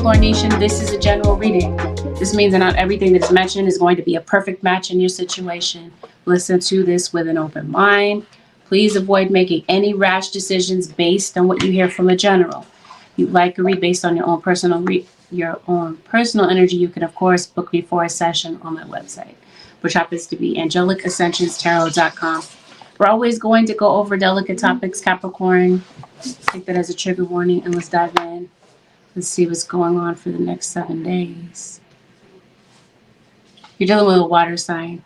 Capricorn Nation, this is a general reading. This means that not everything that is mentioned is going to be a perfect match in your situation. Listen to this with an open mind. Please avoid making any rash decisions based on what you hear from a general. If you'd like a read based on your own personal energy, you can of course book me for a session on my website, which happens to be AngelicAscentionsTarot.com. We're always going to go over delicate topics, Capricorn. Take that as a trigger warning, and let's dive in. Let's see what's going on for the next 7 days. You're dealing with a water sign,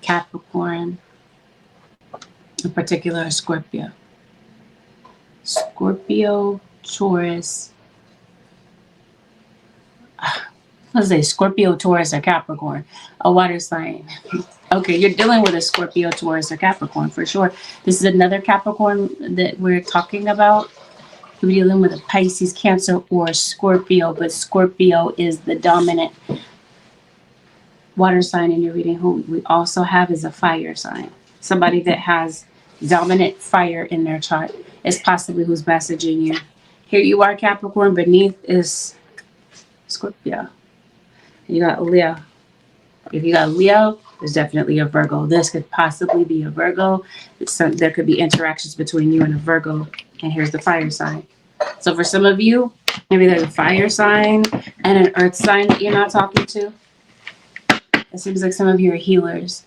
Capricorn, in particular Scorpio. Scorpio, Taurus. Let's say Scorpio, Taurus, or Capricorn. A water sign. Okay, you're dealing with a Scorpio, Taurus, or Capricorn for sure. This is another Capricorn that we're talking about. You're dealing with a Pisces, Cancer, or Scorpio, but Scorpio is the dominant water sign in your reading. Who we also have is a fire sign. Somebody that has dominant fire in their chart is possibly who's messaging you. Here you are, Capricorn. Beneath is Scorpio. You got Leo. If you got Leo, there's definitely a Virgo. This could possibly be a Virgo. There could be interactions between you and a Virgo. And here's the fire sign. So for some of you, maybe there's a fire sign and an earth sign that you're not talking to. It seems like some of you are healers,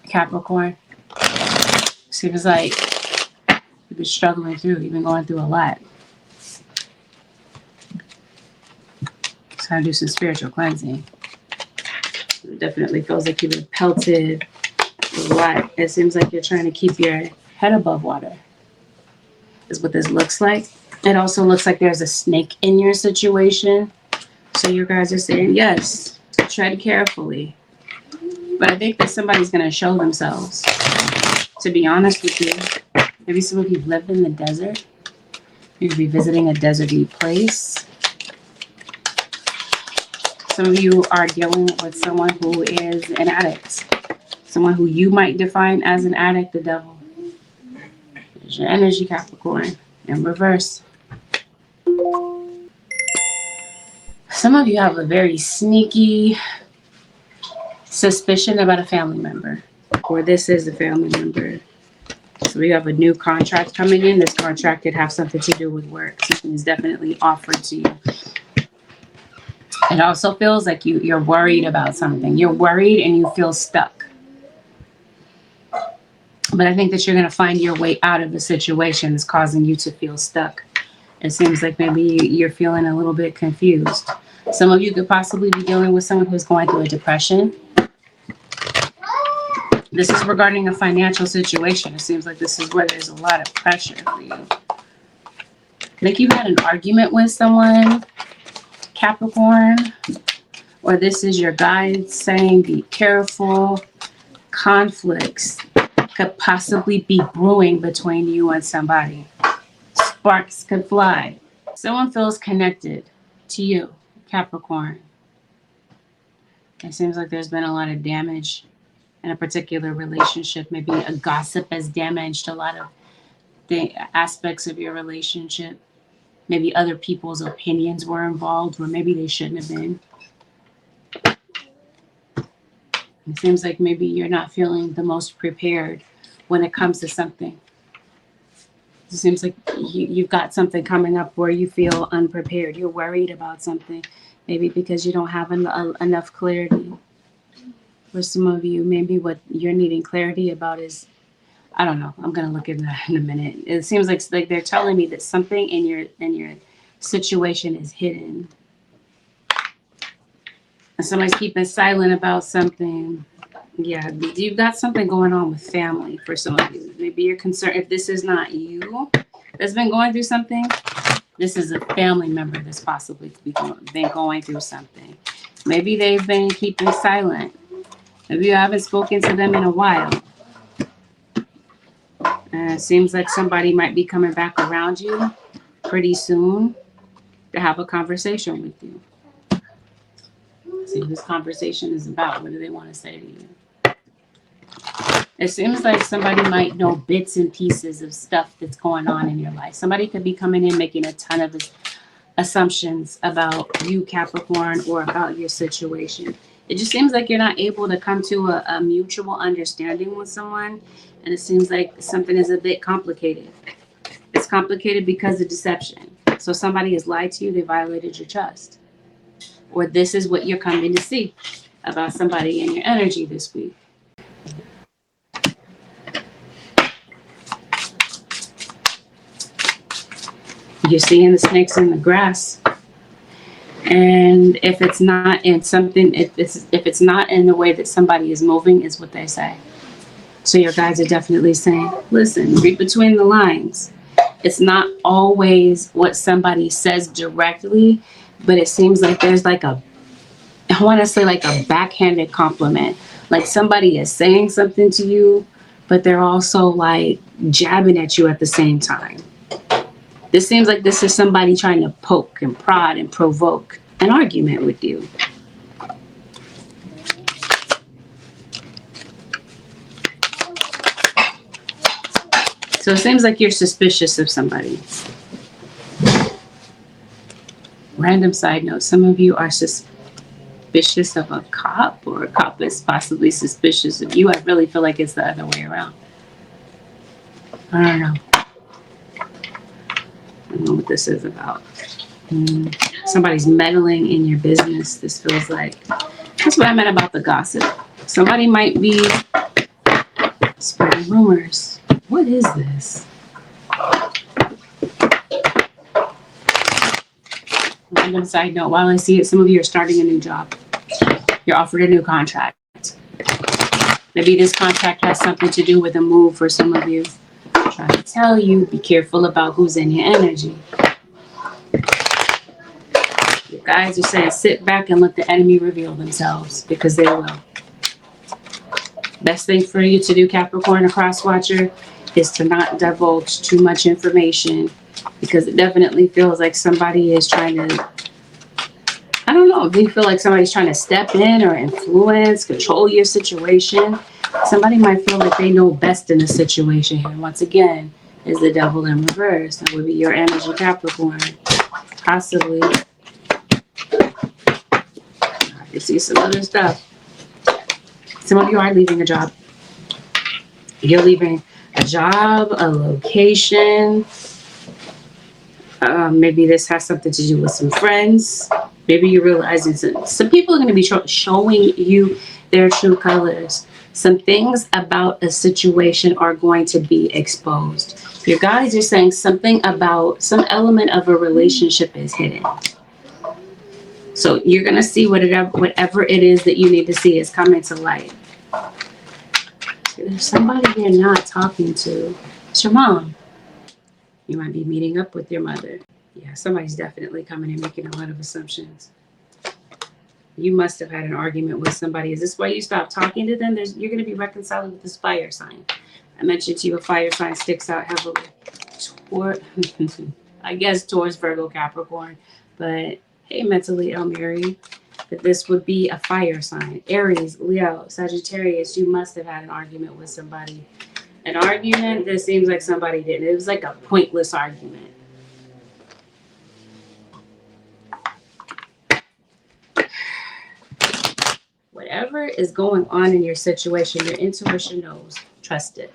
Capricorn. Seems like you've been struggling through. You've been going through a lot. It's time to do some spiritual cleansing. It definitely feels like you've been pelted a lot. It seems like you're trying to keep your head above water, is what this looks like. It also looks like there's a snake in your situation. So you guys are saying, yes, tread carefully. But I think that somebody's going to show themselves. To be honest with you, maybe some of you lived in the desert. You'd be visiting a deserty place. Some of you are dealing with someone who is an addict. Someone who you might define as an addict, the devil. There's your energy, Capricorn, in reverse. Some of you have a very sneaky suspicion about a family member, or this is a family member. So we have a new contract coming in. This contract could have something to do with work. Something is definitely offered to you. It also feels like you're worried about something. You're worried and you feel stuck. But I think that you're going to find your way out of the situation that's causing you to feel stuck. It seems like maybe you're feeling a little bit confused. Some of you could possibly be dealing with someone who's going through a depression. This is regarding a financial situation. It seems like this is where there's a lot of pressure for you. Like you had an argument with someone, Capricorn, or this is your guide saying be careful. Conflicts could possibly be brewing between you and somebody. Sparks could fly. Someone feels connected to you, Capricorn. It seems like there's been a lot of damage in a particular relationship. Maybe a gossip has damaged a lot of the aspects of your relationship. Maybe other people's opinions were involved where maybe they shouldn't have been. It seems like maybe you're not feeling the most prepared when it comes to something. It seems like you've got something coming up where you feel unprepared. You're worried about something, maybe because you don't have enough clarity. For some of you, maybe what you're needing clarity about is, I don't know. I'm going to look at that in a minute. It seems like they're telling me that something in your situation is hidden. And somebody's keeping silent about something. Yeah, you've got something going on with family for some of you. Maybe you're concerned if this is not you that's been going through something. This is a family member that's possibly been going through something. Maybe they've been keeping silent. Maybe you haven't spoken to them in a while. And it seems like somebody might be coming back around you pretty soon to have a conversation with you. See what this conversation is about. What do they want to say to you? It seems like somebody might know bits and pieces of stuff that's going on in your life. Somebody could be coming in making a ton assumptions about you, Capricorn, or about your situation. It just seems like you're not able to come to a mutual understanding with someone, and it seems like something is a bit complicated. It's complicated because of deception. So somebody has lied to you, they violated your trust. Or this is what you're coming to see about somebody in your energy this week. You're seeing the snakes in the grass. And if it's not in something, if it's not in the way that somebody is moving, is what they say. So your guides are definitely saying, listen, read between the lines. It's not always what somebody says directly, but it seems like there's like I want to say like a backhanded compliment. Like somebody is saying something to you, but they're also like jabbing at you at the same time. This seems like this is somebody trying to poke and prod and provoke an argument with you. So it seems like you're suspicious of somebody. Random side note, some of you are suspicious of a cop, or a cop is possibly suspicious of you. I really feel like it's the other way around. I don't know. I don't know what this is about. Somebody's meddling in your business. This feels like, that's what I meant about the gossip. Somebody might be spreading rumors. What is this? Random side note, while I see it, some of you are starting a new job. You're offered a new contract. Maybe this contract has something to do with a move for some of you. I'm trying to tell you, be careful about who's in your energy. Your guys are saying sit back and let the enemy reveal themselves, because they will. Best thing for you to do, Capricorn, a cross watcher, is to not divulge too much information, because it definitely feels like somebody is trying to, I don't know, do you feel like somebody's trying to step in or influence, control your situation? Somebody might feel like they know best in the situation here. Once again, is the devil in reverse. That would be your energy, Capricorn. Possibly. I can see some other stuff. Some of you are leaving a job. You're leaving a job, a location. Maybe this has something to do with some friends. Maybe you're realizing some people are going to be showing you their true colors. Some things about a situation are going to be exposed. Your guys are saying something about some element of a relationship is hidden. So you're going to see whatever it is that you need to see is coming to light. There's somebody you're not talking to. It's your mom. You might be meeting up with your mother. Yeah, somebody's definitely coming and making a lot of assumptions. You must have had an argument with somebody. Is this why you stopped talking to them? You're going to be reconciling with this fire sign. I mentioned to you a fire sign sticks out heavily. I guess towards Virgo, Capricorn. But hey, mentally ill Mary, that this would be a fire sign. Aries, Leo, Sagittarius, you must have had an argument with somebody. An argument that seems like somebody didn't. It was like a pointless argument. Whatever is going on in your situation, your intuition knows. Trust it.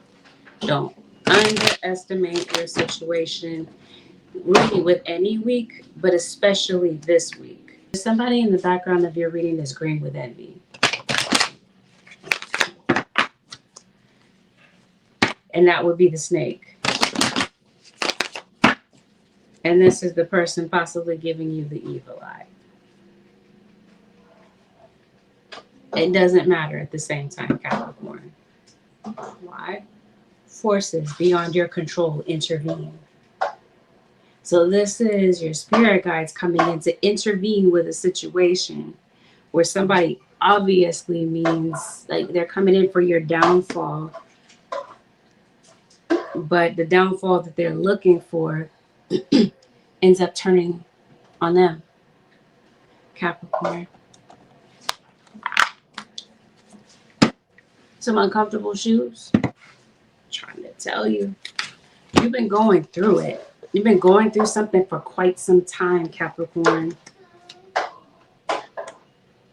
Don't underestimate your situation, really with any week, but especially this week. There's somebody in the background of your reading that's green with envy. And that would be the snake. And this is the person possibly giving you the evil eye. It doesn't matter at the same time, Capricorn. Why? Forces beyond your control intervene. So this is your spirit guides coming in to intervene with a situation where somebody obviously means like they're coming in for your downfall. But the downfall that they're looking for ends up turning on them, Capricorn. Some uncomfortable shoes. I'm trying to tell you, you've been going through it. You've been going through something for quite some time, Capricorn.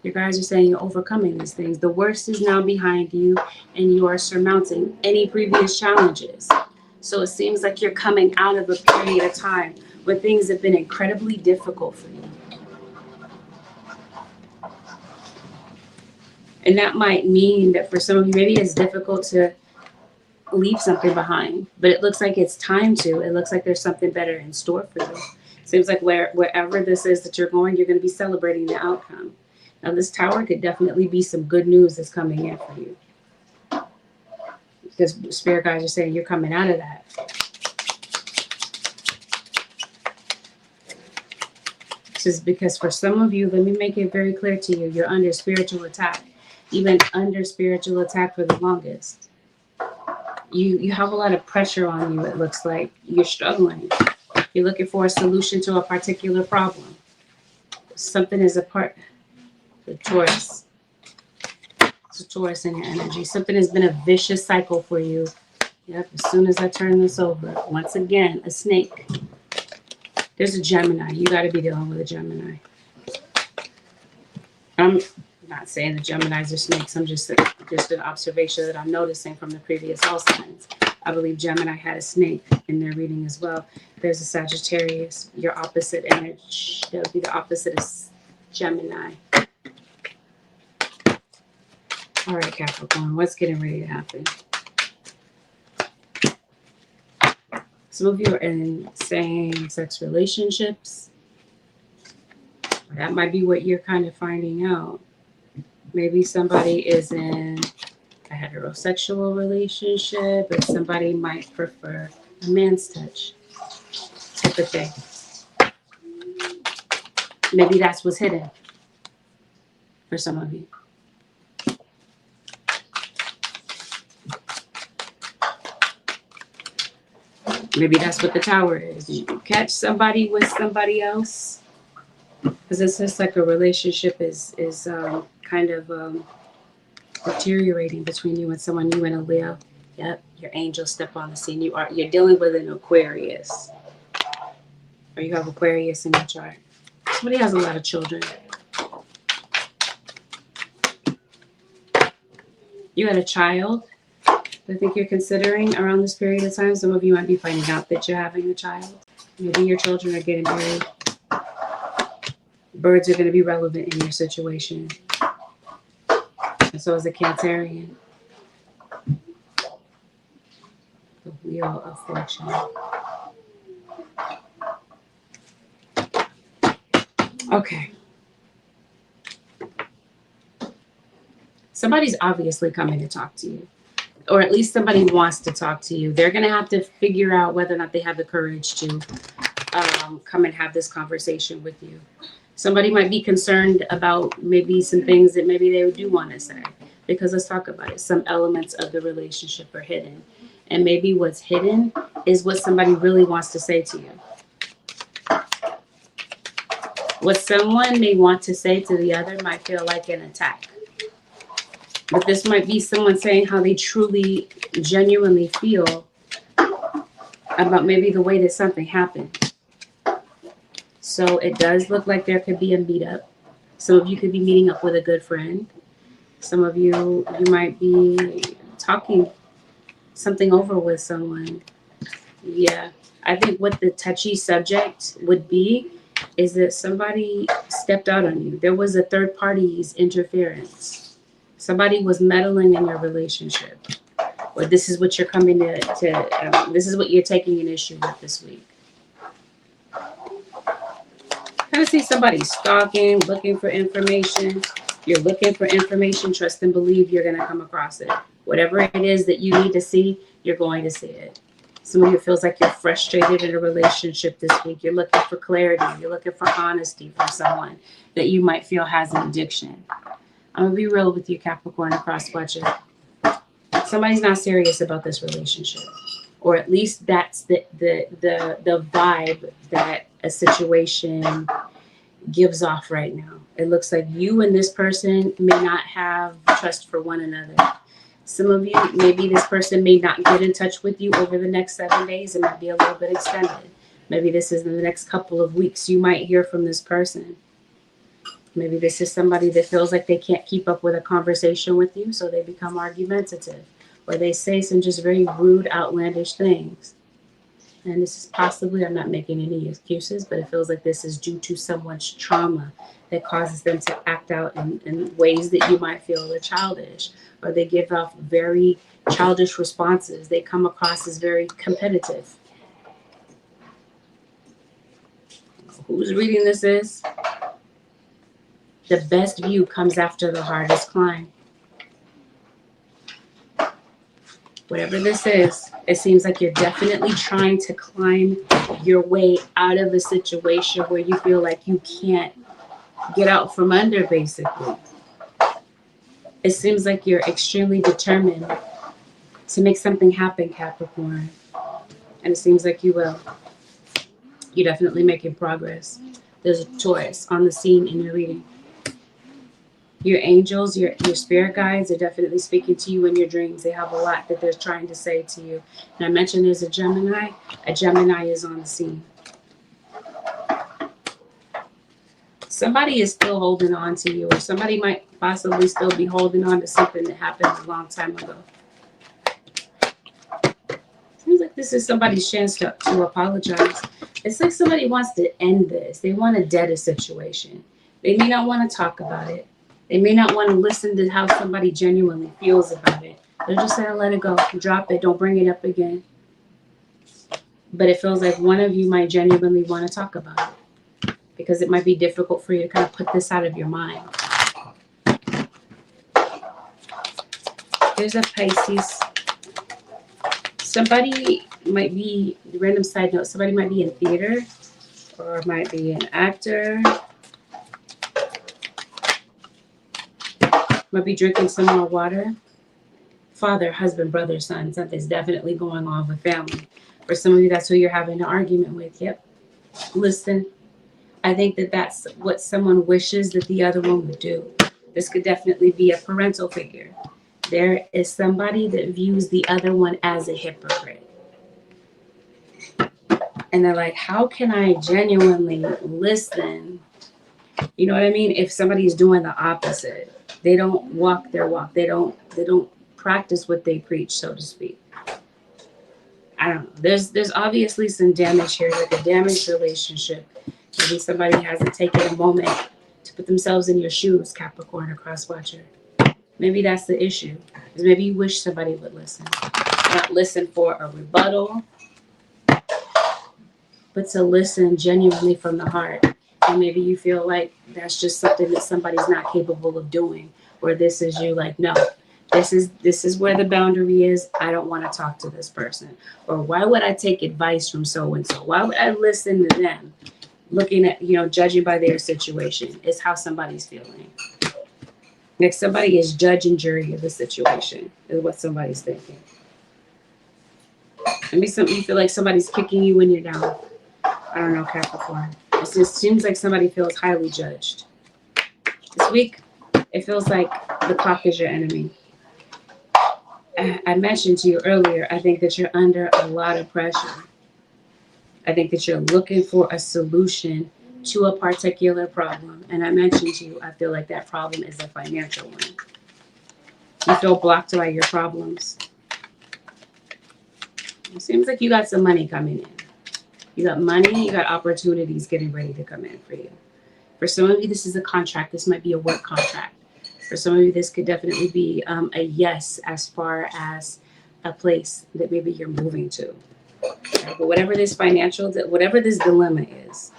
You guys are saying you're overcoming these things. The worst is now behind you, and you are surmounting any previous challenges. So it seems like you're coming out of a period of time where things have been incredibly difficult for you. And that might mean that for some of you, maybe it's difficult to leave something behind, but it looks like it's time to. It looks like there's something better in store for you. Seems like wherever this is that you're going, you're going to be celebrating the outcome. Now, this Tower could definitely be some good news that's coming in for you. Because Spirit guides are saying you're coming out of that. This is because for some of you, let me make it very clear to you, you're under spiritual attack. You've been under spiritual attack for the longest. You have a lot of pressure on you, it looks like. You're struggling. You're looking for a solution to a particular problem. Something is apart. The Taurus. It's a Taurus in your energy. Something has been a vicious cycle for you. Yep, as soon as I turn this over, once again, a snake. There's a Gemini. You got to be dealing with a Gemini. I'm not saying the Geminis are snakes. I'm just an observation that I'm noticing from the previous all signs. I believe Gemini had a snake in their reading as well. There's a Sagittarius. Your opposite energy. That would be the opposite of Gemini. All right, Capricorn, what's getting ready to happen? Some of you are in same-sex relationships. That might be what you're kind of finding out. Maybe somebody is in a heterosexual relationship, but somebody might prefer a man's touch type of thing. Maybe that's what's hidden for some of you. Maybe that's what the Tower is. You catch somebody with somebody else. Because it's just like a relationship is kind of deteriorating between you and someone, you and a Leo. Yep, your angels step on the scene. You're dealing with an Aquarius. Or you have Aquarius in your chart. Somebody has a lot of children. You had a child. I think you're considering around this period of time. Some of you might be finding out that you're having a child. Maybe your children are getting married. Birds are going to be relevant in your situation. And so is a Cancerian. The Wheel of Fortune. Okay. Somebody's obviously coming to talk to you. Or at least somebody wants to talk to you. They're going to have to figure out whether or not they have the courage to come and have this conversation with you. Somebody might be concerned about maybe some things that maybe they do want to say. Because let's talk about it. Some elements of the relationship are hidden. And maybe what's hidden is what somebody really wants to say to you. What someone may want to say to the other might feel like an attack. But this might be someone saying how they truly, genuinely feel about maybe the way that something happened. So it does look like there could be a meetup. Some of you could be meeting up with a good friend. Some of you might be talking something over with someone. Yeah, I think what the touchy subject would be is that somebody stepped out on you. There was a third party's interference. Somebody was meddling in your relationship. Or this is what you're coming to this is what you're taking an issue with this week. Kind of see somebody stalking, looking for information. You're looking for information, trust and believe you're going to come across it. Whatever it is that you need to see, you're going to see it. Some of you feels like you're frustrated in a relationship this week. You're looking for clarity. You're looking for honesty from someone that you might feel has an addiction. I'm going to be real with you, Capricorn, across watcher. Somebody's not serious about this relationship. Or at least that's the vibe that a situation gives off right now. It looks like you and this person may not have trust for one another. Some of you, maybe this person may not get in touch with you over the next 7 days. It might be a little bit extended. Maybe this is in the next couple of weeks you might hear from this person. Maybe this is somebody that feels like they can't keep up with a conversation with you, so they become argumentative, or they say some just very rude, outlandish things. And this is possibly, I'm not making any excuses, but it feels like this is due to someone's trauma that causes them to act out in ways that you might feel are childish, or they give off very childish responses. They come across as very competitive. Whose reading this is? The best view comes after the hardest climb. Whatever this is, it seems like you're definitely trying to climb your way out of a situation where you feel like you can't get out from under, basically. It seems like you're extremely determined to make something happen, Capricorn. And it seems like you will. You're definitely making progress. There's a Taurus on the scene in your reading. Your angels, your spirit guides are definitely speaking to you in your dreams. They have a lot that they're trying to say to you. And I mentioned there's a Gemini. A Gemini is on the scene. Somebody is still holding on to you, or somebody might possibly still be holding on to something that happened a long time ago. Seems like this is somebody's chance to apologize. It's like somebody wants to end this. They want to dead a situation. They may not want to talk about it. They may not want to listen to how somebody genuinely feels about it. They're just saying, let it go, drop it, don't bring it up again. But it feels like one of you might genuinely want to talk about it, because it might be difficult for you to kind of put this out of your mind. There's a Pisces. Somebody might be, random side note, somebody might be in theater, or might be an actor. Might be drinking some more water. Father, husband, brother, son. Something's definitely going on with family. For some of you, that's who you're having an argument with. Yep. Listen, I think that that's what someone wishes that the other one would do. This could definitely be a parental figure. There is somebody that views the other one as a hypocrite. And they're like, how can I genuinely listen? You know what I mean? If somebody's doing the opposite. They don't walk their walk. They don't practice what they preach, so to speak. I don't know. There's obviously some damage here, like a damaged relationship. Maybe somebody hasn't taken a moment to put themselves in your shoes, Capricorn or cross watcher. Maybe that's the issue. Is maybe you wish somebody would listen. Not listen for a rebuttal, but to listen genuinely from the heart. And maybe you feel like that's just something that somebody's not capable of doing. Or this is you like, no, this is where the boundary is. I don't want to talk to this person. Or why would I take advice from so-and-so? Why would I listen to them? Looking at, judging by their situation is how somebody's feeling. Like somebody is judge and jury of the situation is what somebody's thinking. Maybe you feel like somebody's kicking you when you're down. I don't know, Capricorn. It just seems like somebody feels highly judged. This week, it feels like the clock is your enemy. I mentioned to you earlier, I think that you're under a lot of pressure. I think that you're looking for a solution to a particular problem. And I mentioned to you, I feel like that problem is a financial one. You feel blocked by your problems. It seems like you got some money coming in. You got money, you got opportunities getting ready to come in for you. For some of you, this is a contract. This might be a work contract. For some of you, this could definitely be a yes as far as a place that maybe you're moving to. Okay? But whatever this whatever this dilemma is,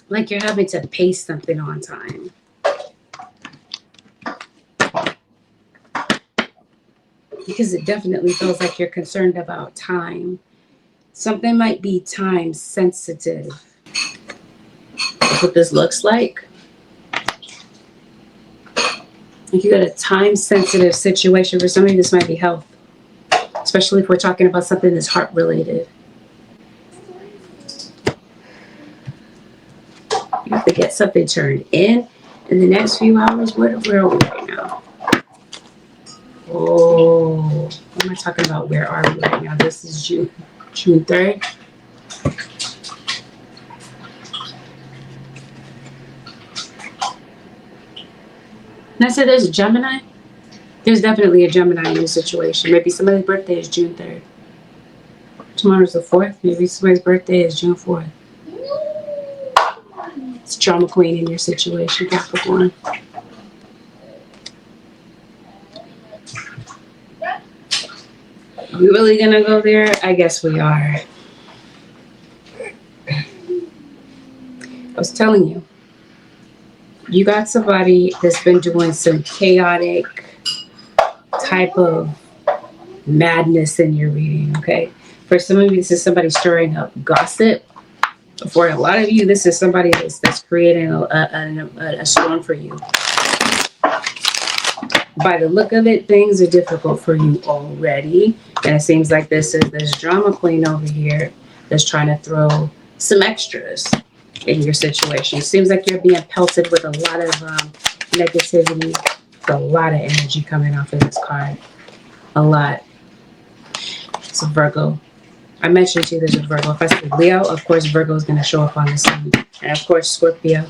like you're having to pay something on time. Because it definitely feels like you're concerned about time. Something might be time sensitive. That's what this looks like. If you got a time sensitive situation, for some of you, this might be health. Especially if we're talking about something that's heart related. You have to get something turned in the next few hours. Where are we right now? Oh, what am I talking about? Where are we right now? This is June. June 3rd. And I said there's a Gemini. There's definitely a Gemini in your situation. Maybe somebody's birthday is June 3rd. Tomorrow's the 4th. Maybe somebody's birthday is June 4th. It's drama queen in your situation, Capricorn. Are we really gonna go there? I guess we are. I was telling you, you got somebody that's been doing some chaotic type of madness in your reading, okay? For some of you, this is somebody stirring up gossip. For a lot of you, this is somebody that's creating a storm for you. By the look of it, things are difficult for you already. And it seems like this drama queen over here that's trying to throw some extras in your situation. It seems like you're being pelted with a lot of negativity, a lot of energy coming off of this card. A lot. It's a Virgo. I mentioned to you there's a Virgo. If I say Leo, of course Virgo is going to show up on the scene. And of course Scorpio.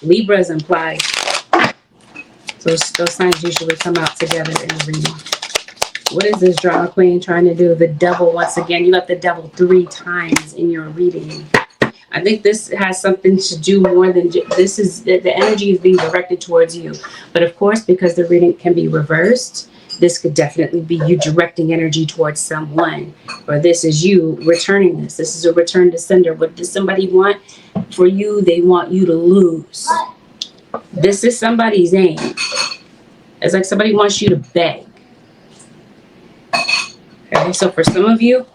Libra is implied. So those signs usually come out together in a reading. What is this drama queen trying to do? The devil, once again. You got the devil 3 times in your reading. I think this has something to do more than this is the energy is being directed towards you. But of course, because the reading can be reversed, this could definitely be you directing energy towards someone, or this is you returning this. This is a return to sender. What does somebody want for you? They want you to lose. This is somebody's aim. It's like somebody wants you to beg. Okay, so for some of you,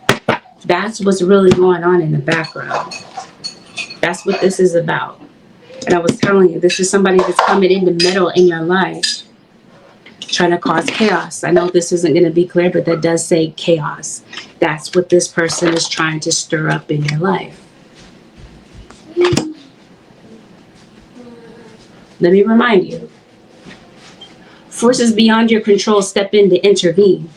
that's what's really going on in the background. That's what this is about. And I was telling you, this is somebody that's coming in the middle in your life, trying to cause chaos. I know this isn't going to be clear, but that does say chaos. That's what this person is trying to stir up in your life. Let me remind you, forces beyond your control step in to intervene.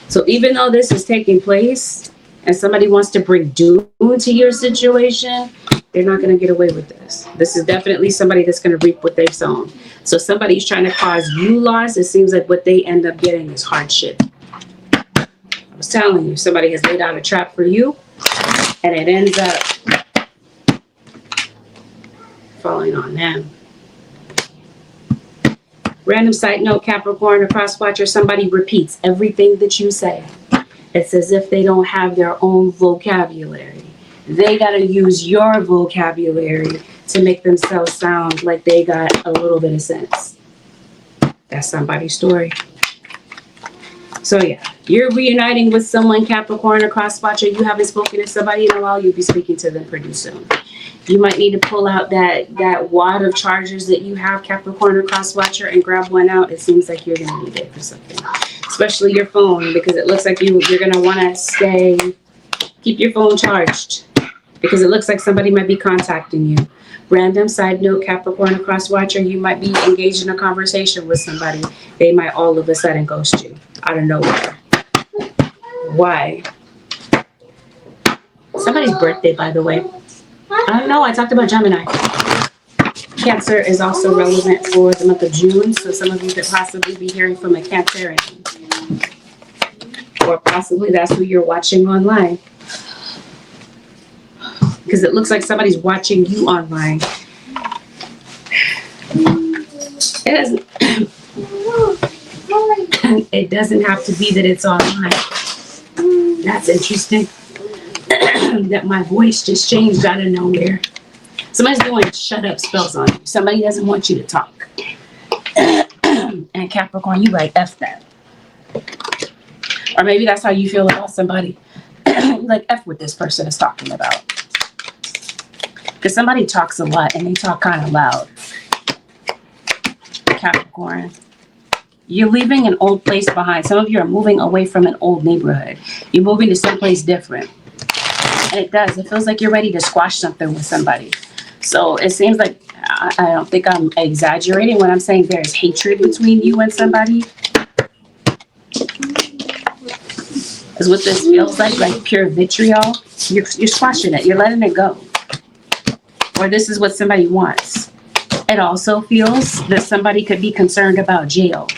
So even though this is taking place and somebody wants to bring doom to your situation, they're not going to get away with this. This is definitely somebody that's going to reap what they've sown. So somebody's trying to cause you loss. It seems like what they end up getting is hardship. I was telling you, somebody has laid out a trap for you, and it ends up falling on them. Random side note, Capricorn or cross-watcher, somebody repeats everything that you say. It's as if they don't have their own vocabulary. They got to use your vocabulary to make themselves sound like they got a little bit of sense. That's somebody's story. So yeah, you're reuniting with someone, Capricorn or cross-watcher. You haven't spoken to somebody in a while. You'll be speaking to them pretty soon. You might need to pull out that wad of chargers that you have, Capricorn or cross-watcher, and grab one out. It seems like you're going to need it for something, especially your phone, because it looks like you're going to want to keep your phone charged, because it looks like somebody might be contacting you. Random side note, Capricorn or cross-watcher, you might be engaged in a conversation with somebody. They might all of a sudden ghost you out of nowhere. Why? Somebody's birthday, by the way. I don't know. I talked about Gemini. Cancer is also relevant for the month of June. So some of you could possibly be hearing from a Cancerian. Or possibly that's who you're watching online. Because it looks like somebody's watching you online. It doesn't have to be that it's online. That's interesting. That my voice just changed out of nowhere. Somebody's doing shut up spells on you. Somebody doesn't want you to talk. And Capricorn, you like F that. Or maybe that's how you feel about somebody. Like F what this person is talking about. Because somebody talks a lot and they talk kind of loud. Capricorn. You're leaving an old place behind. Some of you are moving away from an old neighborhood. You're moving to someplace different. And it does. It feels like you're ready to squash something with somebody. So it seems like, I don't think I'm exaggerating when I'm saying there's hatred between you and somebody. Is what this feels like pure vitriol. You're squashing it. You're letting it go. Or this is what somebody wants. It also feels that somebody could be concerned about jail.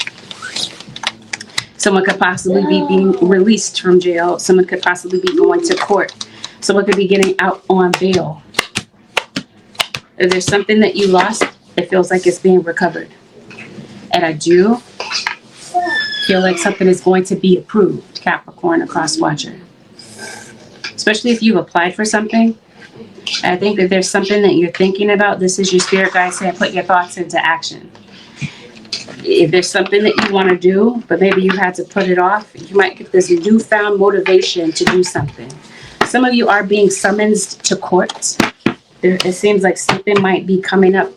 Someone could possibly be being released from jail. Someone could possibly be going to court. Someone could be getting out on bail. If there's something that you lost, it feels like it's being recovered. And I do feel like something is going to be approved, Capricorn, a cross watcher. Especially if you've applied for something. I think that there's something that you're thinking about. This is your spirit guide saying put your thoughts into action. If there's something that you want to do, but maybe you had to put it off, you might get this newfound motivation to do something. Some of you are being summoned to court. It seems like something might be coming up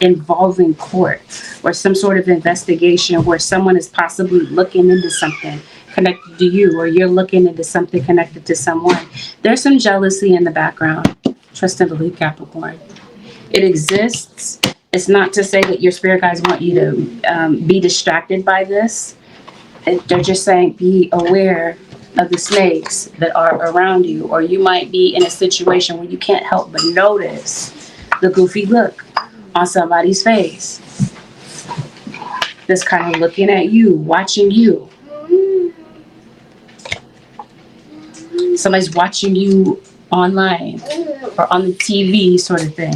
involving court or some sort of investigation where someone is possibly looking into something connected to you, or you're looking into something connected to someone. There's some jealousy in the background. Trust and believe, Capricorn. It exists. It's not to say that your spirit guides want you to be distracted by this. They're just saying be aware of the snakes that are around you, or you might be in a situation where you can't help but notice the goofy look on somebody's face. That's kind of looking at you, watching you. Somebody's watching you online or on the TV sort of thing.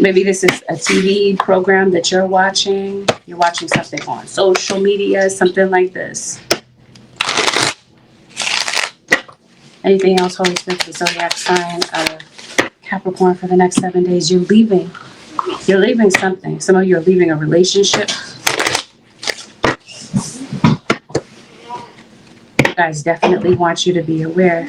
Maybe this is a TV program that you're watching. You're watching something on social media, something like this. Anything else, Holy Spirit, the zodiac sign of Capricorn for the next 7 days? You're leaving. You're leaving something. Some of you are leaving a relationship. You guys definitely want you to be aware.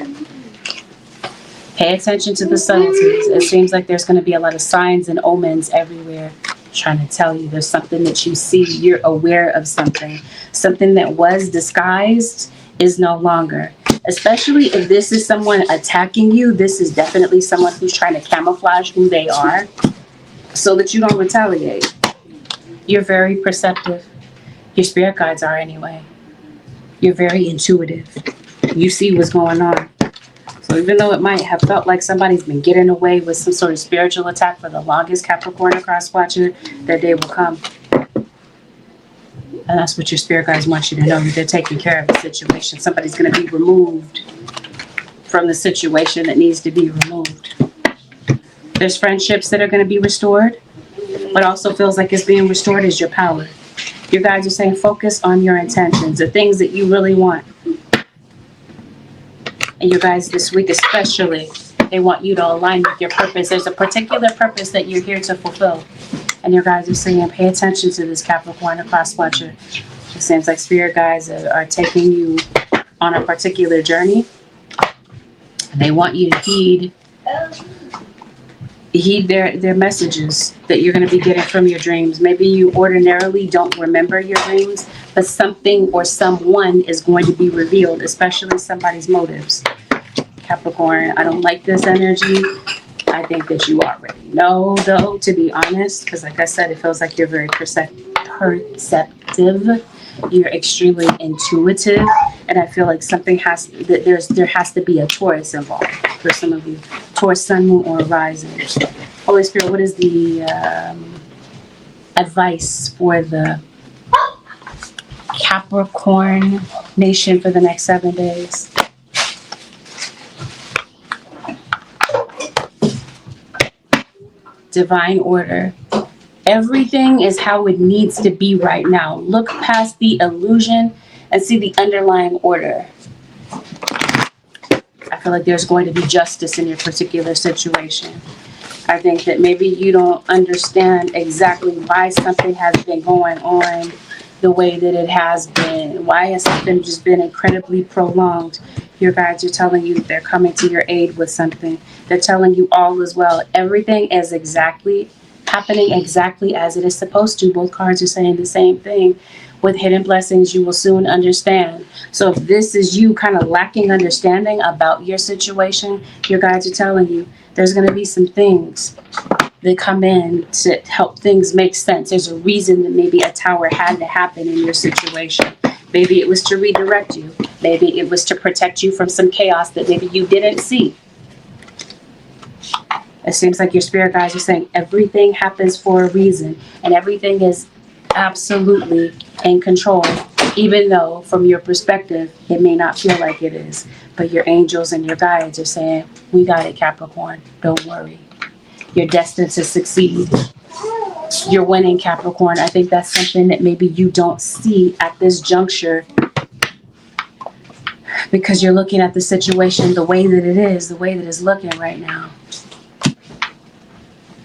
Pay attention to the subtleties. It seems like there's going to be a lot of signs and omens everywhere trying to tell you there's something that you see. You're aware of something. Something that was disguised is no longer. Especially if this is someone attacking you, this is definitely someone who's trying to camouflage who they are so that you don't retaliate. You're very perceptive. Your spirit guides are anyway. You're very intuitive. You see what's going on. So even though it might have felt like somebody's been getting away with some sort of spiritual attack for the longest, Capricorn across watcher, their day will come. And that's what your spirit guides want you to know, that they're taking care of the situation. Somebody's going to be removed from the situation that needs to be removed. There's friendships that are going to be restored. What also feels like it's being restored is your power. Your guides are saying focus on your intentions, the things that you really want. And you guys this week especially, they want you to align with your purpose. There's a particular purpose that you're here to fulfill. And your guides are saying, pay attention to this, Capricorn, a cross watcher. It seems like spirit guides are taking you on a particular journey. They want you to heed their messages that you're going to be getting from your dreams. Maybe you ordinarily don't remember your dreams, but something or someone is going to be revealed, especially somebody's motives. Capricorn, I don't like this energy. I think that you already know, though, to be honest, because like I said, it feels like you're very perceptive. You're extremely intuitive, and I feel like there has to be a Taurus involved for some of you. Taurus, Sun, Moon, or Rising. Holy Spirit, what is the advice for the Capricorn nation for the next 7 days? Divine order. Everything is how it needs to be right now. Look past the illusion and see the underlying order. I feel like there's going to be justice in your particular situation. I think that maybe you don't understand exactly why something has been going on the way that it has been. Why has something just been incredibly prolonged? Your guides are telling you that they're coming to your aid with something. They're telling you all is well. Everything is happening exactly as it is supposed to. Both cards are saying the same thing. With hidden blessings, you will soon understand. So if this is you kind of lacking understanding about your situation, your guides are telling you there's going to be some things that come in to help things make sense. There's a reason that maybe a tower had to happen in your situation. Maybe it was to redirect you. Maybe it was to protect you from some chaos that maybe you didn't see. It seems like your spirit guides are saying everything happens for a reason, and everything is absolutely in control, even though from your perspective it may not feel like it is. But your angels and your guides are saying, we got it, Capricorn, don't worry. You're destined to succeed. You're winning, Capricorn. I think that's something that maybe you don't see at this juncture, because you're looking at the situation the way that it is, the way that it's looking right now.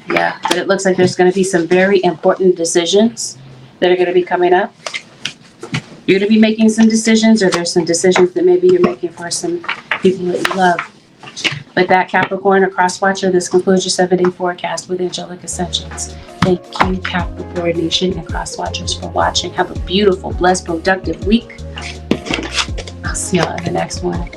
Yeah, but it looks like there's going to be some very important decisions that are going to be coming up. You're going to be making some decisions, or there's some decisions that maybe you're making for some people that you love. With that, Capricorn, a cross watcher, this concludes your 7-day forecast with Angelic Ascensions. Thank you, Capricorn Nation and cross watchers, for watching. Have a beautiful, blessed, productive week. I'll see y'all in the next one.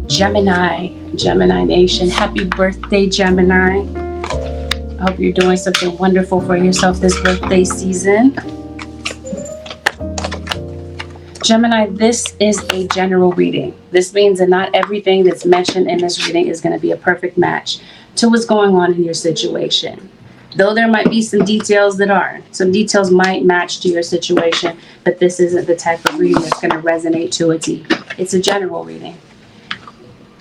Gemini Nation, happy birthday, Gemini. I hope you're doing something wonderful for yourself this birthday season. Gemini, this is a general reading. This means that not everything that's mentioned in this reading is going to be a perfect match to what's going on in your situation. Though there might be some details that are. Some details might match to your situation, but this isn't the type of reading that's going to resonate to a T. It's a general reading.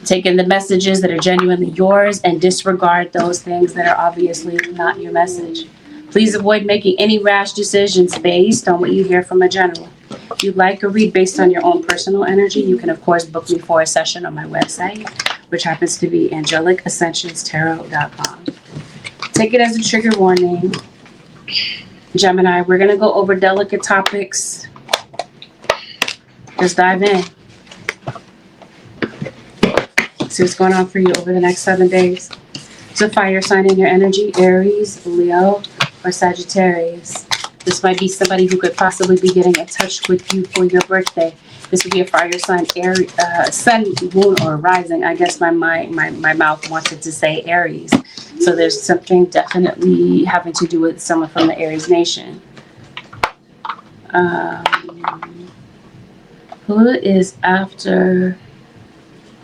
Take in the messages that are genuinely yours and disregard those things that are obviously not your message. Please avoid making any rash decisions based on what you hear from a general. If you'd like a read based on your own personal energy, you can of course book me for a session on my website, which happens to be AngelicAscentionsTarot.com. Take it as a trigger warning. Gemini, we're going to go over delicate topics. Just dive in. See what's going on for you over the next 7 days. It's a fire sign in your energy, Aries, Leo, or Sagittarius. This might be somebody who could possibly be getting in touch with you for your birthday. This would be a fire sign, Aries, sun, moon, or rising. I guess my mouth wanted to say Aries. So there's something definitely having to do with someone from the Aries nation. Who is after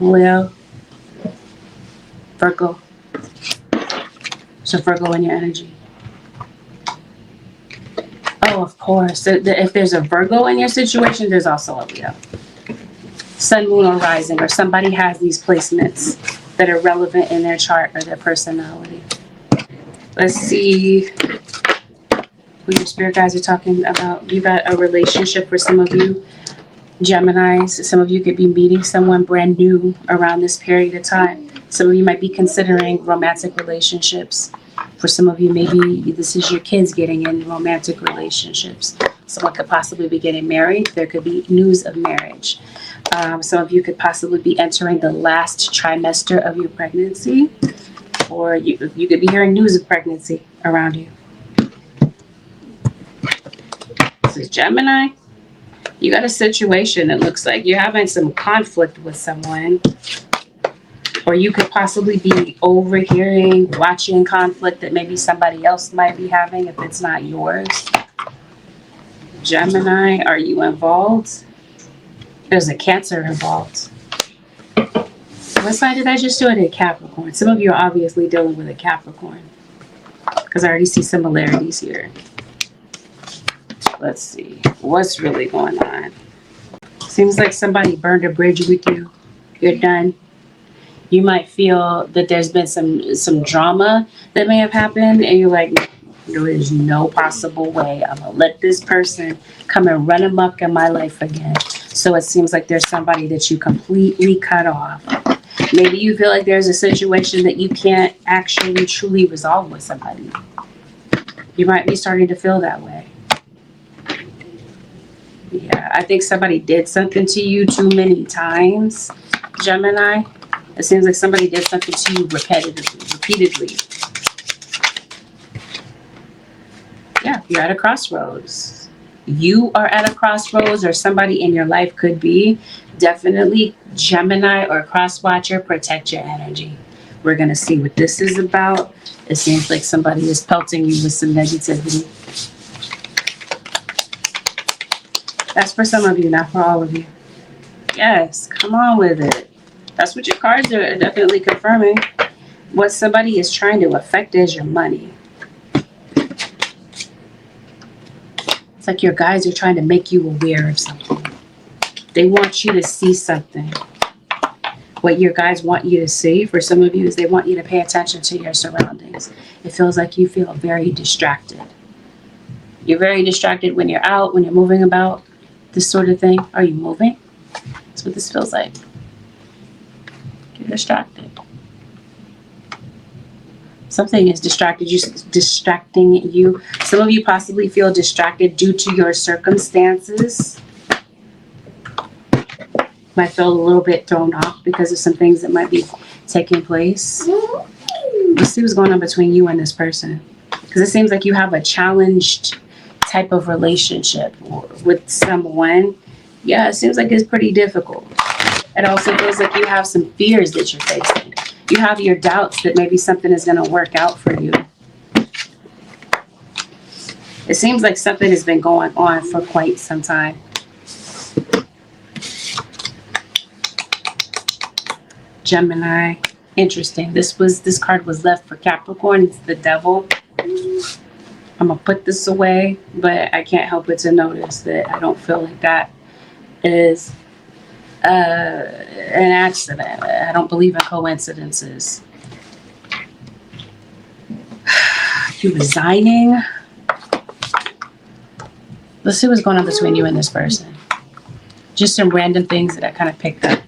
Leo? Virgo. So Virgo in your energy. Oh, of course. So if there's a Virgo in your situation, there's also a Leo. Sun, moon, or rising, or somebody has these placements that are relevant in their chart or their personality. Let's see who your spirit guides are talking about. You got a relationship for some of you Geminis. Some of you could be meeting someone brand new around this period of time. Some of you might be considering romantic relationships. For some of you, maybe this is your kids getting in romantic relationships. Someone could possibly be getting married. There could be news of marriage. Some of you could possibly be entering the last trimester of your pregnancy. Or you could be hearing news of pregnancy around you. This is Gemini. You got a situation that looks like you're having some conflict with someone. Or you could possibly be overhearing, watching conflict that maybe somebody else might be having if it's not yours. Gemini, are you involved? There's a Cancer involved. What sign did I just do? I did Capricorn. Some of you are obviously dealing with a Capricorn, because I already see similarities here. Let's see. What's really going on? Seems like somebody burned a bridge with you. You're done. You might feel that there's been some drama that may have happened, and you're like, there is no possible way I'm going to let this person come and run amok in my life again. So it seems like there's somebody that you completely cut off. Maybe you feel like there's a situation that you can't actually truly resolve with somebody. You might be starting to feel that way. Yeah, I think somebody did something to you too many times, Gemini. It seems like somebody did something to you repeatedly. Yeah, you're at a crossroads. You are at a crossroads, or somebody in your life could be. Definitely, Gemini or cross watcher, protect your energy. We're going to see what this is about. It seems like somebody is pelting you with some negativity. That's for some of you, not for all of you. Yes, come on with it. That's what your cards are definitely confirming. What somebody is trying to affect is your money. It's like your guys are trying to make you aware of something. They want you to see something. What your guys want you to see, for some of you, is they want you to pay attention to your surroundings. It feels like you feel very distracted. You're very distracted when you're out, when you're moving about, this sort of thing. Are you moving? That's what this feels like. You're distracted. Something is distracting you. Some of you possibly feel distracted due to your circumstances. Might feel a little bit thrown off because of some things that might be taking place. Let's see what's going on between you and this person. Because it seems like you have a challenged type of relationship with someone. Yeah, it seems like it's pretty difficult. It also feels like you have some fears that you're facing. You have your doubts that maybe something is going to work out for you. It seems like something has been going on for quite some time. Gemini. Interesting. This card was left for Capricorn. It's the Devil. I'm going to put this away, but I can't help but to notice that I don't feel like that is an accident. I don't believe in coincidences. You resigning? Let's see what's going on between you and this person. Just some random things that I kind of picked up.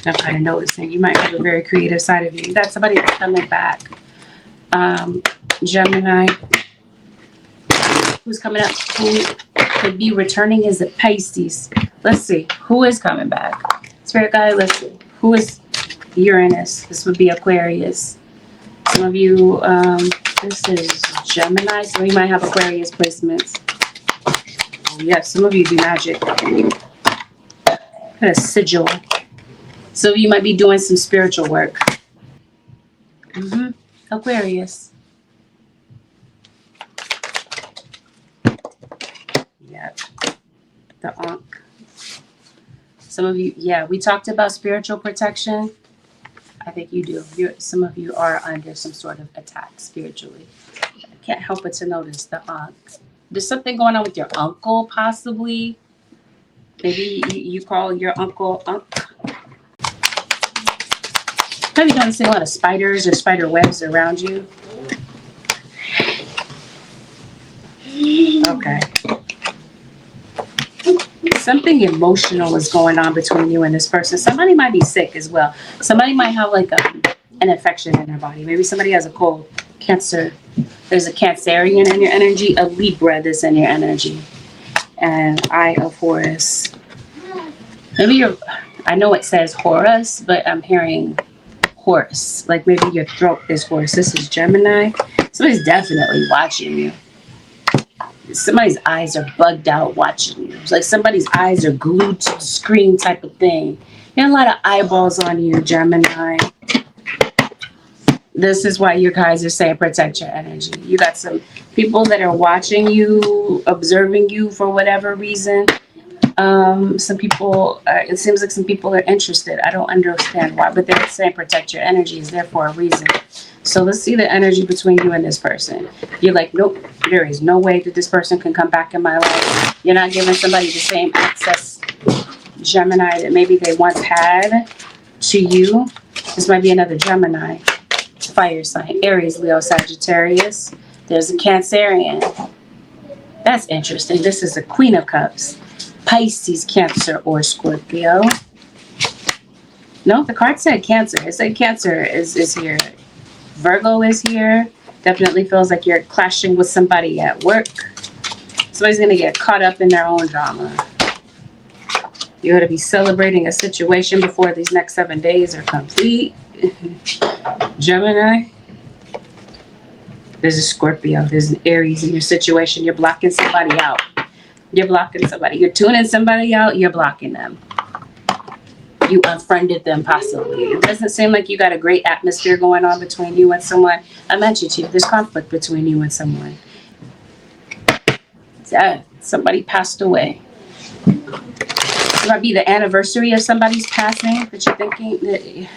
I'm kind of noticing. You might have a very creative side of you. You got somebody that's coming back. Gemini. Who's coming up? Who could be returning is a Pisces. Let's see. Who is coming back? Spirit guide, let's see. Who is Uranus? This would be Aquarius. Some of you, this is Gemini. So you might have Aquarius placements. Oh, yes, some of you do magic. A sigil. So you might be doing some spiritual work. Aquarius. Yep. The Ankh. Some of you, yeah, we talked about spiritual protection. I think you do. Some of you are under some sort of attack spiritually. I can't help but to notice the Ankh. There's something going on with your uncle, possibly. Maybe you call your uncle Ankh. Have you noticed a lot of spiders or spider webs around you? Okay. Something emotional is going on between you and this person. Somebody might be sick as well. Somebody might have like an infection in their body. Maybe somebody has a cold, cancer. There's a Cancerian in your energy, a Libra that's in your energy, and Eye of Horus. Maybe I know it says Horus, but I'm hearing Horse. Like maybe your throat is hoarse. This is Gemini. Somebody's definitely watching you. Somebody's eyes are bugged out watching you. It's like somebody's eyes are glued to the screen type of thing. You have a lot of eyeballs on you, Gemini. This is why you guys are saying protect your energy. You got some people that are watching you, observing you for whatever reason. Some people, it seems like some people are interested. I don't understand why, but they're saying protect your energy is there for a reason. So let's see the energy between you and this person. You're like, nope, there is no way that this person can come back in my life. You're not giving somebody the same access, Gemini, that maybe they once had to you. This might be another Gemini. Fire sign. Aries, Leo, Sagittarius. There's a Cancerian. That's interesting. This is a Queen of Cups. Pisces, Cancer, or Scorpio. No, the card said Cancer. It said Cancer is here. Virgo is here. Definitely feels like you're clashing with somebody at work. Somebody's going to get caught up in their own drama. You're going to be celebrating a situation before these next 7 days are complete. Gemini. There's a Scorpio. There's an Aries in your situation. You're blocking somebody out. You're blocking somebody. You're tuning somebody out. You're blocking them. You unfriended them possibly. It doesn't seem like you got a great atmosphere going on between you and someone. I mentioned to you, there's conflict between you and someone. Somebody passed away. It might be the anniversary of somebody's passing that you're thinking that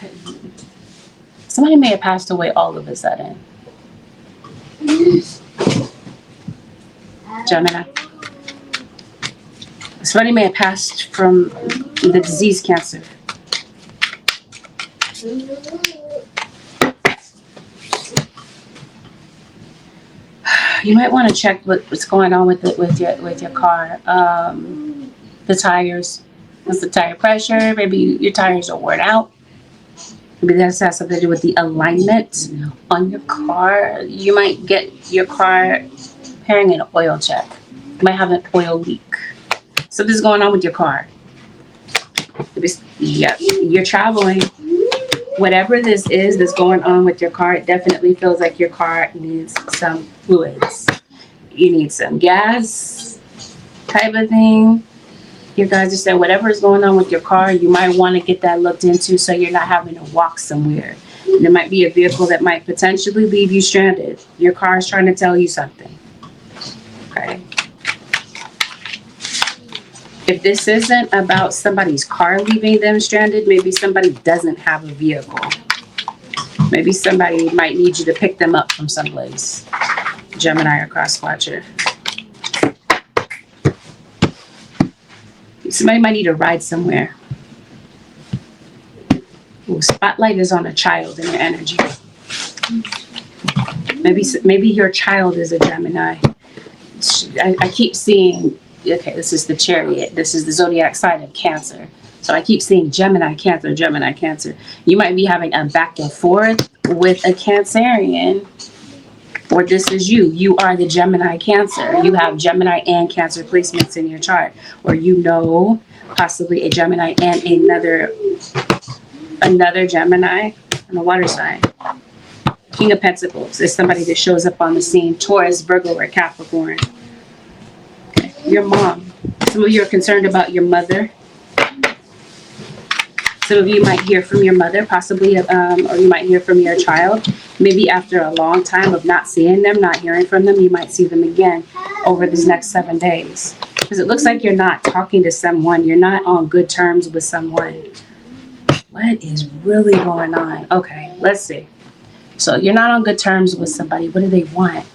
somebody may have passed away all of a sudden. Gemini. Somebody may have passed from the disease cancer. You might want to check what's going on with your car. The tires. What's the tire pressure? Maybe your tires are worn out. Maybe that has something to do with the alignment on your car. You might get your car preparing an oil check. You might have an oil leak. Something's going on with your car. Yeah, you're traveling. Whatever this is that's going on with your car, it definitely feels like your car needs some fluids. You need some gas type of thing. You guys just said whatever is going on with your car, you might want to get that looked into so you're not having to walk somewhere. There might be a vehicle that might potentially leave you stranded. Your car is trying to tell you something. Okay. If this isn't about somebody's car leaving them stranded, maybe somebody doesn't have a vehicle. Maybe somebody might need you to pick them up from someplace. Gemini or cross-watcher. Somebody might need a ride somewhere. Ooh, spotlight is on a child in your energy. Maybe your child is a Gemini. I keep seeing, okay, this is the Chariot. This is the zodiac sign of Cancer. So I keep seeing Gemini, Cancer, Gemini, Cancer. You might be having a back and forth with a Cancerian. Or this is you. You are the Gemini Cancer. You have Gemini and Cancer placements in your chart. Or you know possibly a Gemini and another Gemini and a water sign. King of Pentacles is somebody that shows up on the scene. Taurus, Virgo, or Capricorn. Okay. Your mom. Some of you are concerned about your mother. Some of you might hear from your mother, possibly, or you might hear from your child. Maybe after a long time of not seeing them, not hearing from them, you might see them again over these next 7 days. Because it looks like you're not talking to someone. You're not on good terms with someone. What is really going on? Okay, let's see. So you're not on good terms with somebody. What do they want?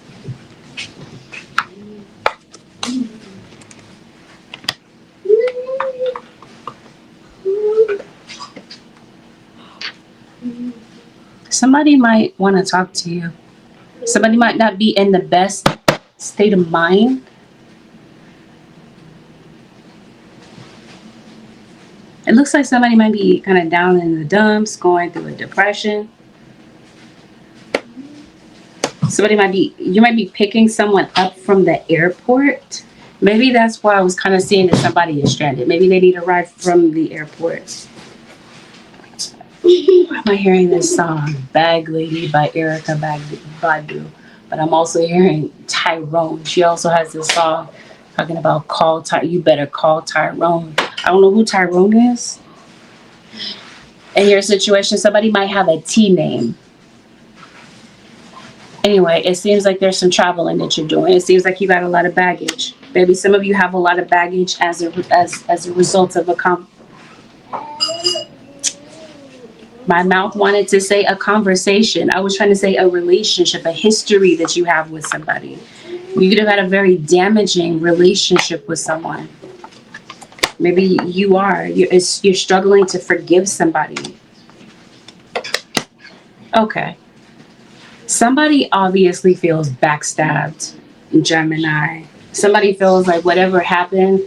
Somebody might want to talk to you. Somebody might not be in the best state of mind. It looks like somebody might be kind of down in the dumps, going through a depression. You might be picking someone up from the airport. Maybe that's why I was kind of seeing that somebody is stranded. Maybe they need a ride from the airport. Why am I hearing this song? Bag Lady by Erykah Badu. But I'm also hearing Tyrone. She also has this song talking about you better call Tyrone. I don't know who Tyrone is. In your situation, somebody might have a T name. Anyway, it seems like there's some traveling that you're doing. It seems like you got a lot of baggage. Maybe some of you have a lot of baggage as a result of my mouth wanted to say a conversation. I was trying to say a relationship, a history that you have with somebody. You could have had a very damaging relationship with someone. Maybe you're struggling to forgive somebody. Okay. Somebody obviously feels backstabbed, Gemini. Somebody feels like whatever happened,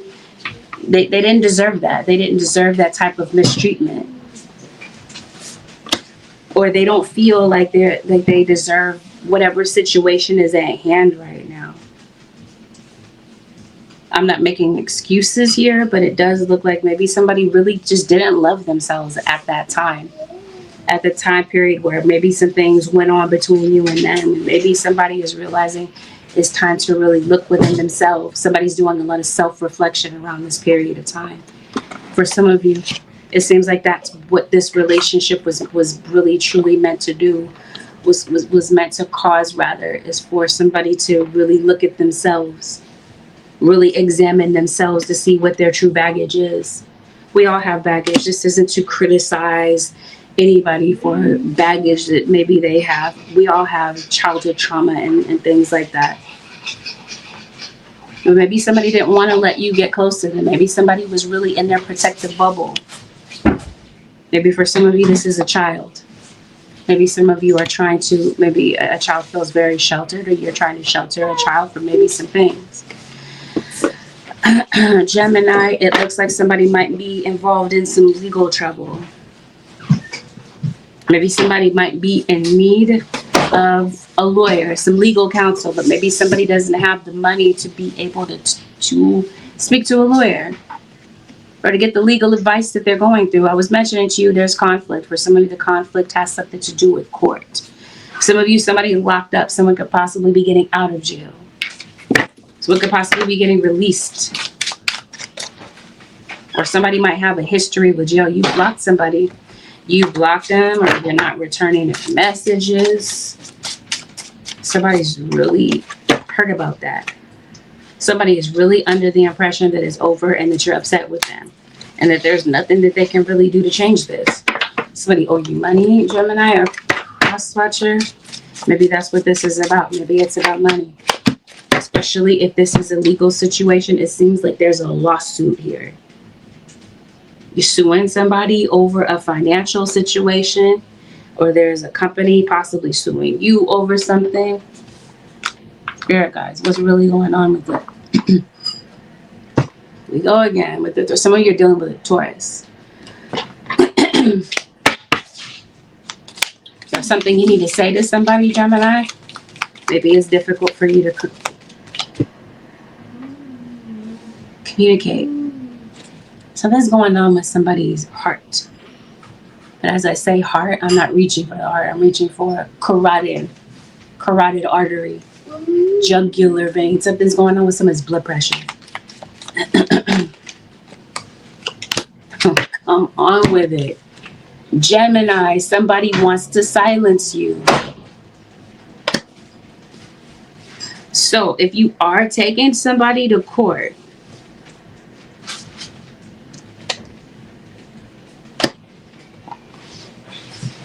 they didn't deserve that. They didn't deserve that type of mistreatment. Or they don't feel like they deserve whatever situation is at hand right now. I'm not making excuses here, but it does look like maybe somebody really just didn't love themselves at that time. At the time period where maybe some things went on between you and them. And maybe somebody is realizing it's time to really look within themselves. Somebody's doing a lot of self-reflection around this period of time. For some of you, It seems like that's what this relationship was really truly meant to do, was meant to cause, rather, is for somebody to really look at themselves, really examine themselves to see what their true baggage is. We all have baggage. This isn't to criticize anybody for baggage that maybe they have. We all have childhood trauma and things like that. Or maybe somebody didn't want to let you get close to them. Maybe somebody was really in their protective bubble. Maybe for some of you, this is a child. Maybe some of you are trying to, maybe a child feels very sheltered, or you're trying to shelter a child from maybe some things. Gemini, it looks like somebody might be involved in some legal trouble. Maybe somebody might be in need of a lawyer, some legal counsel, but maybe somebody doesn't have the money to be able to speak to a lawyer or to get the legal advice that they're going through. I was mentioning to you, there's conflict. For some of you, the conflict has something to do with court. Some of you, somebody locked up, someone could possibly be getting out of jail. Someone could possibly be getting released. Or somebody might have a history with jail. You blocked somebody. You blocked them, or you're not returning their messages. Somebody's really hurt about that. Somebody is really under the impression that it's over and that you're upset with them and that there's nothing that they can really do to change this. Somebody owe you money, Gemini or cross watcher. Maybe that's what this is about. Maybe it's about money. Especially if this is a legal situation, it seems like there's a lawsuit here. You're suing somebody over a financial situation, or there's a company possibly suing you over something. Spirit guys, what's really going on with it? We go again with it. Some of you are dealing with a Taurus. There's something you need to say to somebody, Gemini. Maybe it's difficult for you to communicate. Something's going on with somebody's heart. But as I say heart, I'm not reaching for the heart. I'm reaching for carotid artery, jugular vein. Something's going on with someone's blood pressure. Come on with it. Gemini, somebody wants to silence you. So if you are taking somebody to court,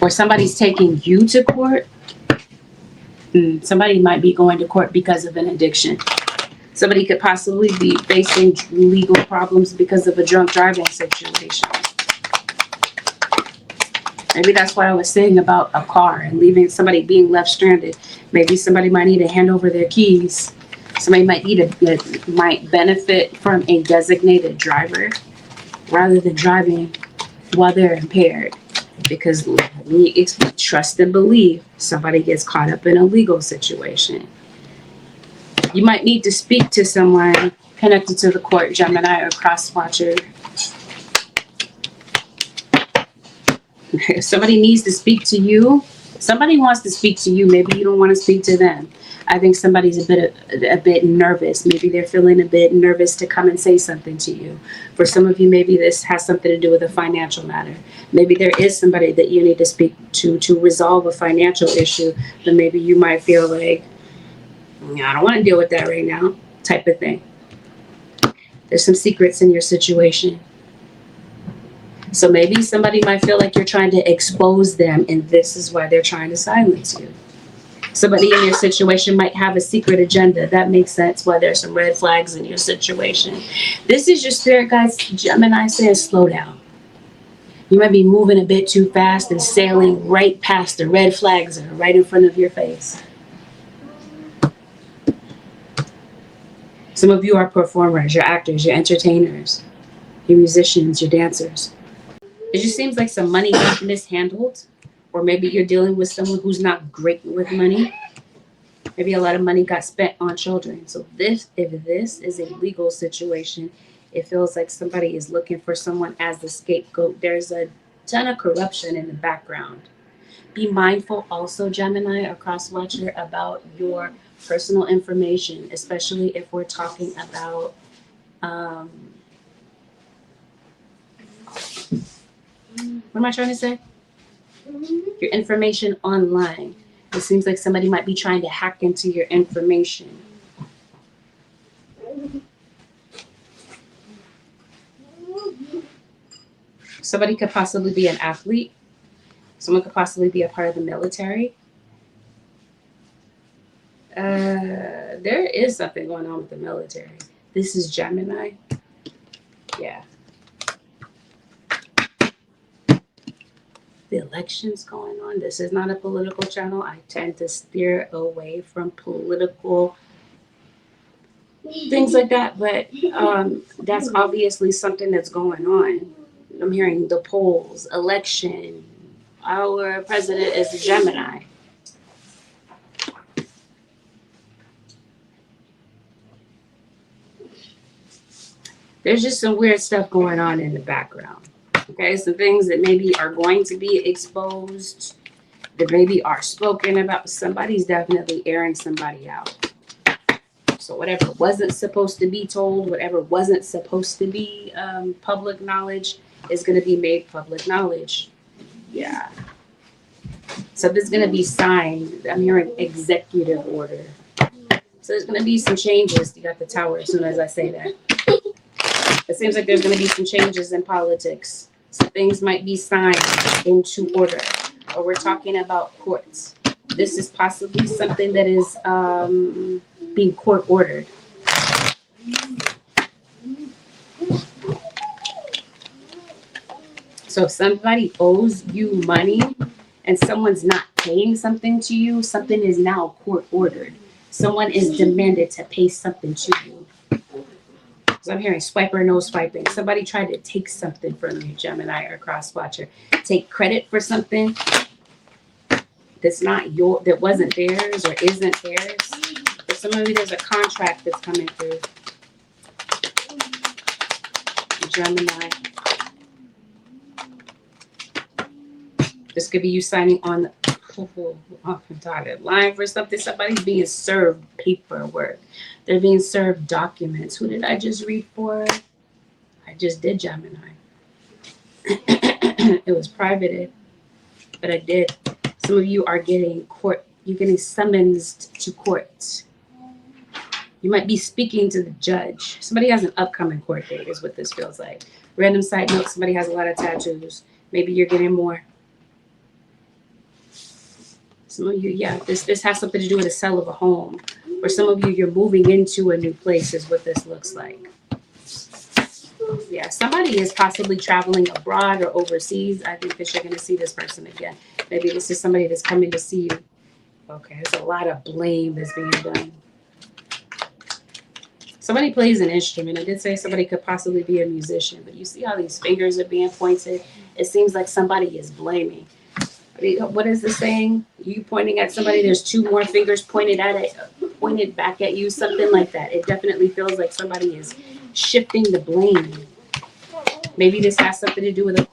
or somebody's taking you to court, somebody might be going to court because of an addiction. Somebody could possibly be facing legal problems because of a drunk driving situation. Maybe that's what I was saying about a car and leaving somebody being left stranded. Maybe somebody might need to hand over their keys. Somebody might benefit from a designated driver rather than driving while they're impaired. Because we trust and believe somebody gets caught up in a legal situation. You might need to speak to someone connected to the court, Gemini or cross watcher. If somebody needs to speak to you, somebody wants to speak to you, maybe you don't want to speak to them. I think somebody's a bit nervous. Maybe they're feeling a bit nervous to come and say something to you. For some of you, maybe this has something to do with a financial matter. Maybe there is somebody that you need to speak to resolve a financial issue, but maybe you might feel like, I don't want to deal with that right now, type of thing. There's some secrets in your situation. So maybe somebody might feel like you're trying to expose them, and this is why they're trying to silence you. Somebody in your situation might have a secret agenda. That makes sense why there's some red flags in your situation. This is your spirit guides. Gemini says slow down. You might be moving a bit too fast and sailing right past the red flags that are right in front of your face. Some of you are performers, you're actors, you're entertainers, you're musicians, you're dancers. It just seems like some money got mishandled. Or maybe you're dealing with someone who's not great with money. Maybe a lot of money got spent on children. So if this is a legal situation, it feels like somebody is looking for someone as the scapegoat. There's a ton of corruption in the background. Be mindful also, Gemini or cross watcher, about your personal information, especially if we're talking about What am I trying to say? Your information online. It seems like somebody might be trying to hack into your information. Somebody could possibly be an athlete. Someone could possibly be a part of the military. There is something going on with the military. This is Gemini. Yeah. The election's going on. This is not a political channel. I tend to steer away from political things like that, but that's obviously something that's going on. I'm hearing the polls, election. Our president is a Gemini. There's just some weird stuff going on in the background. Okay, some things that maybe are going to be exposed, that maybe are spoken about. Somebody's definitely airing somebody out. So whatever wasn't supposed to be told, whatever wasn't supposed to be public knowledge is going to be made public knowledge. Yeah. So there's going to be signed. I'm hearing executive order. So there's going to be some changes. You got the tower as soon as I say that. It seems like there's going to be some changes in politics. Some things might be signed into order. Or we're talking about courts. This is possibly something that is being court ordered. So if somebody owes you money and someone's not paying something to you, something is now court ordered. Someone is demanded to pay something to you. So I'm hearing swiper, no swiping. Somebody tried to take something from you, Gemini or cross-watcher. Take credit for something that's not your, that wasn't theirs or isn't theirs. For some of you, there's a contract that's coming through. Gemini. This could be you signing on the dotted line for something. Somebody's being served paperwork. They're being served documents. Who did I just read for? I just did Gemini. It was privated, but I did. Some of you are getting you're getting summons to court. You might be speaking to the judge. Somebody has an upcoming court date is what this feels like. Random side note, somebody has a lot of tattoos. Maybe you're getting more. Some of you, yeah, this has something to do with the sale of a home. For some of you, you're moving into a new place is what this looks like. Yeah, somebody is possibly traveling abroad or overseas. I think that you're going to see this person again. Maybe this is somebody that's coming to see you. Okay, there's a lot of blame that's being done. Somebody plays an instrument. I did say somebody could possibly be a musician, but you see how these fingers are being pointed? It seems like somebody is blaming. What is the saying? You pointing at somebody, there's two more fingers pointed at it, pointed back at you, something like that. It definitely feels like somebody is shifting the blame. Maybe this has something to do with a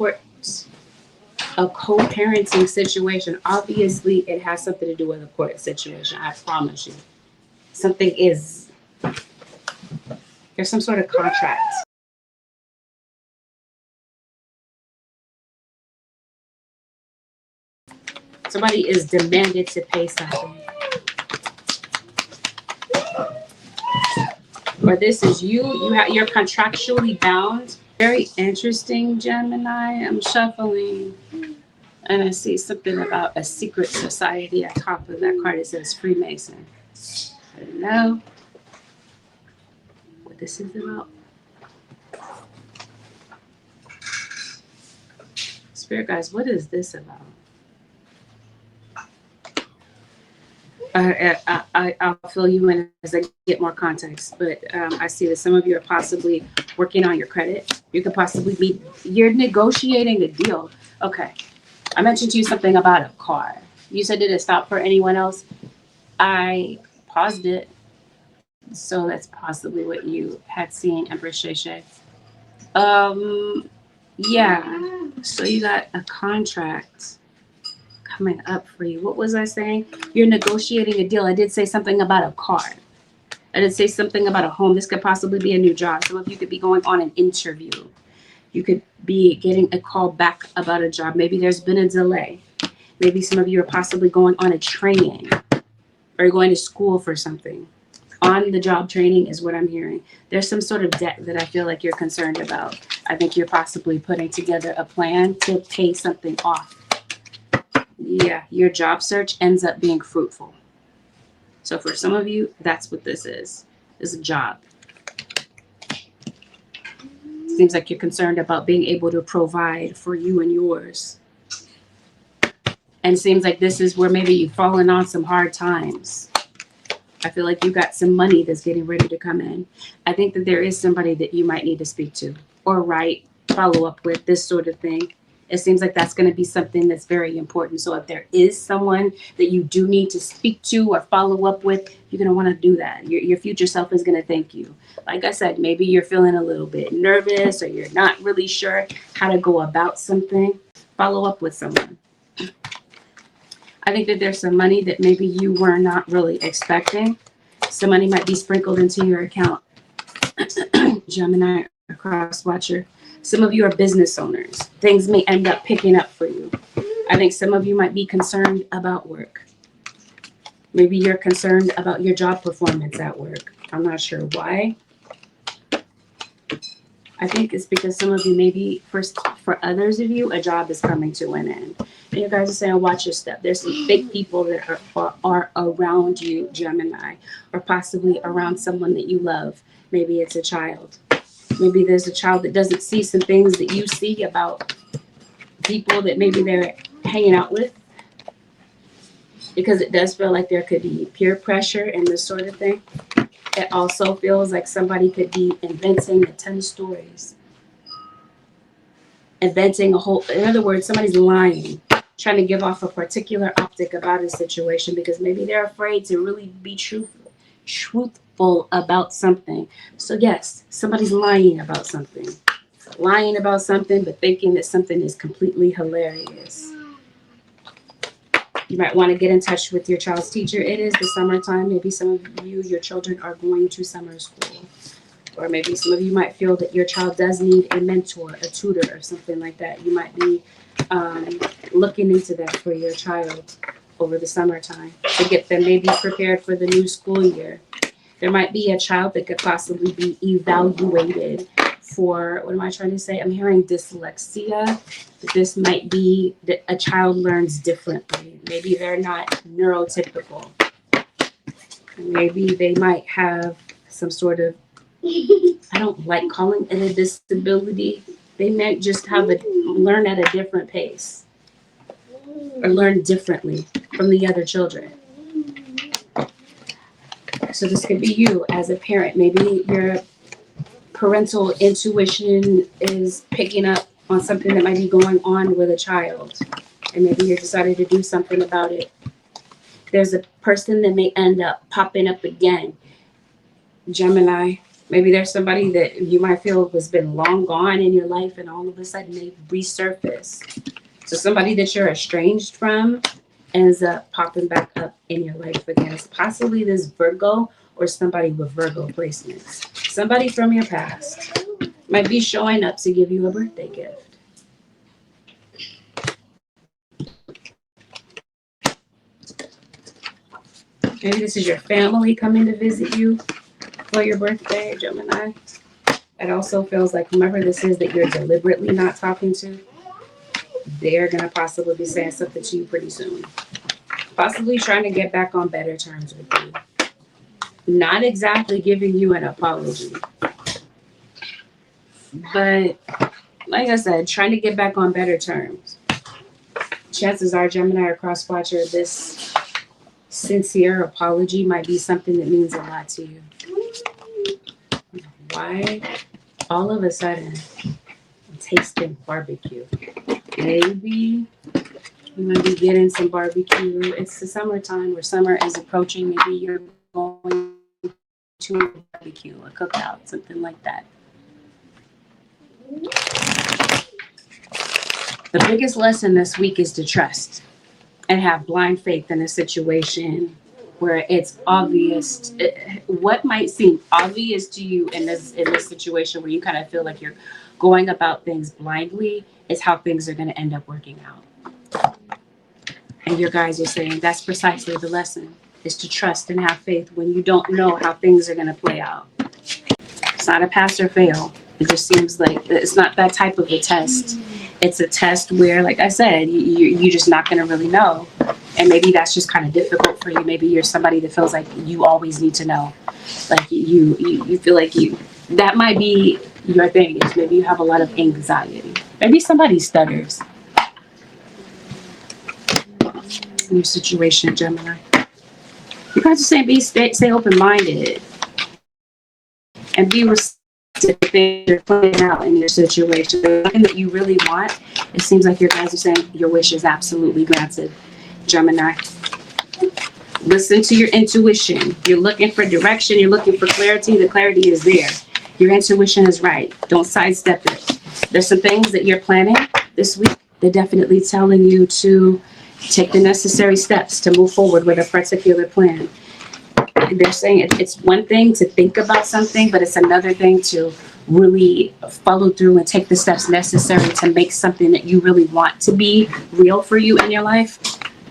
co-parenting situation. Obviously, it has something to do with a court situation. I promise you. Something is, there's some sort of contract. Somebody is demanded to pay something. Or this is you're contractually bound. Very interesting, Gemini. I'm shuffling and I see something about a secret society at top of that card. It says Freemason. I don't know what this is about. Spirit guys, what is this about? I'll fill you in as I get more context, but I see that some of you are possibly working on your credit. You could possibly you're negotiating a deal. Okay. I mentioned to you something about a car. You said, did it stop for anyone else? I paused it. So that's possibly what you had seen, Empress Shay Shay. Yeah. So you got a contract coming up for you. What was I saying? You're negotiating a deal. I did say something about a car. I did say something about a home. This could possibly be a new job. Some of you could be going on an interview. You could be getting a call back about a job. Maybe there's been a delay. Maybe some of you are possibly going on a training or going to school for something. On the job training is what I'm hearing. There's some sort of debt that I feel like you're concerned about. I think you're possibly putting together a plan to pay something off. Yeah, your job search ends up being fruitful. So for some of you, that's what this is. It's a job. Seems like you're concerned about being able to provide for you and yours. And it seems like this is where maybe you've fallen on some hard times. I feel like you got some money that's getting ready to come in. I think that there is somebody that you might need to speak to or write, follow up with, this sort of thing. It seems like that's going to be something that's very important. So if there is someone that you do need to speak to or follow up with, you're going to want to do that. Your future self is going to thank you. Like I said, maybe you're feeling a little bit nervous or you're not really sure how to go about something. Follow up with someone. I think that there's some money that maybe you were not really expecting. Some money might be sprinkled into your account. Gemini or cross watcher. Some of you are business owners. Things may end up picking up for you. I think some of you might be concerned about work. Maybe you're concerned about your job performance at work. I'm not sure why. I think it's because some of you, maybe for others of you, a job is coming to an end. And you guys are saying, watch your step. There's some fake people that are around you, Gemini, or possibly around someone that you love. Maybe it's a child. Maybe there's a child that doesn't see some things that you see about people that maybe they're hanging out with. Because it does feel like there could be peer pressure and this sort of thing. It also feels like somebody could be inventing a ton of stories. Inventing a whole, in other words, somebody's lying, trying to give off a particular optic about a situation because maybe they're afraid to really be truthful about something. So yes, somebody's lying about something. Lying about something, but thinking that something is completely hilarious. You might want to get in touch with your child's teacher. It is the summertime. Maybe some of you, your children are going to summer school. Or maybe some of you might feel that your child does need a mentor, a tutor, or something like that. You might be looking into that for your child over the summertime to get them maybe prepared for the new school year. There might be a child that could possibly be evaluated for, what am I trying to say? I'm hearing dyslexia. This might be that a child learns differently. Maybe they're not neurotypical. Maybe they might have some sort of, I don't like calling it a disability. They might just learn at a different pace or learn differently from the other children. So this could be you as a parent. Maybe your parental intuition is picking up on something that might be going on with a child, and maybe you decided to do something about it. There's a person that may end up popping up again, Gemini. Maybe there's somebody that you might feel has been long gone in your life, and all of a sudden they resurface. So somebody that you're estranged from ends up popping back up in your life again. It's possibly this Virgo or somebody with Virgo placements. Somebody from your past might be showing up to give you a birthday gift. Maybe this is your family coming to visit you for your birthday, Gemini. It also feels like whomever this is that you're deliberately not talking to, they're going to possibly be saying something to you pretty soon. Possibly trying to get back on better terms with you. Not exactly giving you an apology. But like I said, trying to get back on better terms. Chances are, Gemini or cross watcher, this sincere apology might be something that means a lot to you. Why? All of a sudden, I'm tasting barbecue. Maybe you might be getting some barbecue. It's the summertime where summer is approaching. Maybe you're going to a barbecue, a cookout, something like that. The biggest lesson this week is to trust and have blind faith in a situation where it's obvious. What might seem obvious to you in this situation where you kind of feel like you're going about things blindly is how things are going to end up working out. And your guys are saying that's precisely the lesson, is to trust and have faith when you don't know how things are going to play out. It's not a pass or fail. It just seems like it's not that type of a test. It's a test where, like I said, you're just not going to really know. And maybe that's just kind of difficult for you. Maybe you're somebody that feels like you always need to know. Like you feel like that might be your thing, is maybe you have a lot of anxiety. Maybe somebody stutters in your situation, Gemini. You guys are saying stay open-minded and be receptive to things you're putting out in your situation. Something that you really want, it seems like your guys are saying your wish is absolutely granted, Gemini. Listen to your intuition. You're looking for direction. You're looking for clarity. The clarity is there. Your intuition is right. Don't sidestep it. There's some things that you're planning this week. They're definitely telling you to take the necessary steps to move forward with a particular plan. They're saying it's one thing to think about something, but it's another thing to really follow through and take the steps necessary to make something that you really want to be real for you in your life,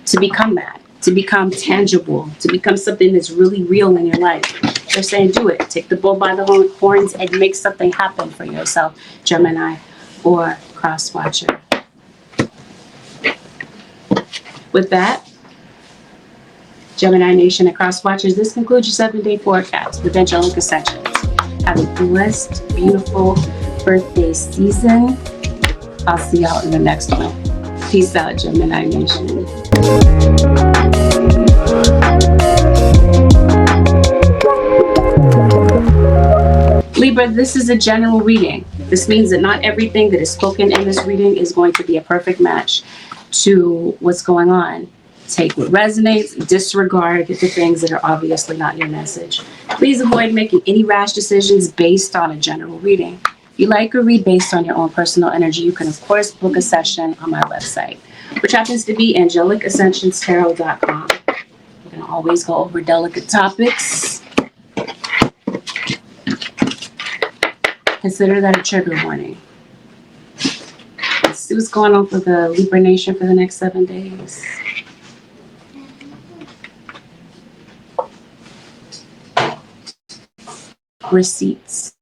to become that, to become tangible, to become something that's really real in your life. They're saying do it. Take the bull by the horns and make something happen for yourself, Gemini or cross watcher. With that, Gemini Nation and cross watchers, this concludes your 7-day forecast with Angelic Ascensions. Have a blessed, beautiful birthday season. I'll see y'all in the next one. Peace out, Gemini Nation. Libra, this is a general reading. This means that not everything that is spoken in this reading is going to be a perfect match to what's going on. Take what resonates, disregard the things that are obviously not your message. Please avoid making any rash decisions based on a general reading. If you like a read based on your own personal energy, you can of course book a session on my website, which happens to be AngelicAscensionsTarot.com. We're going to always go over delicate topics. Consider that a trigger warning. Let's see what's going on for the Libra Nation for the next 7 days. Receipts.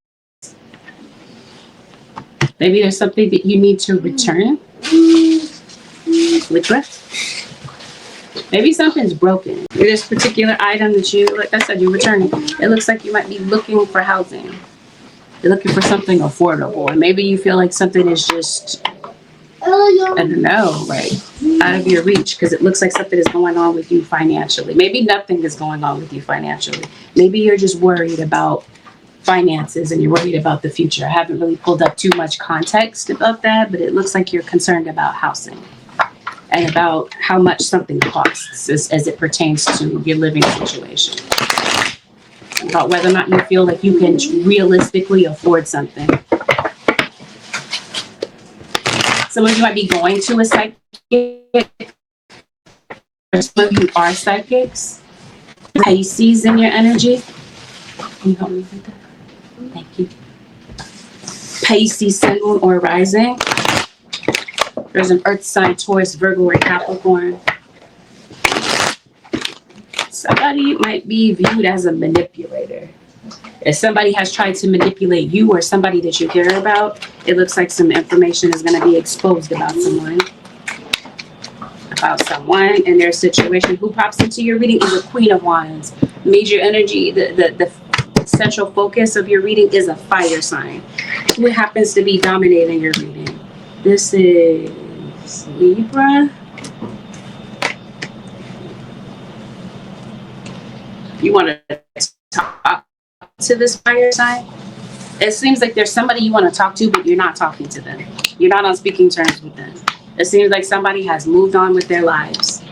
Maybe there's something that you need to return. Libra. Maybe something's broken. This particular item that you, like I said, you're returning. It looks like you might be looking for housing. You're looking for something affordable. And maybe you feel like something is just, I don't know, right, out of your reach, because it looks like something is going on with you financially. Maybe nothing is going on with you financially. Maybe you're just worried about finances and you're worried about the future. I haven't really pulled up too much context about that, but it looks like you're concerned about housing and about how much something costs as it pertains to your living situation. About whether or not you feel like you can realistically afford something. Some of you might be going to a psychic, or some of you are psychics. Pisces in your energy. Can you help me with that? Thank you. Pisces, Sun, Moon, or Rising. There's an Earth sign, Taurus, Virgo, or Capricorn. Somebody might be viewed as a manipulator. If somebody has tried to manipulate you or somebody that you care about, it looks like some information is going to be exposed about someone. About someone and their situation. Who pops into your reading is a Queen of Wands. Major energy, the central focus of your reading is a fire sign. Who happens to be dominating your reading? This is Libra. You want to talk to this fire sign? It seems like there's somebody you want to talk to, but you're not talking to them. You're not on speaking terms with them. It seems like somebody has moved on with their lives.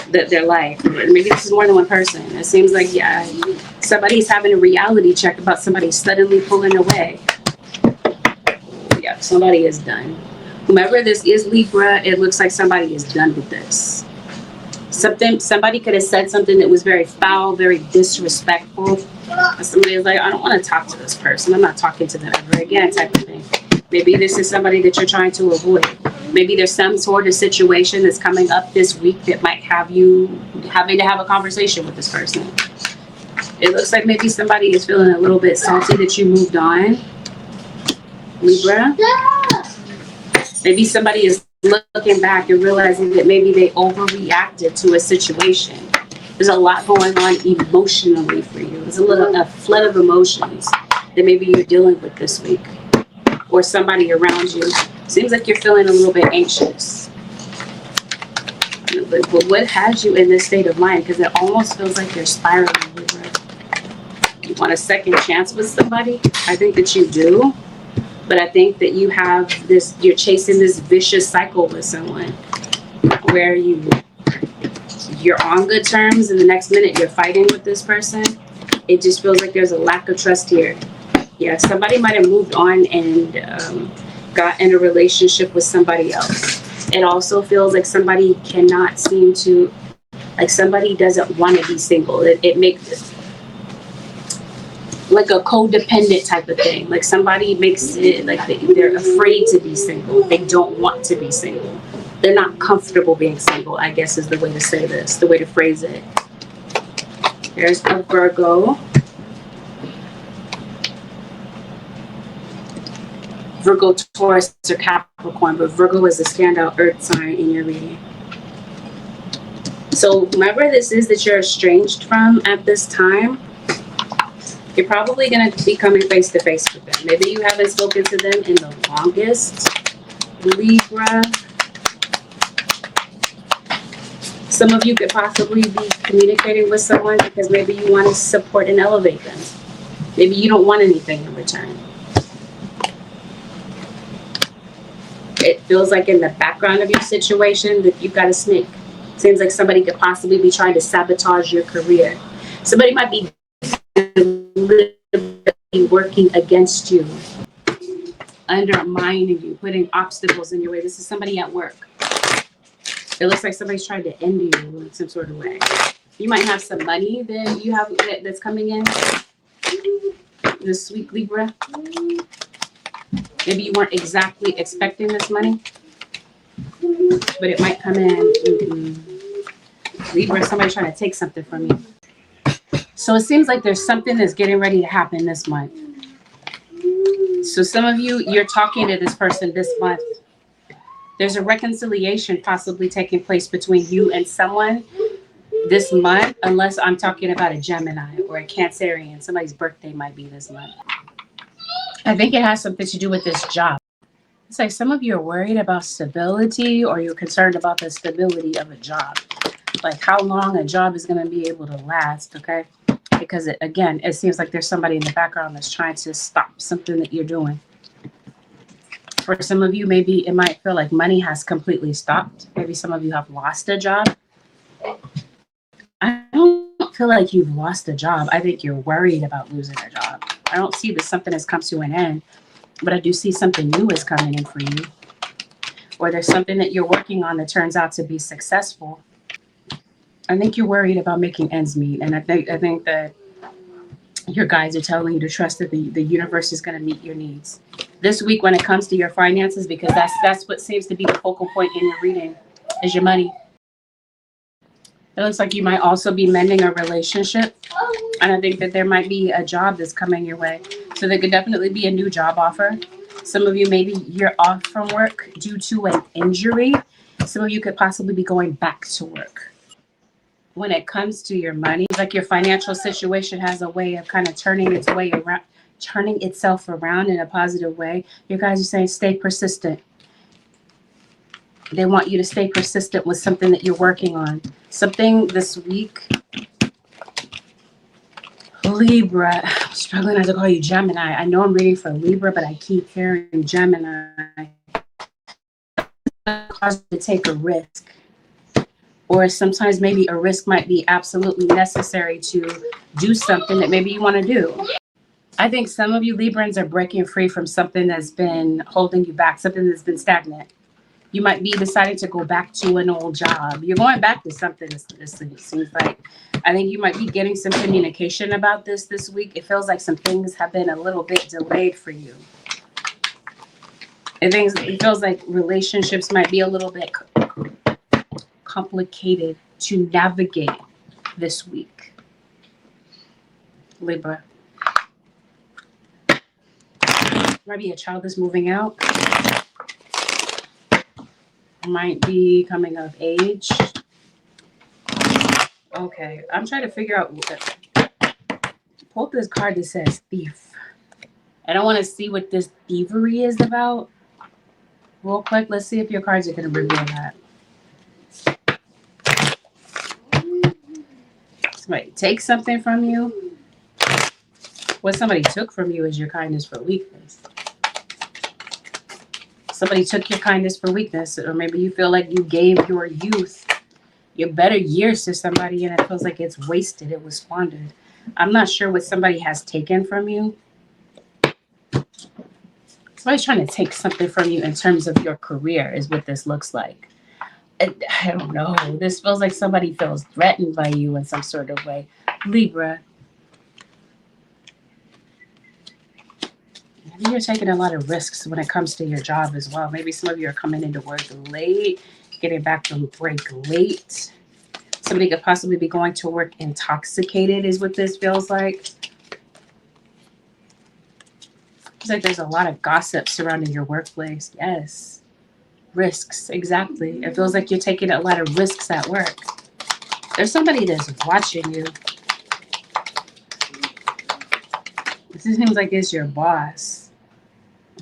Their life. Maybe this is more than one person. It seems like, yeah, somebody's having a reality check about somebody suddenly pulling away. Yeah, somebody is done. Whomever this is, Libra, it looks like somebody is done with this. Somebody could have said something that was very foul, very disrespectful. Somebody was like, I don't want to talk to this person. I'm not talking to them ever again, type of thing. Maybe this is somebody that you're trying to avoid. Maybe there's some sort of situation that's coming up this week that might have you having to have a conversation with this person. It looks like maybe somebody is feeling a little bit salty that you moved on, Libra. Maybe somebody is looking back and realizing that maybe they overreacted to a situation. There's a lot going on emotionally for you. There's a flood of emotions that maybe you're dealing with this week, or somebody around you. Seems like you're feeling a little bit anxious. But what has you in this state of mind? Because it almost feels like you're spiraling. You want a second chance with somebody? I think that you do. But I think that you have this, you're chasing this vicious cycle with someone where you're on good terms and the next minute you're fighting with this person. It just feels like there's a lack of trust here. Yeah, somebody might have moved on and got in a relationship with somebody else. It also feels like somebody cannot seem to, like somebody doesn't want to be single. It makes it like a codependent type of thing. Like somebody makes it like they're afraid to be single. They don't want to be single. They're not comfortable being single, I guess is the way to say this, the way to phrase it. There's a Virgo. Virgo, Taurus, or Capricorn, but Virgo is the standout earth sign in your reading. So whoever this is that you're estranged from at this time, you're probably going to be coming face to face with them. Maybe you haven't spoken to them in the longest. Libra. Some of you could possibly be communicating with someone because maybe you want to support and elevate them. Maybe you don't want anything in return. It feels like in the background of your situation that you've got a snake. Seems like somebody could possibly be trying to sabotage your career. Somebody might be working against you, undermining you, putting obstacles in your way. This is somebody at work. It looks like somebody's trying to end you in some sort of way. You might have some money that you have that's coming in this week, Libra. Maybe you weren't exactly expecting this money, but it might come in. Libra, somebody's trying to take something from you. So it seems like there's something that's getting ready to happen this month. So some of you, you're talking to this person this month. There's a reconciliation possibly taking place between you and someone this month, unless I'm talking about a Gemini or a Cancerian. Somebody's birthday might be this month. I think it has something to do with this job. It's like some of you are worried about stability, or you're concerned about the stability of a job. Like how long a job is going to be able to last, okay? Because it seems like there's somebody in the background that's trying to stop something that you're doing. For some of you, maybe it might feel like money has completely stopped. Maybe some of you have lost a job. I don't feel like you've lost a job. I think you're worried about losing a job. I don't see that something has come to an end, but I do see something new is coming in for you. Or there's something that you're working on that turns out to be successful. I think you're worried about making ends meet. And I think that your guides are telling you to trust that the universe is going to meet your needs this week when it comes to your finances, because that's what seems to be the focal point in your reading is your money. It looks like you might also be mending a relationship. And I think that there might be a job that's coming your way. So there could definitely be a new job offer. Some of you, maybe you're off from work due to an injury. Some of you could possibly be going back to work. When it comes to your money, it's like your financial situation has a way of kind of turning itself around in a positive way. You guys are saying stay persistent. They want you to stay persistent with something that you're working on. Something this week. Libra. I'm struggling not to call you Gemini. I know I'm reading for Libra, but I keep hearing Gemini. Cause you to take a risk. Or sometimes maybe a risk might be absolutely necessary to do something that maybe you want to do. I think some of you Librans are breaking free from something that's been holding you back, something that's been stagnant. You might be deciding to go back to an old job. You're going back to something, this seems like. I think you might be getting some communication about this week. It feels like some things have been a little bit delayed for you. It feels like relationships might be a little bit complicated to navigate this week. Libra. Might be a child that's moving out. Might be coming of age. Okay, I'm trying to figure out. Pull this card that says thief. I don't want to see what this thievery is about. Real quick, let's see if your cards are going to reveal that. Somebody take something from you. What somebody took from you is your kindness for weakness. Somebody took your kindness for weakness, or maybe you feel like you gave your youth, your better years to somebody, and it feels like it's wasted. It was squandered. I'm not sure what somebody has taken from you. Somebody's trying to take something from you in terms of your career is what this looks like. I don't know. This feels like somebody feels threatened by you in some sort of way. Libra. Maybe you're taking a lot of risks when it comes to your job as well. Maybe some of you are coming into work late, getting back from break late. Somebody could possibly be going to work intoxicated is what this feels like. It's like there's a lot of gossip surrounding your workplace. Yes. Risks, exactly. It feels like you're taking a lot of risks at work. There's somebody that's watching you. This seems like it's your boss.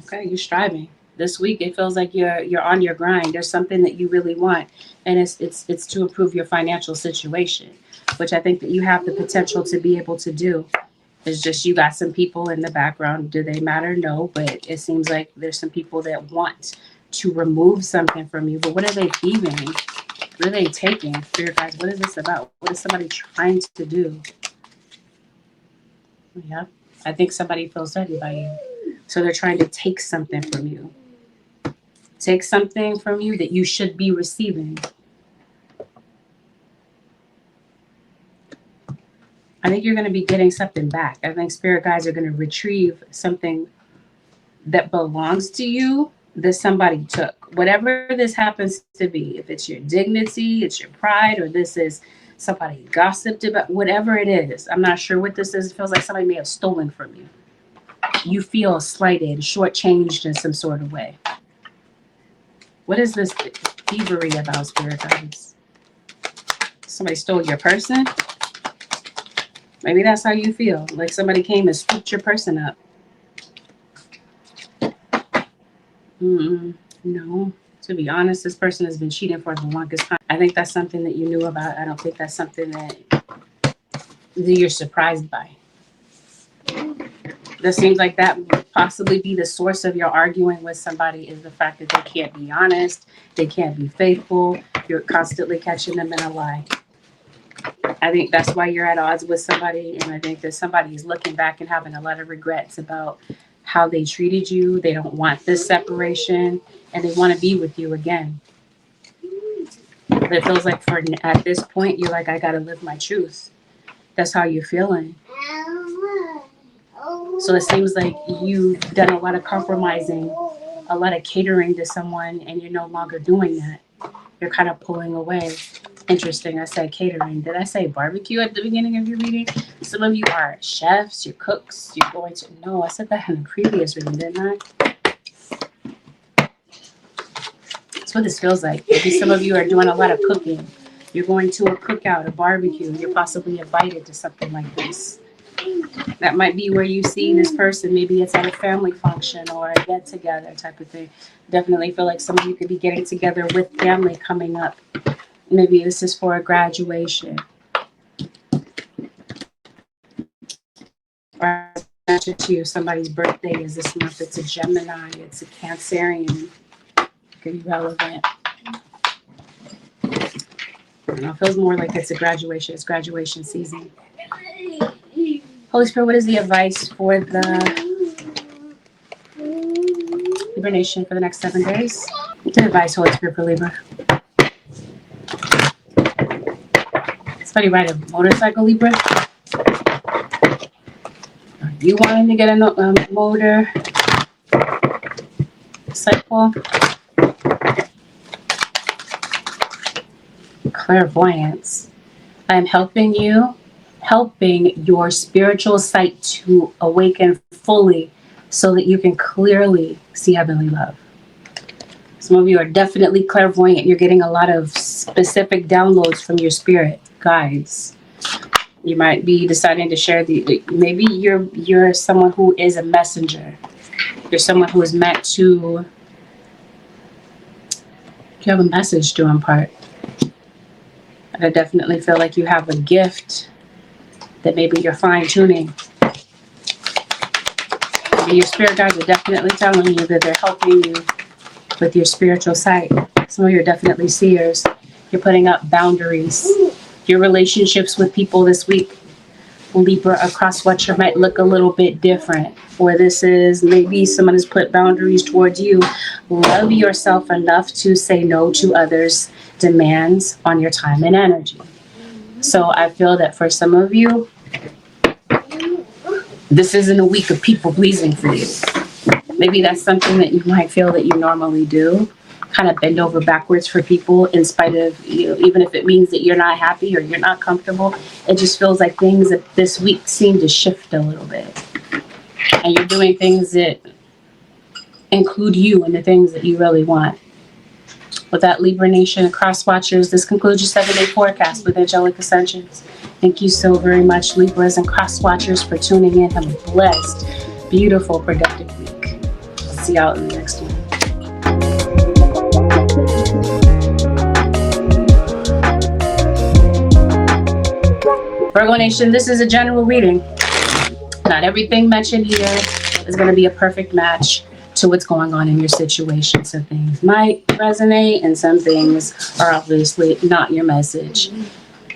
Okay, you're striving. This week it feels like you're on your grind. There's something that you really want, and it's to improve your financial situation, which I think that you have the potential to be able to do. It's just you got some people in the background. Do they matter? No, but it seems like there's some people that want to remove something from you. But what are they thieving? What are they taking? Spirit guys, what is this about? What is somebody trying to do? Yeah, I think somebody feels threatened by you. So they're trying to take something from you. Take something from you that you should be receiving. I think you're going to be getting something back. I think spirit guides are going to retrieve something that belongs to you that somebody took. Whatever this happens to be, if it's your dignity, it's your pride, or this is somebody gossiped about, whatever it is. I'm not sure what this is. It feels like somebody may have stolen from you. You feel slighted, shortchanged in some sort of way. What is this thievery about, spirit guides? Somebody stole your person? Maybe that's how you feel. Like somebody came and scooped your person up. No. To be honest, this person has been cheating for the longest time. I think that's something that you knew about. I don't think that's something that you're surprised by. This seems like that would possibly be the source of your arguing with somebody, is the fact that they can't be honest, they can't be faithful, you're constantly catching them in a lie. I think that's why you're at odds with somebody, and I think that somebody is looking back and having a lot of regrets about how they treated you. They don't want this separation, and they want to be with you again. But it feels like at this point, you're like, I got to live my truth. That's how you're feeling. So it seems like you've done a lot of compromising, a lot of catering to someone, and you're no longer doing that. You're kind of pulling away. Interesting. I said catering. Did I say barbecue at the beginning of your reading? Some of you are chefs, you're cooks, you're going to... No, I said that in the previous reading, didn't I? That's what this feels like. Maybe some of you are doing a lot of cooking. You're going to a cookout, a barbecue. You're possibly invited to something like this. That might be where you see this person. Maybe it's at a family function or a get-together type of thing. Definitely feel like some of you could be getting together with family coming up. Maybe this is for a graduation. Or to you, somebody's birthday is this month. It's a Gemini. It's a Cancerian. Could be relevant. I don't know, it feels more like it's a graduation. It's graduation season. Holy Spirit, what is the advice for the Libra Nation for the next 7 days. Good advice, Holy Spirit, for Libra. Somebody ride a motorcycle, Libra? Are you wanting to get a motorcycle? Clairvoyance. I'm helping your spiritual sight to awaken fully so that you can clearly see heavenly love. Some of you are definitely clairvoyant. You're getting a lot of specific downloads from your spirit guides. You might be deciding to share maybe you're someone who is a messenger. You're someone who is meant to, you have a message to impart. And I definitely feel like you have a gift that maybe you're fine-tuning. Maybe your spirit guides are definitely telling you that they're helping you with your spiritual sight. Some of you are definitely seers. You're putting up boundaries. Your relationships with people this week, Libra, a cross-watcher, might look a little bit different. Or this is maybe someone has put boundaries towards you. Love yourself enough to say no to others' demands on your time and energy. So I feel that for some of you, this isn't a week of people pleasing for you. Maybe that's something that you might feel that you normally do. Kind of bend over backwards for people in spite of, even if it means that you're not happy or you're not comfortable. It just feels like things that this week seem to shift a little bit. And you're doing things that include you and the things that you really want. With that, Libra Nation and Cross Watchers, this concludes your 7-day forecast with Angelic Ascensions. Thank you so very much, Libras and Cross Watchers, for tuning in. Have a blessed, beautiful, productive week. I'll see y'all in the next one. Virgo Nation, this is a general reading. Not everything mentioned here is going to be a perfect match to what's going on in your situation. So things might resonate and some things are obviously not your message.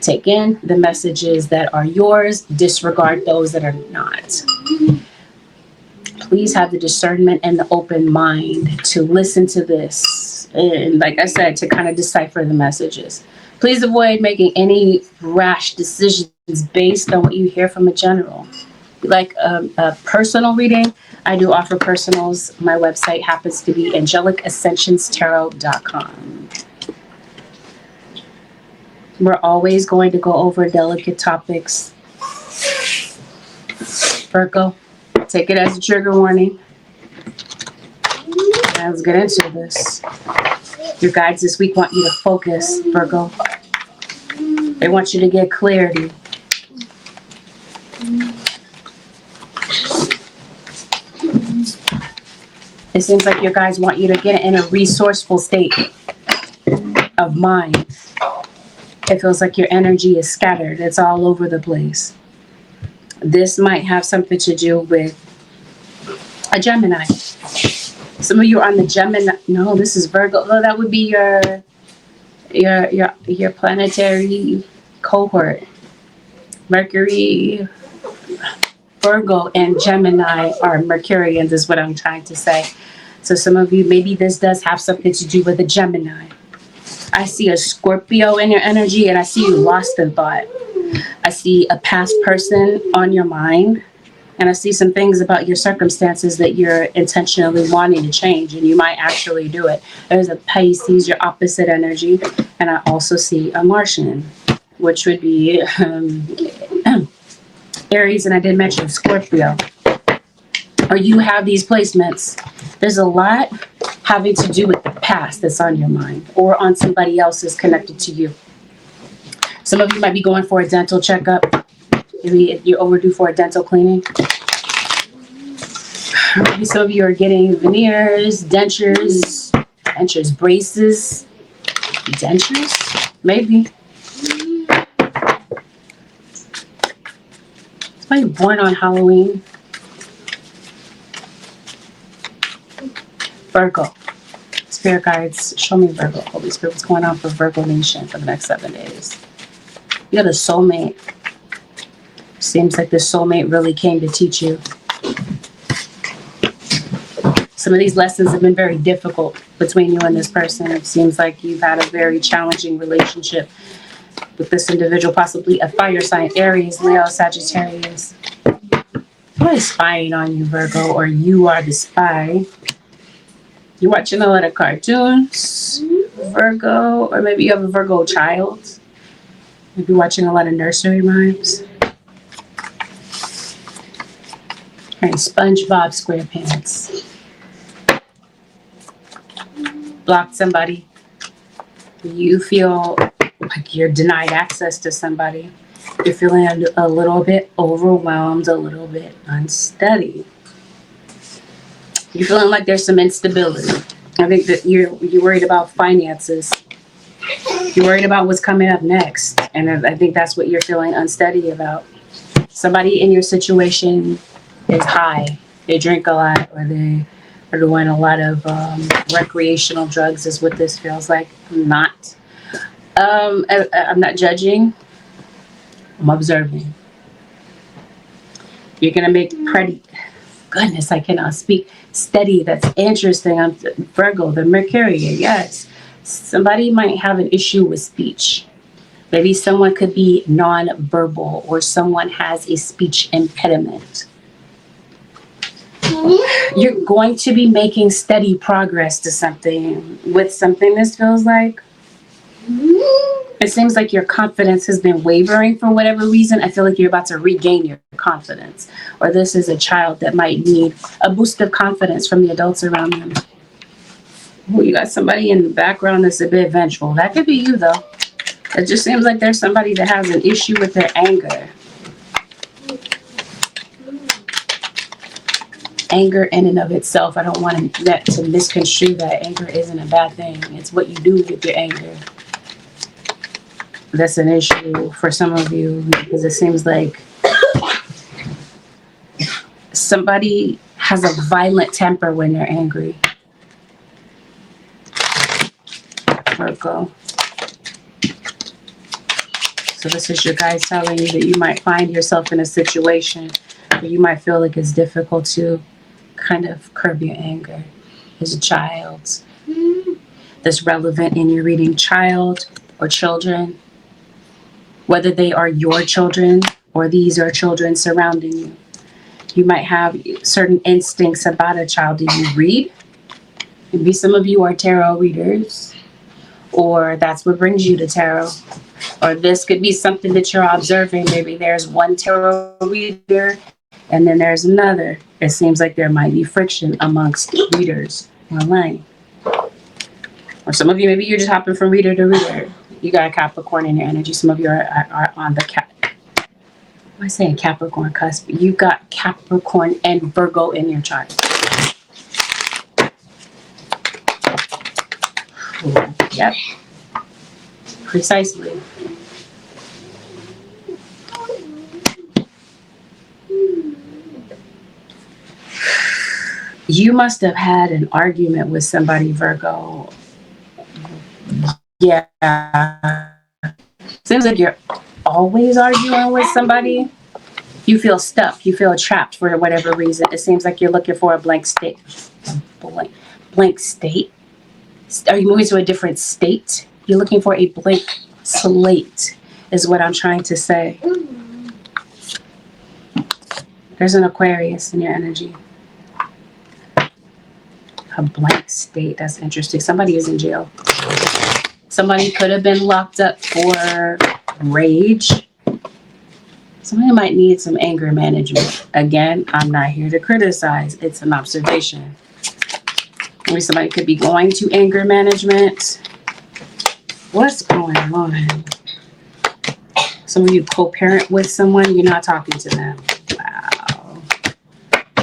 Take in the messages that are yours, disregard those that are not. Please have the discernment and the open mind to listen to this. And like I said, to kind of decipher the messages. Please avoid making any rash decisions based on what you hear from a general. Like a personal reading, I do offer personals. My website happens to be AngelicAscentionsTarot.com. We're always going to go over delicate topics. Virgo, take it as a trigger warning. Now let's get into this. Your guides this week want you to focus, Virgo. They want you to get clarity. It seems like your guys want you to get in a resourceful state of mind. It feels like your energy is scattered. It's all over the place. This might have something to do with a Gemini. Some of you are on the Gemini. No, this is Virgo. No, that would be your planetary cohort. Mercury, Virgo, and Gemini are Mercurians, is what I'm trying to say. So some of you, maybe this does have something to do with a Gemini. I see a Scorpio in your energy, and I see you lost in thought. I see a past person on your mind, and I see some things about your circumstances that you're intentionally wanting to change, and you might actually do it. There's a Pisces, your opposite energy, and I also see a Martian, which would be Aries, and I did mention Scorpio. Or you have these placements. There's a lot having to do with the past that's on your mind or on somebody else's connected to you. Some of you might be going for a dental checkup. Maybe you're overdue for a dental cleaning. Maybe some of you are getting veneers, dentures, braces, dentures, maybe. Somebody born on Halloween. Virgo. Spirit guides, show me Virgo. Holy Spirit, what's going on for Virgo Nation for the next 7 days? You got a soulmate. Seems like the soulmate really came to teach you. Some of these lessons have been very difficult between you and this person. It seems like you've had a very challenging relationship with this individual, possibly a fire sign, Aries, Leo, Sagittarius. Somebody's spying on you, Virgo, or you are the spy. You're watching a lot of cartoons, Virgo, or maybe you have a Virgo child. Maybe watching a lot of nursery rhymes. And SpongeBob SquarePants. Blocked somebody. You feel like you're denied access to somebody. You're feeling a little bit overwhelmed, a little bit unsteady. You're feeling like there's some instability. I think that you're worried about finances. You're worried about what's coming up next. And I think that's what you're feeling unsteady about. Somebody in your situation is high. They drink a lot, or they are doing a lot of recreational drugs is what this feels like. I'm not judging. I'm observing. You're going to make pretty, goodness, I cannot speak, steady. That's interesting. I'm Virgo, the Mercury, yes. Somebody might have an issue with speech. Maybe someone could be non-verbal, or someone has a speech impediment. You're going to be making steady progress to something, with something this feels like. It seems like your confidence has been wavering for whatever reason. I feel like you're about to regain your confidence. Or this is a child that might need a boost of confidence from the adults around them. Ooh, you got somebody in the background that's a bit vengeful. That could be you, though. It just seems like there's somebody that has an issue with their anger. Anger in and of itself, I don't want that to misconstrue that. Anger isn't a bad thing. It's what you do with your anger. That's an issue for some of you, because it seems like somebody has a violent temper when they're angry. Virgo. So this is your guys telling you that you might find yourself in a situation where you might feel like it's difficult to kind of curb your anger. As a child that's relevant in your reading, child or children, whether they are your children or these are children surrounding you. You might have certain instincts about a child. Do you read? Maybe some of you are tarot readers, or that's what brings you to tarot. Or this could be something that you're observing. Maybe there's one tarot reader and then there's another. It seems like there might be friction amongst readers online. Or some of you, maybe you're just hopping from reader to reader. You got a Capricorn in your energy. Some of you are on the what am I saying? Capricorn cusp. You got Capricorn and Virgo in your chart. Ooh, yep. Precisely. You must have had an argument with somebody, Virgo. Yeah. Seems like you're always arguing with somebody. You feel stuck. You feel trapped for whatever reason. It seems like you're looking for a blank state. Blank state? Are you moving to a different state? You're looking for a blank slate is what I'm trying to say. There's an Aquarius in your energy. A blank state. That's interesting. Somebody is in jail. Somebody could have been locked up for rage. Somebody might need some anger management. Again, I'm not here to criticize. It's an observation. Maybe somebody could be going to anger management. What's going on? Some of you co-parent with someone. You're not talking to them. Wow.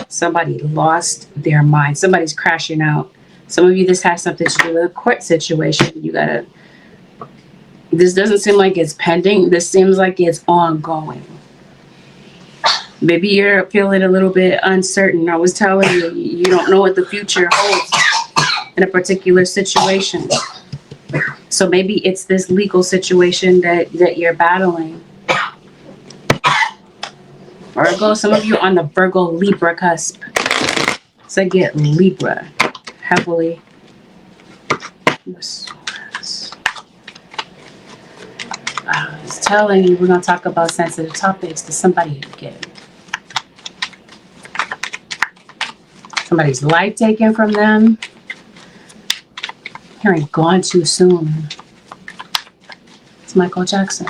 Somebody lost their mind. Somebody's crashing out. Some of you, this has something to do with a court situation. You gotta... This doesn't seem like it's pending. This seems like it's ongoing. Maybe you're feeling a little bit uncertain. I was telling you, you don't know what the future holds in a particular situation. So maybe it's this legal situation that you're battling. Virgo, some of you on the Virgo Libra cusp. So I get Libra, heavily. I was telling you we're going to talk about sensitive topics to somebody again. Somebody's life taken from them. Hearing gone too soon. It's Michael Jackson.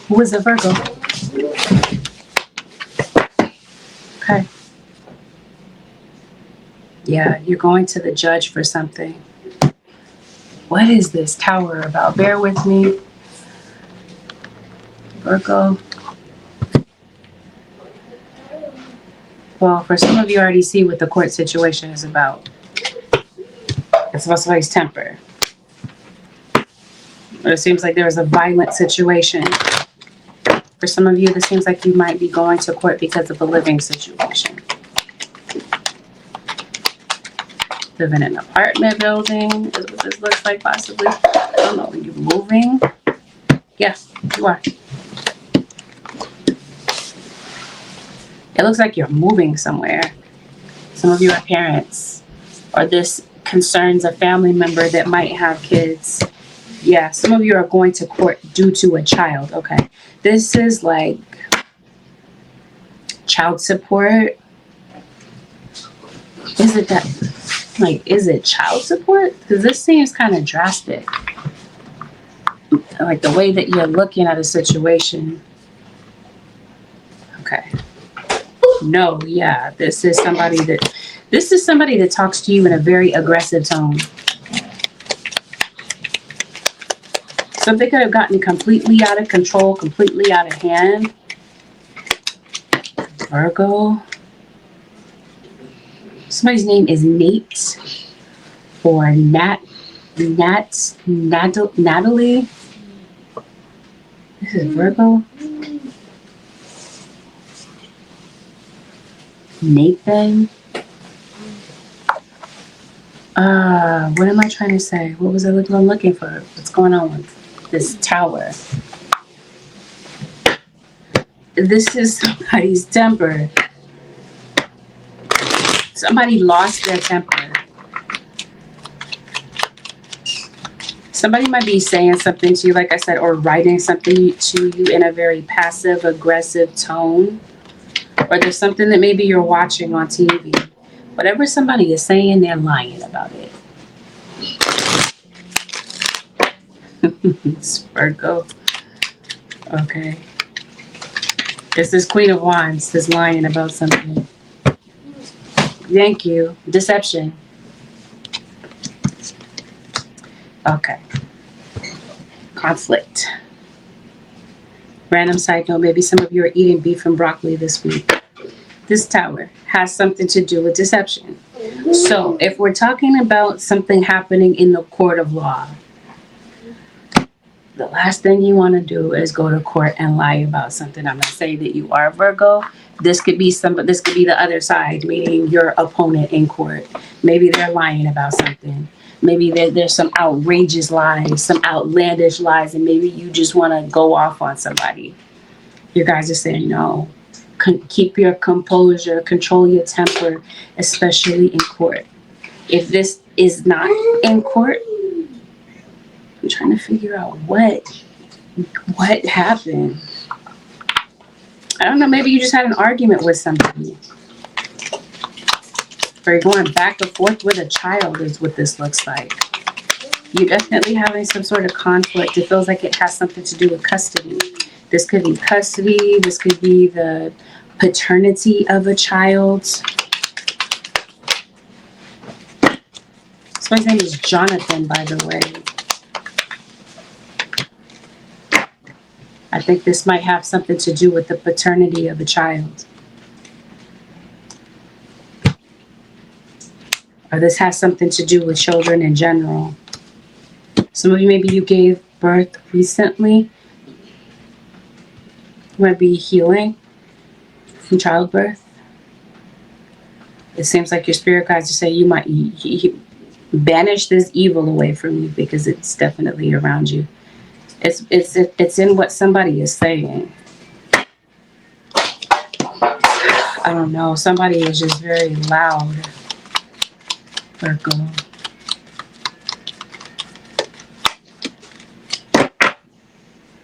Who is a Virgo? Okay. Yeah, you're going to the judge for something. What is this Tower about? Bear with me. Virgo. Well, for some of you, I already see what the court situation is about. It's about somebody's temper. It seems like there was a violent situation. For some of you, this seems like you might be going to court because of a living situation. Live in an apartment building is what this looks like, possibly. I don't know. Are you moving? Yes, you are. It looks like you're moving somewhere. Some of you are parents, or this concerns a family member that might have kids. Yeah, some of you are going to court due to a child. Okay, this is like child support. Is it that? Like, is it child support? Because this seems kind of drastic. Like the way that you're looking at a situation. Okay. No, yeah, this is somebody that talks to you in a very aggressive tone. Something could have gotten completely out of control, completely out of hand. Virgo. Somebody's name is Nate or Natalie. This is Virgo. Nathan. What am I trying to say? What was I looking for? What's going on with this Tower? This is somebody's temper. Somebody lost their temper. Somebody might be saying something to you, like I said, or writing something to you in a very passive, aggressive tone. Or there's something that maybe you're watching on TV. Whatever somebody is saying, they're lying about it. It's Virgo. Okay. This is Queen of Wands that's lying about something. Thank you. Deception. Okay. Conflict. Random side note, maybe some of you are eating beef and broccoli this week. This Tower has something to do with deception. So if we're talking about something happening in the court of law, the last thing you want to do is go to court and lie about something. I'm not saying that you are Virgo. This could be the other side, meaning your opponent in court. Maybe they're lying about something. Maybe there's some outrageous lies, some outlandish lies, and maybe you just want to go off on somebody. You guys are saying no. Keep your composure, control your temper, especially in court. If this is not in court, I'm trying to figure out what happened. I don't know, maybe you just had an argument with somebody. Or you're going back and forth with a child is what this looks like. You're definitely having some sort of conflict. It feels like it has something to do with custody. This could be custody. This could be the paternity of a child. Somebody's name is Jonathan, by the way. I think this might have something to do with the paternity of a child. Or this has something to do with children in general. Some of you, maybe you gave birth recently. You might be healing from childbirth. It seems like your spirit guides are saying you might banish this evil away from you because it's definitely around you. It's in what somebody is saying. I don't know. Somebody is just very loud. Virgo.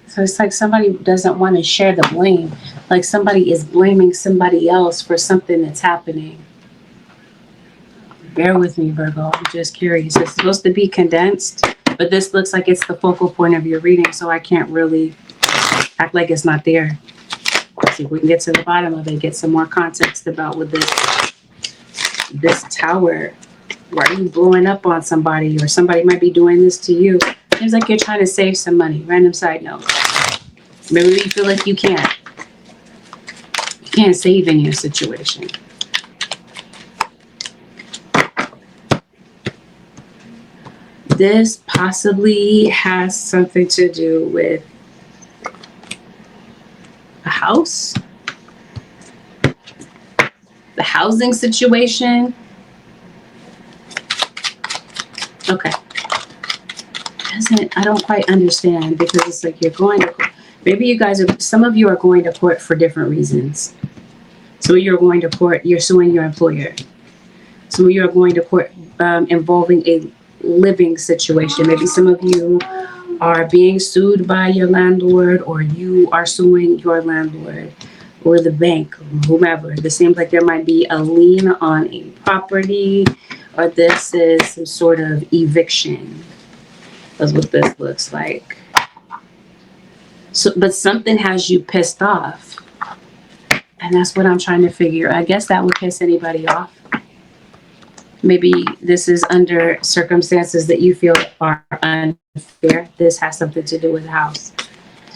So it's like somebody doesn't want to share the blame. Like somebody is blaming somebody else for something that's happening. Bear with me, Virgo. I'm just curious. It's supposed to be condensed, but this looks like it's the focal point of your reading, so I can't really act like it's not there. Let's see if we can get to the bottom of it, get some more context about what this tower. Why are you blowing up on somebody, or somebody might be doing this to you? Seems like you're trying to save some money. Random side note. Maybe you feel like you can't save in your situation. This possibly has something to do with a house, the housing situation. Okay. I don't quite understand, because it's like you're going to, maybe you guys are, some of you are going to court for different reasons. So you're going to court, you're suing your employer. Some of you are going to court involving a living situation. Maybe some of you are being sued by your landlord, or you are suing your landlord or the bank, or whomever. This seems like there might be a lien on a property, or this is some sort of eviction. That's what this looks like. So, but something has you pissed off. And that's what I'm trying to figure. I guess that would piss anybody off. Maybe this is under circumstances that you feel are unfair. This has something to do with the house.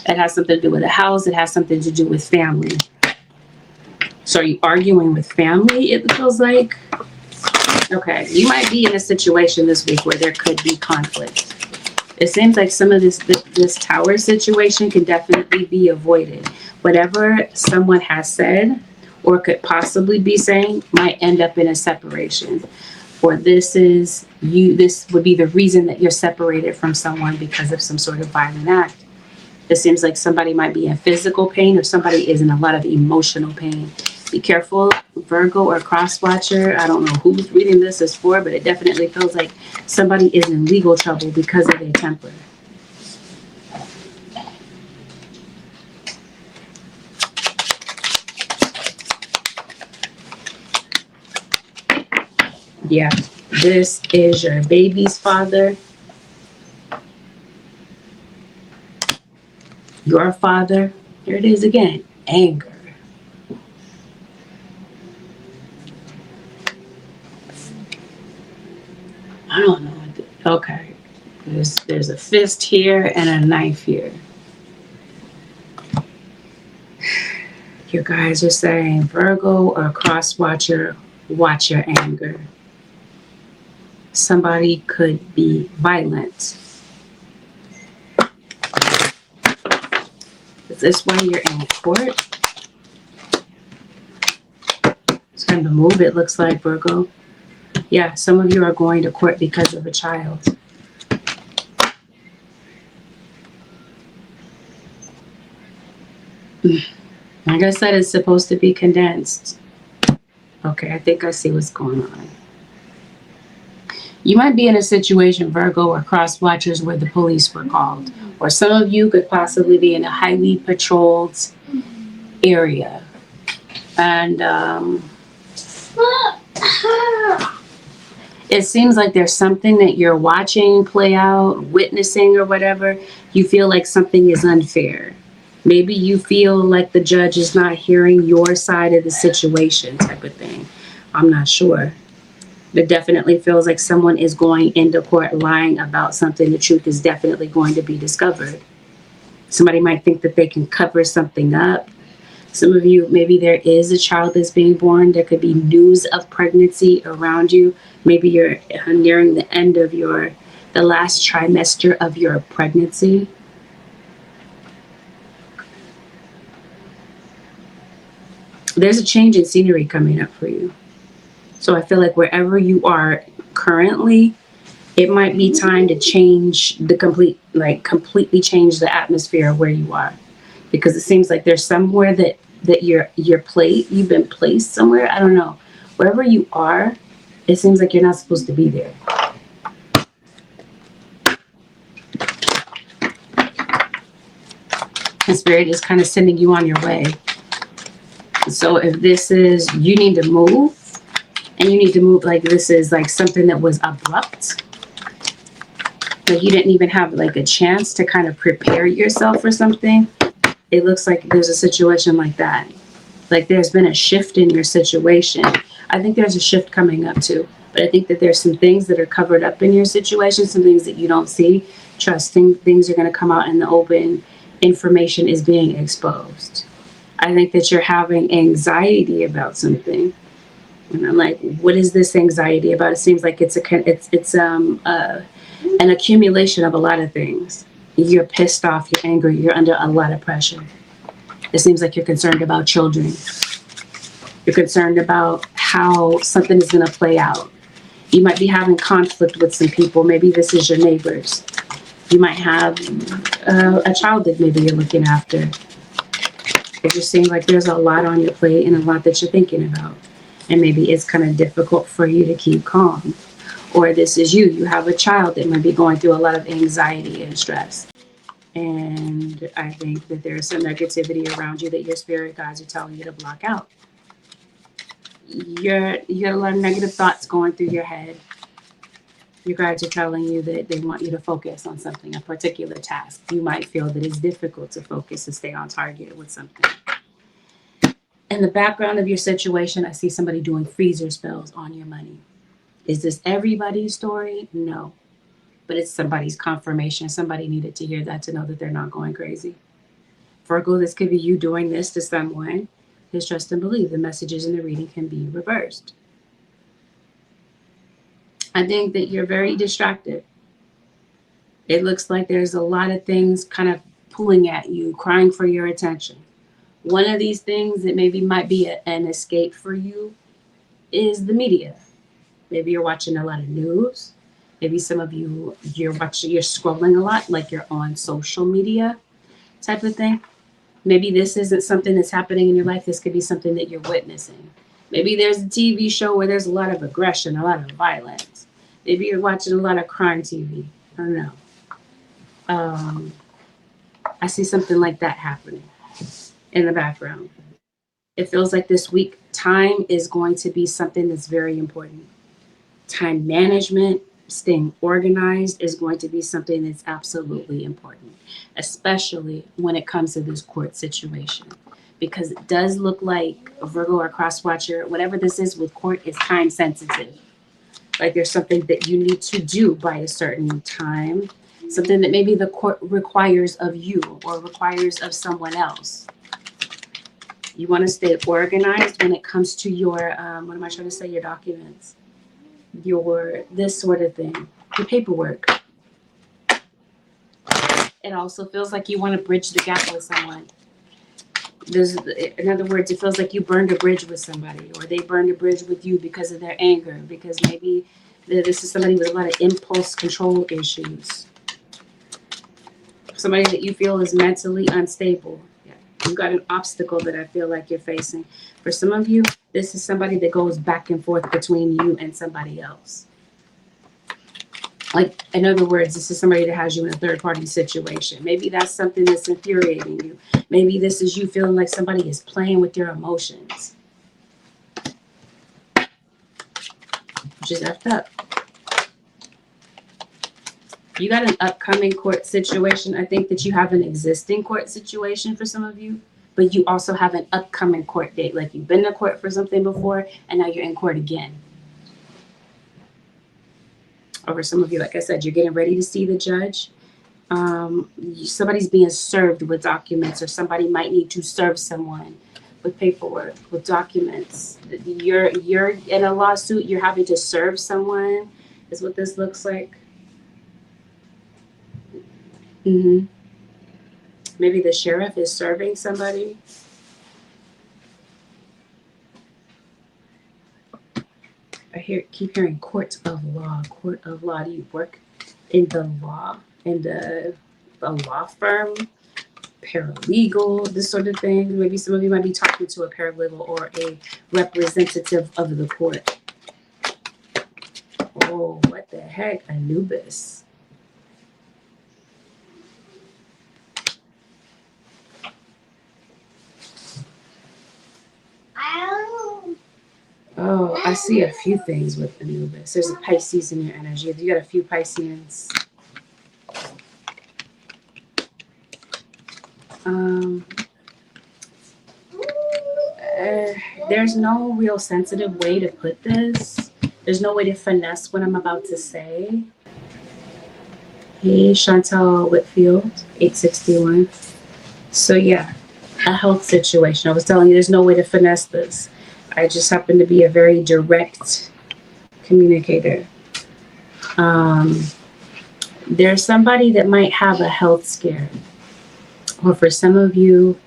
It has something to do with the house. It has something to do with family. So are you arguing with family, it feels like? Okay, you might be in a situation this week where there could be conflict. It seems like some of this tower situation can definitely be avoided. Whatever someone has said or could possibly be saying might end up in a separation. Or this would be the reason that you're separated from someone because of some sort of violent act. It seems like somebody might be in physical pain, or somebody is in a lot of emotional pain. Be careful, Virgo or cross watcher. I don't know who's reading this is for, but it definitely feels like somebody is in legal trouble because of their temper. Yeah, this is your baby's father. Your father. Here it is again. Anger. I don't know. Okay. There's a fist here and a knife here. You guys are saying, Virgo or cross watcher, watch your anger. Somebody could be violent. Is this why you're in court? It's kind of a move, it looks like, Virgo. Yeah, some of you are going to court because of a child. Like I said, it's supposed to be condensed. Okay, I think I see what's going on. You might be in a situation, Virgo or cross watchers, where the police were called. Or some of you could possibly be in a highly patrolled area. And it seems like there's something that you're watching play out, witnessing or whatever. You feel like something is unfair. Maybe you feel like the judge is not hearing your side of the situation, type of thing. I'm not sure. It definitely feels like someone is going into court lying about something. The truth is definitely going to be discovered. Somebody might think that they can cover something up. Some of you, maybe there is a child that's being born. There could be news of pregnancy around you. Maybe you're nearing the end of the last trimester of your pregnancy. There's a change in scenery coming up for you. So I feel like wherever you are currently, it might be time to change completely change the atmosphere of where you are. Because it seems like there's somewhere that that you've been placed somewhere. I don't know. Wherever you are, it seems like you're not supposed to be there. And Spirit is kind of sending you on your way. So if this is, you need to move, and you need to move like this is like something that was abrupt. Like you didn't even have like a chance to kind of prepare yourself for something. It looks like there's a situation like that. Like there's been a shift in your situation. I think there's a shift coming up too. But I think that there's some things that are covered up in your situation, some things that you don't see. Trusting things are going to come out in the open. Information is being exposed. I think that you're having anxiety about something. And I'm like, what is this anxiety about? It seems like it's an accumulation of a lot of things. You're pissed off, you're angry, you're under a lot of pressure. It seems like you're concerned about children. You're concerned about how something is going to play out. You might be having conflict with some people. Maybe this is your neighbors. You might have a child that maybe you're looking after. It just seems like there's a lot on your plate and a lot that you're thinking about. And maybe it's kind of difficult for you to keep calm. Or this is you have a child that might be going through a lot of anxiety and stress. And I think that there's some negativity around you that your spirit guides are telling you to block out. You got a lot of negative thoughts going through your head. Your guides are telling you that they want you to focus on something, a particular task. You might feel that it's difficult to focus and stay on target with something. In the background of your situation, I see somebody doing freezer spells on your money. Is this everybody's story? No. But it's somebody's confirmation. Somebody needed to hear that to know that they're not going crazy. Virgo, this could be you doing this to someone. His trust and believe. The messages in the reading can be reversed. I think that you're very distracted. It looks like there's a lot of things kind of pulling at you, crying for your attention. One of these things that maybe might be an escape for you is the media. Maybe you're watching a lot of news. Maybe some of you, you're scrolling a lot, like you're on social media type of thing. Maybe this isn't something that's happening in your life. This could be something that you're witnessing. Maybe there's a TV show where there's a lot of aggression, a lot of violence. Maybe you're watching a lot of crime TV. I don't know. I see something like that happening in the background. It feels like this week, time is going to be something that's very important. Time management, staying organized is going to be something that's absolutely important, especially when it comes to this court situation. Because it does look like a Virgo or cross watcher, whatever this is with court, is time sensitive. Like there's something that you need to do by a certain time, something that maybe the court requires of you or requires of someone else. You want to stay organized when it comes to your, what am I trying to say, your documents, your this sort of thing, your paperwork. It also feels like you want to bridge the gap with someone. In other words, it feels like you burned a bridge with somebody, or they burned a bridge with you because of their anger, because maybe this is somebody with a lot of impulse control issues. Somebody that you feel is mentally unstable. Yeah. You've got an obstacle that I feel like you're facing. For some of you, this is somebody that goes back and forth between you and somebody else. Like, in other words, this is somebody that has you in a third-party situation. Maybe that's something that's infuriating you. Maybe this is you feeling like somebody is playing with your emotions. Which is effed up. You got an upcoming court situation. I think that you have an existing court situation for some of you, but you also have an upcoming court date. Like you've been to court for something before, and now you're in court again. Or for some of you, like I said, you're getting ready to see the judge. Somebody's being served with documents, or somebody might need to serve someone with paperwork, with documents. You're in a lawsuit. You're having to serve someone is what this looks like. Maybe the sheriff is serving somebody. Keep hearing court of law. Court of law. Do you work in the law, in the law firm? paralegal, this sort of thing. Maybe some of you might be talking to a paralegal or a representative of the court. Oh, what the heck? Anubis. Oh, I see a few things with Anubis. There's a Pisces in your energy. You got a few Pisceans. There's no real sensitive way to put this. There's no way to finesse what I'm about to say. Hey, Chantal Whitfield, 861. So yeah, a health situation. I was telling you, there's no way to finesse this. I just happen to be a very direct communicator. There's somebody that might have a health scare. Or for some of you,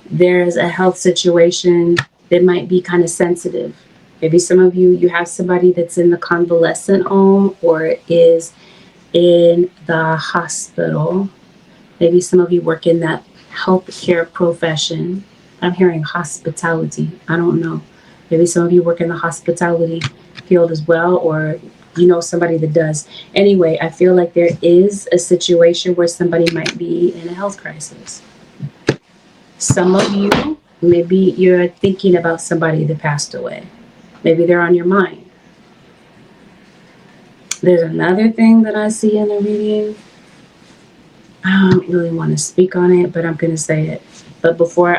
there's a health situation that might be kind of sensitive. Maybe some of you, you have somebody that's in the convalescent home or is in the hospital. Maybe some of you work in that healthcare profession. I'm hearing hospitality. I don't know. Maybe some of you work in the hospitality field as well, or you know somebody that does. Anyway, I feel like there is a situation where somebody might be in a health crisis. Some of you, maybe you're thinking about somebody that passed away. Maybe they're on your mind. There's another thing that I see in the reading. I don't really want to speak on it, but I'm going to say it. But before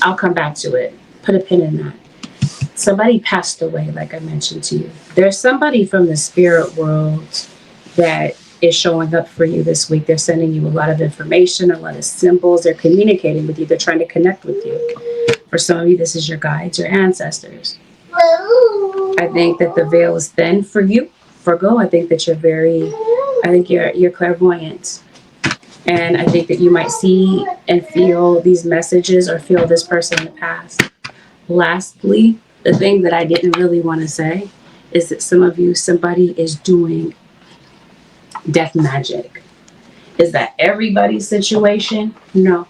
I'll come back to it. Put a pin in that. Somebody passed away, like I mentioned to you. There's somebody from the spirit world that is showing up for you this week. They're sending you a lot of information, a lot of symbols. They're communicating with you. They're trying to connect with you. For some of you, this is your guides, your ancestors. I think that the veil is thin for you, Virgo. I think that you're clairvoyant. And I think that you might see and feel these messages or feel this person in the past. Lastly, the thing that I didn't really want to say is that some of you, somebody is doing death magic. Is that everybody's situation? No.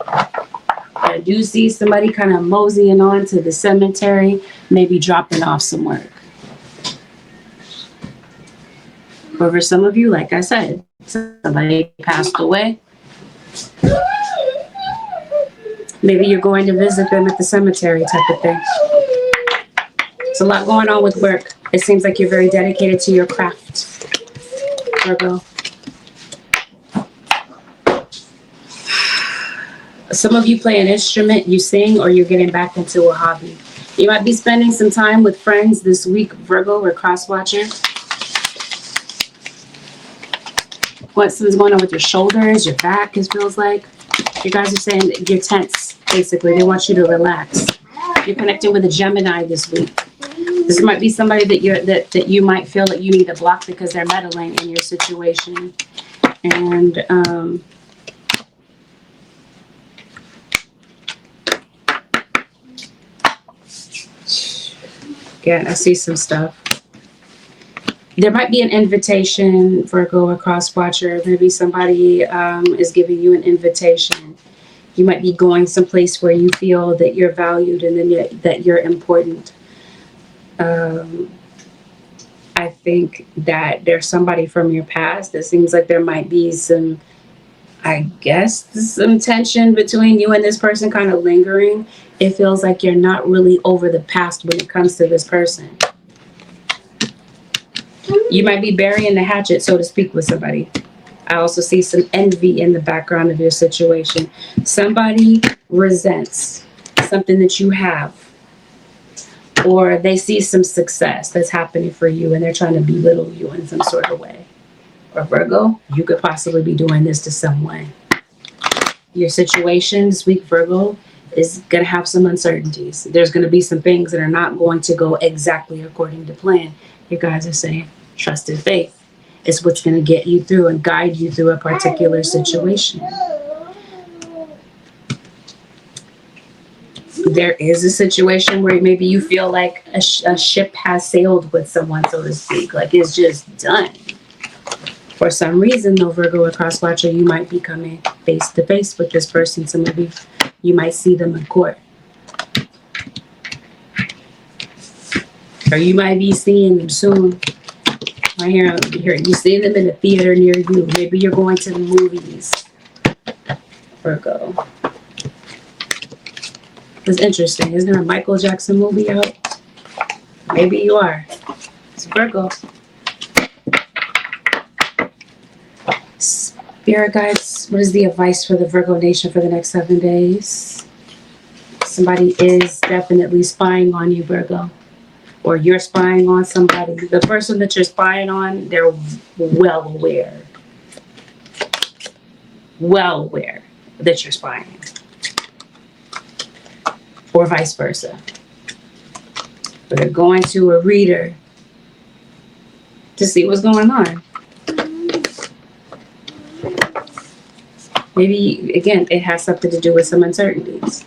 I do see somebody kind of moseying on to the cemetery, maybe dropping off some work. But for some of you, like I said, somebody passed away. Maybe you're going to visit them at the cemetery type of thing. There's a lot going on with work. It seems like you're very dedicated to your craft, Virgo. Some of you play an instrument, you sing, or you're getting back into a hobby. You might be spending some time with friends this week, Virgo or cross-watcher. What's going on with your shoulders, your back, it feels like? You guys are saying that you're tense, basically. They want you to relax. You're connecting with a Gemini this week. This might be somebody that you might feel that you need to block because they're meddling in your situation. And again, I see some stuff. There might be an invitation, Virgo or cross-watcher. Maybe somebody is giving you an invitation. You might be going someplace where you feel that you're valued and then that you're important. I think that there's somebody from your past. It seems like there might be some, I guess, some tension between you and this person kind of lingering. It feels like you're not really over the past when it comes to this person. You might be burying the hatchet, so to speak, with somebody. I also see some envy in the background of your situation. Somebody resents something that you have, or they see some success that's happening for you and they're trying to belittle you in some sort of way. Or Virgo, you could possibly be doing this to someone. Your situation this week, Virgo, is going to have some uncertainties. There's going to be some things that are not going to go exactly according to plan. You guys are saying trust and faith is what's going to get you through and guide you through a particular situation. There is a situation where maybe you feel like a ship has sailed with someone, so to speak, like it's just done. For some reason, though, Virgo or cross-watcher, you might be coming face to face with this person. Some of you might see them in court. Or you might be seeing them soon. Right here, you see them in a theater near you. Maybe you're going to the movies. Virgo. It's interesting. Isn't there a Michael Jackson movie out? Maybe you are. It's Virgo. Spirit guides, what is the advice for the Virgo nation for the next 7 days? Somebody is definitely spying on you, Virgo. Or you're spying on somebody. The person that you're spying on, they're well aware. Well aware that you're spying. Or vice versa. But they're going to a reader to see what's going on. Maybe, again, it has something to do with some uncertainties.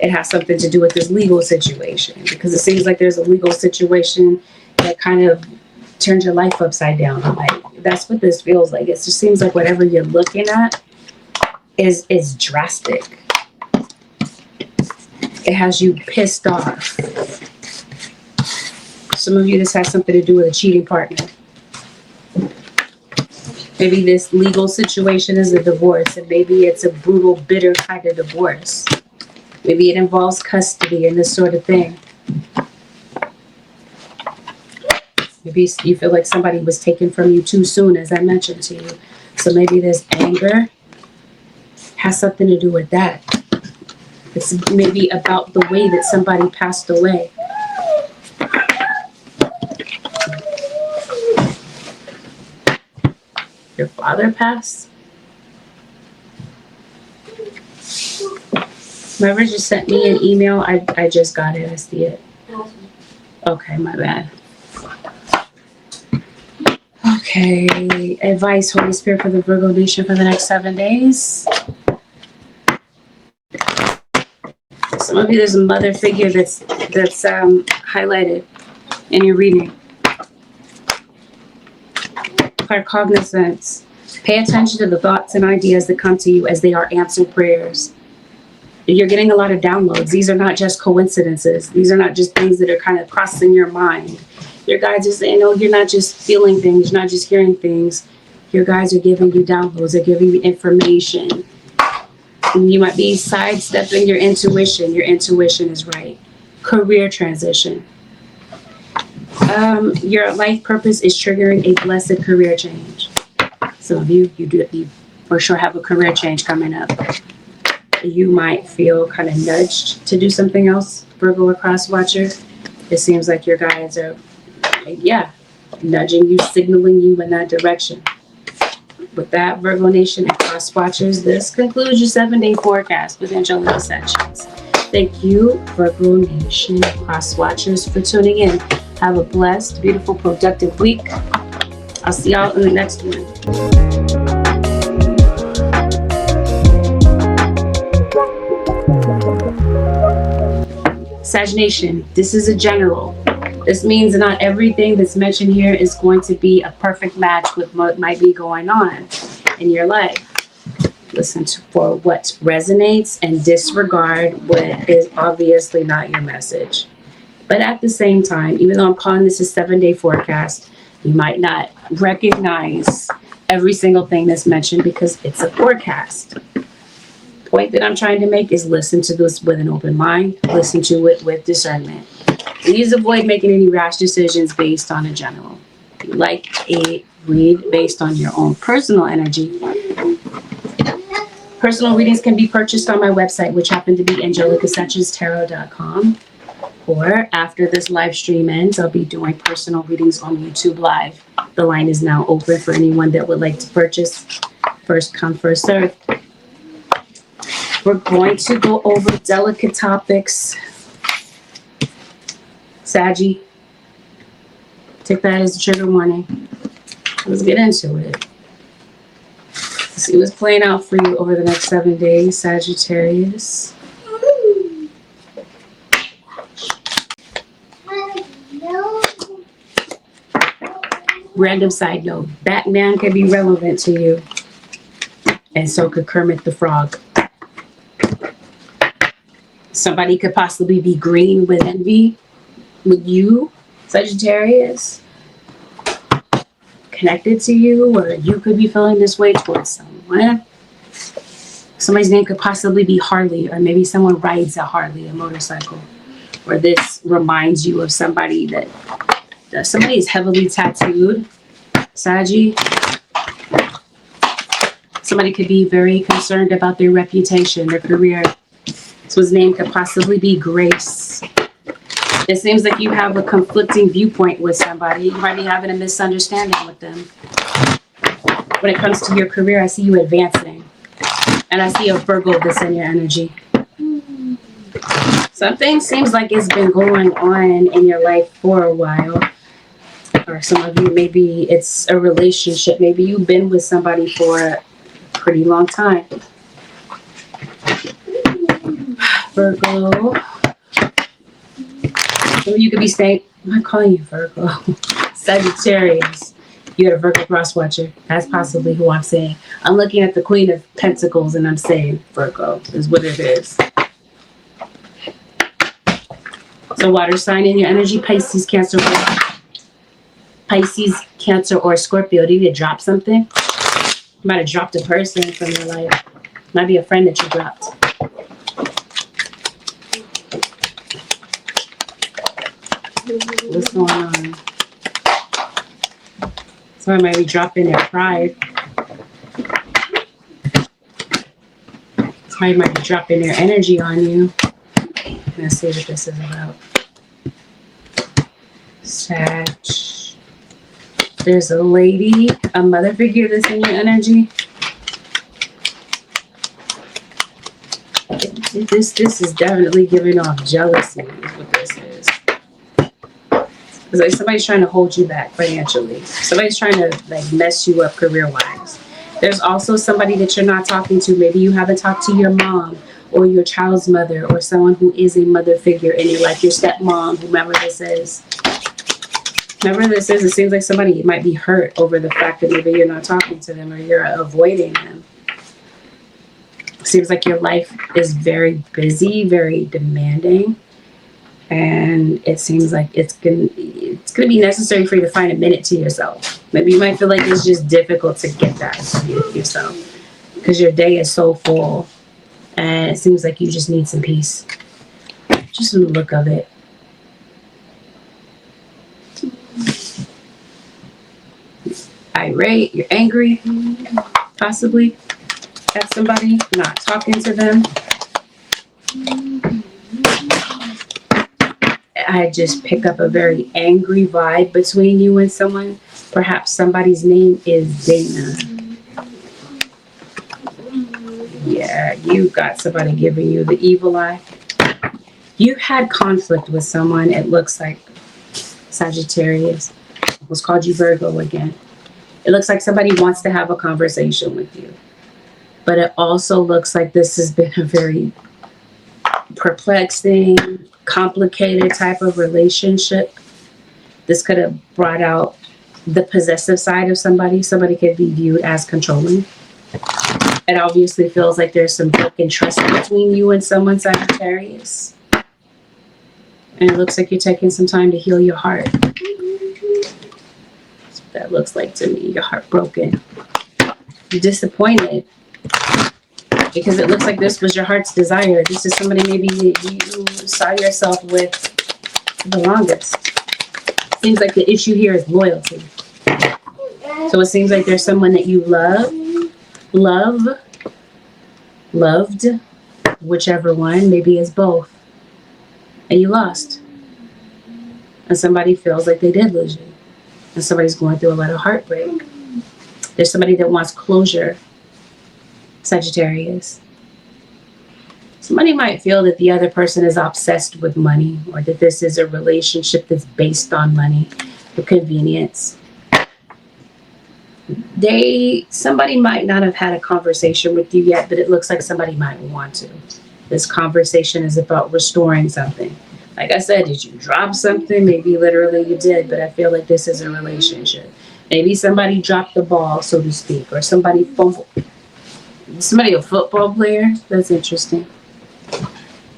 It has something to do with this legal situation, because it seems like there's a legal situation that kind of turned your life upside down. Like, that's what this feels like. It just seems like whatever you're looking at is drastic. It has you pissed off. Some of you, this has something to do with a cheating partner. Maybe this legal situation is a divorce, and maybe it's a brutal, bitter kind of divorce. Maybe it involves custody and this sort of thing. Maybe you feel like somebody was taken from you too soon, as I mentioned to you. So maybe this anger has something to do with that. It's maybe about the way that somebody passed away. Your father passed? Whoever just sent me an email, I just got it. I see it. Okay, my bad. Okay, advice, Holy Spirit, for the Virgo nation for the next 7 days. Some of you, there's a mother figure that's highlighted in your reading. Claircognizance. Pay attention to the thoughts and ideas that come to you as they are answered prayers. You're getting a lot of downloads. These are not just coincidences. These are not just things that are kind of crossing your mind. Your guides are saying, no, you're not just feeling things. You're not just hearing things. Your guides are giving you downloads. They're giving you information. And you might be sidestepping your intuition. Your intuition is right. Career transition. Your life purpose is triggering a blessed career change. Some of you for sure have a career change coming up. You might feel kind of nudged to do something else, Virgo or cross watcher. It seems like your guides are, nudging you, signaling you in that direction. With that, Virgo nation and cross watchers, this concludes your 7-day forecast with Angelic Ascensions. Thank you, Virgo nation and cross watchers, for tuning in. Have a blessed, beautiful, productive week. I'll see y'all in the next one. Sag Nation, this is a general. This means not everything that's mentioned here is going to be a perfect match with what might be going on in your life. Listen for what resonates and disregard what is obviously not your message. But at the same time, even though I'm calling this a 7-day forecast, you might not recognize every single thing that's mentioned because it's a forecast. Point that I'm trying to make is listen to this with an open mind, listen to it with discernment. Please avoid making any rash decisions based on a general. If you like a read based on your own personal energy. Personal readings can be purchased on my website, which happen to be AngelicAscensionsTarot.com. Or after this live stream ends, I'll be doing personal readings on YouTube Live. The line is now open for anyone that would like to purchase. First come, first serve. We're going to go over delicate topics. Saggy, take that as a trigger warning. Let's get into it. Let's see what's playing out for you over the next 7 days, Sagittarius. Random side note, Batman can be relevant to you. And so could Kermit the Frog. Somebody could possibly be green with envy with you, Sagittarius, connected to you, or you could be feeling this way towards someone. Somebody's name could possibly be Harley, or maybe someone rides a Harley, a motorcycle, or this reminds you of somebody that somebody is heavily tattooed, Saggy. Somebody could be very concerned about their reputation, their career. So his name could possibly be Grace. It seems like you have a conflicting viewpoint with somebody. You might be having a misunderstanding with them. When it comes to your career, I see you advancing. And I see a Virgo that's in your energy. Something seems like it's been going on in your life for a while. Or some of you, maybe it's a relationship. Maybe you've been with somebody for a pretty long time. Virgo. So you could be saying, I'm not calling you Virgo. Sagittarius. You got a Virgo cross watcher. That's possibly who I'm saying. I'm looking at the Queen of Pentacles and I'm saying Virgo is what it is. So water sign in your energy, Pisces, Cancer, or Scorpio. Did you drop something? You might have dropped a person from your life. Might be a friend that you dropped. What's going on? Somebody might be dropping their pride. Somebody might be dropping their energy on you. Let's see what this is about. Sag. There's a lady, a mother figure that's in your energy. This is definitely giving off jealousy is what this is. It's like somebody's trying to hold you back financially. Somebody's trying to like mess you up career-wise. There's also somebody that you're not talking to. Maybe you haven't talked to your mom or your child's mother or someone who is a mother figure in your life, your stepmom, whomever this is. Whoever this is, it seems like somebody might be hurt over the fact that maybe you're not talking to them or you're avoiding them. It seems like your life is very busy, very demanding. And it seems like it's gonna be necessary for you to find a minute to yourself. Maybe you might feel like it's just difficult to get that to yourself because your day is so full, and it seems like you just need some peace. Just from the look of it. Irate, you're angry, possibly at somebody, not talking to them. I just pick up a very angry vibe between you and someone. Perhaps somebody's name is Dana. Yeah, you got somebody giving you the evil eye. You had conflict with someone, it looks like, Sagittarius. Let's call you Virgo again. It looks like somebody wants to have a conversation with you. But it also looks like this has been a very perplexing, complicated type of relationship. This could have brought out the possessive side of somebody. Somebody could be viewed as controlling. It obviously feels like there's some broken trust between you and someone, Sagittarius. And it looks like you're taking some time to heal your heart. That's what that looks like to me. Your heart broken. You're disappointed. Because it looks like this was your heart's desire. This is somebody maybe you saw yourself with the longest. Seems like the issue here is loyalty. So it seems like there's someone that you loved, whichever one, maybe it's both. And you lost. And somebody feels like they did lose you. And somebody's going through a lot of heartbreak. There's somebody that wants closure. Sagittarius. Somebody might feel that the other person is obsessed with money, or that this is a relationship that's based on money, for convenience. Somebody might not have had a conversation with you yet, but it looks like somebody might want to. This conversation is about restoring something. Like I said, did you drop something? Maybe literally you did, but I feel like this is a relationship. Maybe somebody dropped the ball, so to speak, or somebody fumbled. Somebody a football player? That's interesting.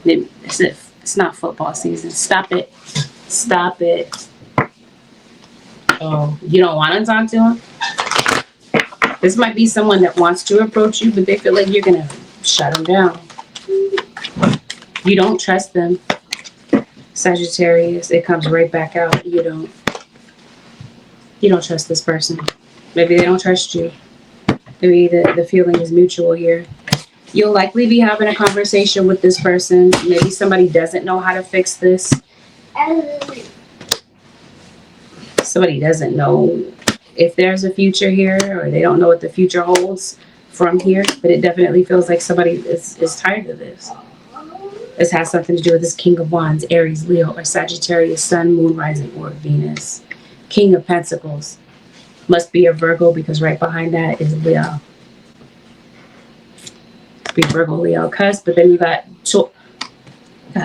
It's not football season. Stop it. Stop it. Oh, you don't want to talk to him? This might be someone that wants to approach you, but they feel like you're going to shut them down. You don't trust them. Sagittarius, it comes right back out. You don't trust this person. Maybe they don't trust you. Maybe the feeling is mutual here. You'll likely be having a conversation with this person. Maybe somebody doesn't know how to fix this. Somebody doesn't know if there's a future here, or they don't know what the future holds from here. But it definitely feels like somebody is tired of this. This has something to do with this King of Wands, Aries, Leo, or Sagittarius, Sun, Moon, Rising, or Venus. King of Pentacles. Must be a Virgo, because right behind that is Leo. Be Virgo, Leo, cusp, but then you got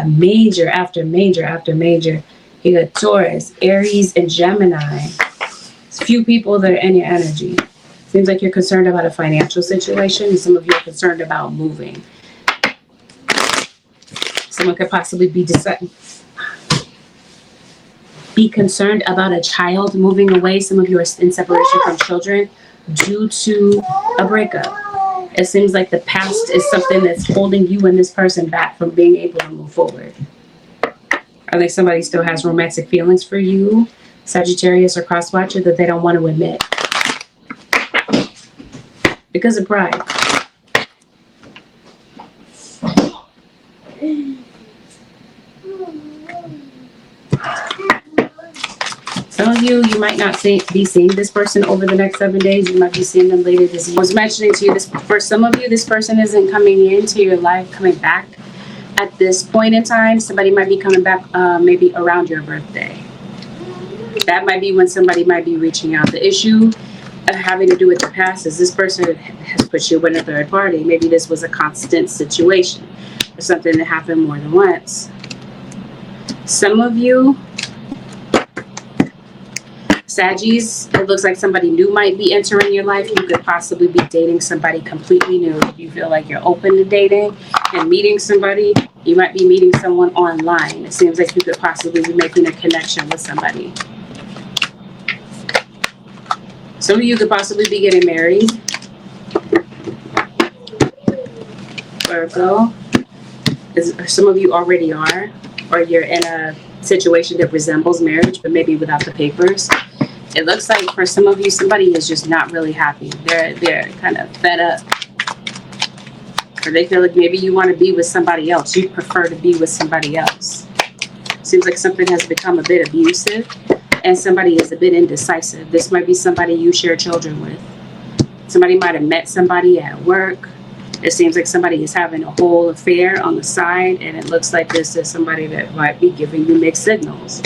major after major after major. You got Taurus, Aries, and Gemini. It's few people that are in your energy. Seems like you're concerned about a financial situation, and some of you are concerned about moving. Someone could possibly be concerned about a child moving away. Some of you are in separation from children due to a breakup. It seems like the past is something that's holding you and this person back from being able to move forward. I think somebody still has romantic feelings for you, Sagittarius or cross-watcher, that they don't want to admit. Because of pride. Some of you might not be seeing this person over the next 7 days. You might be seeing them later this year. I was mentioning to you, this for some of you, this person isn't coming into your life, coming back at this point in time. Somebody might be coming back maybe around your birthday. That might be when somebody might be reaching out. The issue having to do with the past is this person has put you in a third party. Maybe this was a constant situation or something that happened more than once. Some of you, Saggies, it looks like somebody new might be entering your life. You could possibly be dating somebody completely new. If you feel like you're open to dating and meeting somebody, you might be meeting someone online. It seems like you could possibly be making a connection with somebody. Some of you could possibly be getting married. Virgo. Some of you already are, or you're in a situation that resembles marriage, but maybe without the papers. It looks like for some of you, somebody is just not really happy. They're kind of fed up. Or they feel like maybe you want to be with somebody else. You prefer to be with somebody else. Seems like something has become a bit abusive, and somebody is a bit indecisive. This might be somebody you share children with. Somebody might have met somebody at work. It seems like somebody is having a whole affair on the side, and it looks like this is somebody that might be giving you mixed signals.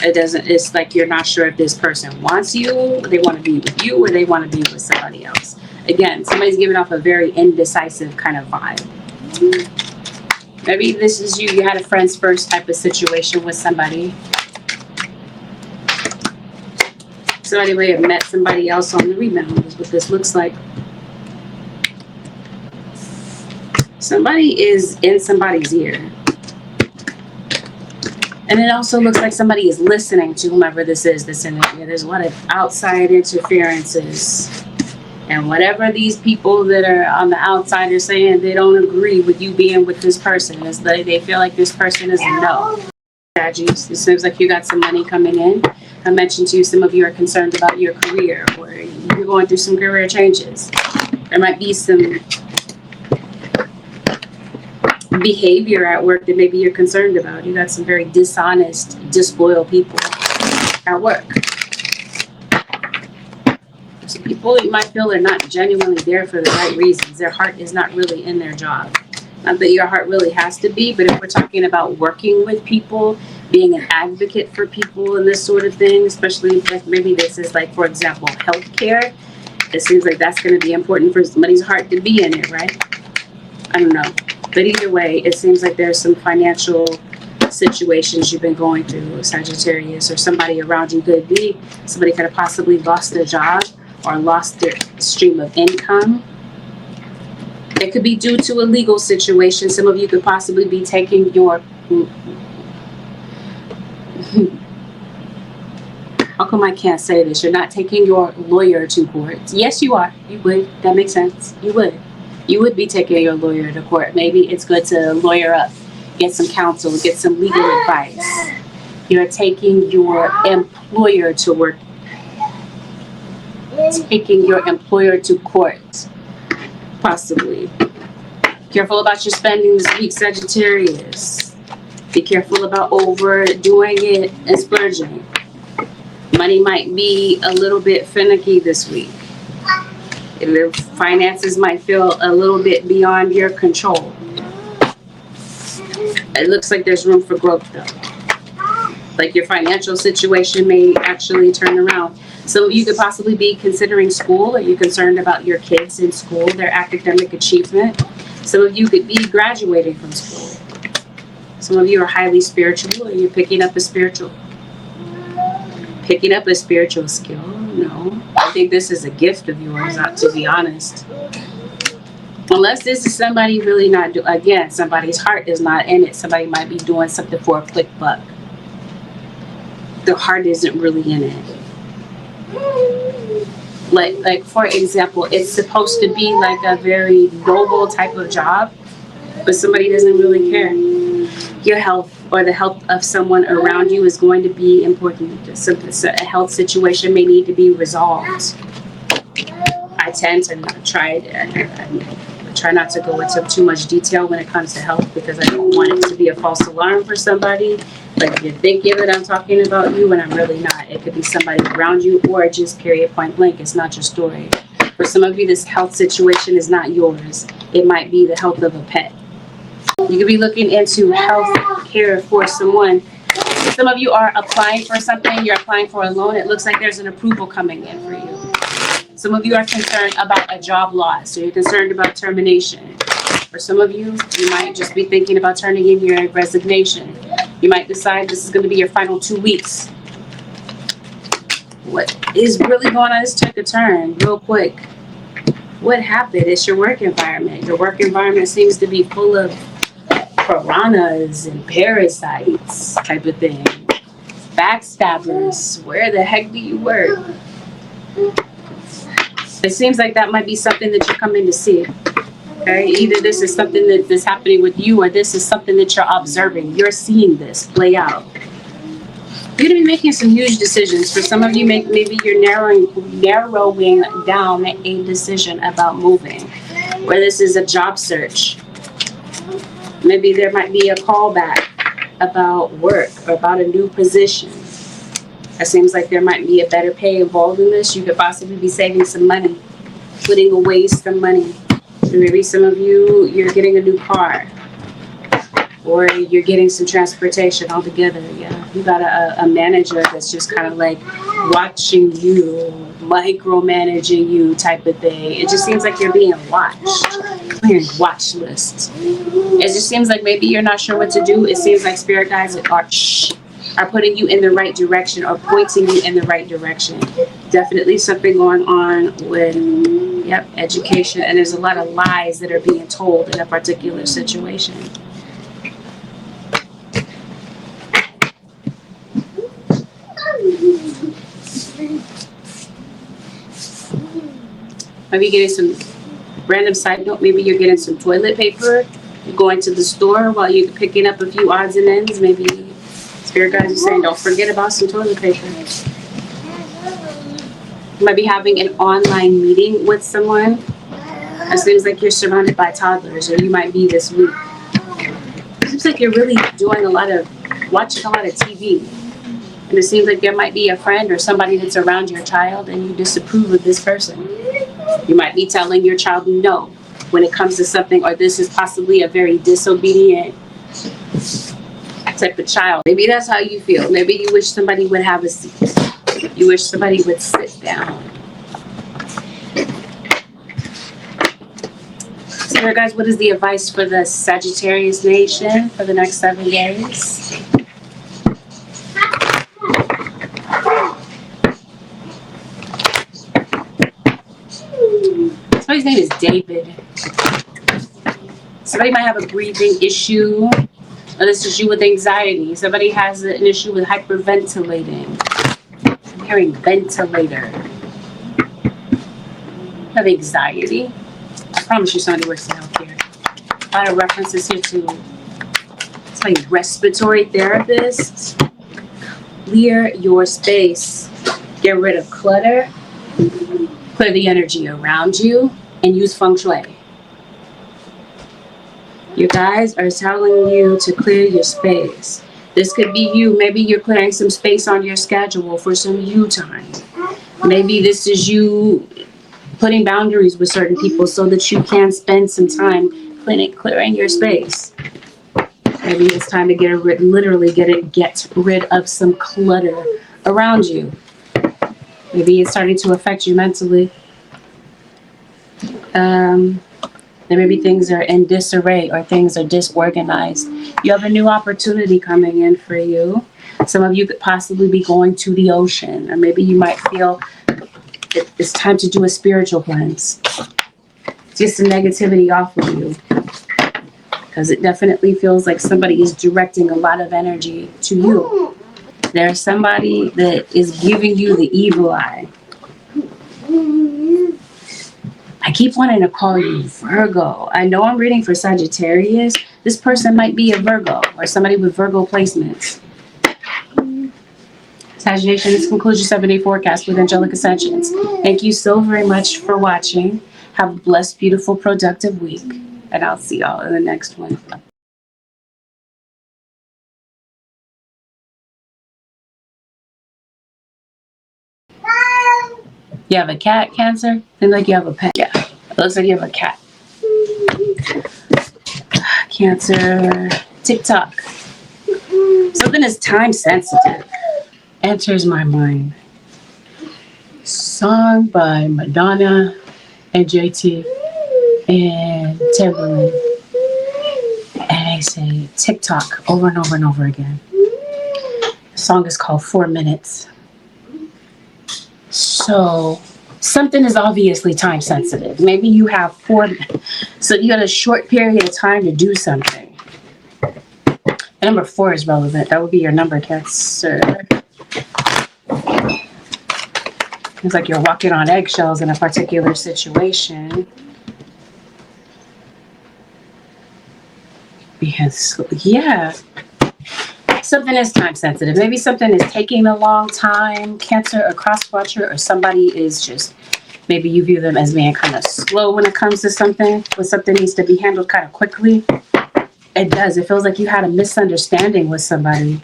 It's like you're not sure if this person wants you, they want to be with you, or they want to be with somebody else. Again, somebody's giving off a very indecisive kind of vibe. Maybe this is you had a friends first type of situation with somebody. Somebody may have met somebody else on the rebound, is what this looks like. Somebody is in somebody's ear. And it also looks like somebody is listening to whomever this is that's in their ear. There's a lot of outside interferences. And whatever these people that are on the outside are saying, they don't agree with you being with this person. It's like they feel like this person is a no. It seems like you got some money coming in. I mentioned to you, some of you are concerned about your career, or you're going through some career changes. There might be some behavior at work that maybe you're concerned about. You got some very dishonest, disloyal people at work. Some people you might feel are not genuinely there for the right reasons. Their heart is not really in their job. Not that your heart really has to be, but if we're talking about working with people, being an advocate for people and this sort of thing, especially if maybe this is like, for example, healthcare, it seems like that's going to be important for somebody's heart to be in it, right? I don't know. But either way, it seems like there's some financial situations you've been going through, Sagittarius, or somebody around you could be. Somebody could have possibly lost their job or lost their stream of income. It could be due to a legal situation. Some of you could possibly be taking your... How come I can't say this? You're not taking your lawyer to court. Yes, you are. You would. That makes sense. You would. You would be taking your lawyer to court. Maybe it's good to lawyer up, get some counsel, get some legal advice. You're taking your employer to work. Taking your employer to court. Possibly. Careful about your spending this week, Sagittarius. Be careful about overdoing it and splurging. Money might be a little bit finicky this week. Your finances might feel a little bit beyond your control. It looks like there's room for growth though. Like your financial situation may actually turn around. So you could possibly be considering school. Are you concerned about your kids in school, their academic achievement? Some of you could be graduating from school. Some of you are highly spiritual, or you're picking up a spiritual skill. No, I think this is a gift of yours, to be honest. Unless this is somebody really not again, somebody's heart is not in it. Somebody might be doing something for a quick buck. The heart isn't really in it. Like for example, it's supposed to be like a very noble type of job, but somebody doesn't really care. Your health or the health of someone around you is going to be important. So a health situation may need to be resolved. I tend to not try not to go into too much detail when it comes to health, because I don't want it to be a false alarm for somebody. Like you're thinking that I'm talking about you and I'm really not. It could be somebody around you, or just period, point blank. It's not your story. For some of you, this health situation is not yours. It might be the health of a pet. You could be looking into health care for someone. Some of you are applying for something. You're applying for a loan. It looks like there's an approval coming in for you. Some of you are concerned about a job loss, or you're concerned about termination. For some of you, you might just be thinking about turning in your resignation. You might decide this is going to be your final 2 weeks. What is really going on? This took a turn real quick. What happened? It's your work environment. Your work environment seems to be full of piranhas and parasites type of thing. Backstabbers. Where the heck do you work? It seems like that might be something that you're coming to see. Okay? Either this is something that's happening with you, or this is something that you're observing. You're seeing this play out. You're going to be making some huge decisions. For some of you, maybe you're narrowing down a decision about moving. Where this is a job search. Maybe there might be a callback about work or about a new position. It seems like there might be a better pay involved in this. You could possibly be saving some money, putting away some money. Maybe some of you, you're getting a new car, or you're getting some transportation altogether. Yeah, you got a manager that's just kind of like watching you, micromanaging you type of thing. It just seems like you're being watched. Weird watch list. It just seems like maybe you're not sure what to do. It seems like spirit guides are putting you in the right direction, or pointing you in the right direction. Definitely something going on with education, and there's a lot of lies that are being told in a particular situation. Maybe getting some random side note, maybe you're getting some toilet paper. You're going to the store while you're picking up a few odds and ends. Maybe spirit guides are saying, don't forget about some toilet paper. You might be having an online meeting with someone. It seems like you're surrounded by toddlers, or you might be this week. It seems like you're really watching a lot of TV. And it seems like there might be a friend or somebody that's around your child, and you disapprove of this person. You might be telling your child no when it comes to something, or this is possibly a very disobedient type of child. Maybe that's how you feel. Maybe you wish somebody would have a seat. You wish somebody would sit down. So guys, what is the advice for the Sagittarius nation for the next 7 days? Somebody's name is David. Somebody might have a breathing issue. Or this is you with anxiety. Somebody has an issue with hyperventilating. I'm hearing ventilator. You have anxiety. I promise you somebody works in healthcare. A lot of references here to somebody respiratory therapist. Clear your space. Get rid of clutter. Clear the energy around you and use feng shui. You guys are telling you to clear your space. This could be you. Maybe you're clearing some space on your schedule for some you time. Maybe this is you putting boundaries with certain people so that you can spend some time clearing your space. Maybe it's time to get rid of some clutter around you. Maybe it's starting to affect you mentally. Maybe things are in disarray or things are disorganized. You have a new opportunity coming in for you. Some of you could possibly be going to the ocean, or maybe you might feel it's time to do a spiritual cleanse. Get some negativity off of you, because it definitely feels like somebody is directing a lot of energy to you. There's somebody that is giving you the evil eye. I keep wanting to call you Virgo. I know I'm reading for Sagittarius. This person might be a Virgo or somebody with Virgo placements. Sagittarius, this concludes your 7-day forecast with Angelic Ascensions. Thank you so very much for watching. Have a blessed, beautiful, productive week. And I'll see y'all in the next one. You have a cat, Cancer? Seems like you have a pet. Yeah, it looks like you have a cat. Cancer, TikTok. Something is time sensitive. Enters my mind. Song by Madonna and JT and Timberland. And they say TikTok over and over and over again. The song is called 4 Minutes. So something is obviously time sensitive. Maybe you have 4 minutes. So you got a short period of time to do something. The number 4 is relevant. That would be your number, Cancer. It's like you're walking on eggshells in a particular situation. Because, yeah. Something is time sensitive. Maybe something is taking a long time. Cancer, a cross watcher, or somebody is just, maybe you view them as being kind of slow when it comes to something. When something needs to be handled kind of quickly. It does. It feels like you had a misunderstanding with somebody.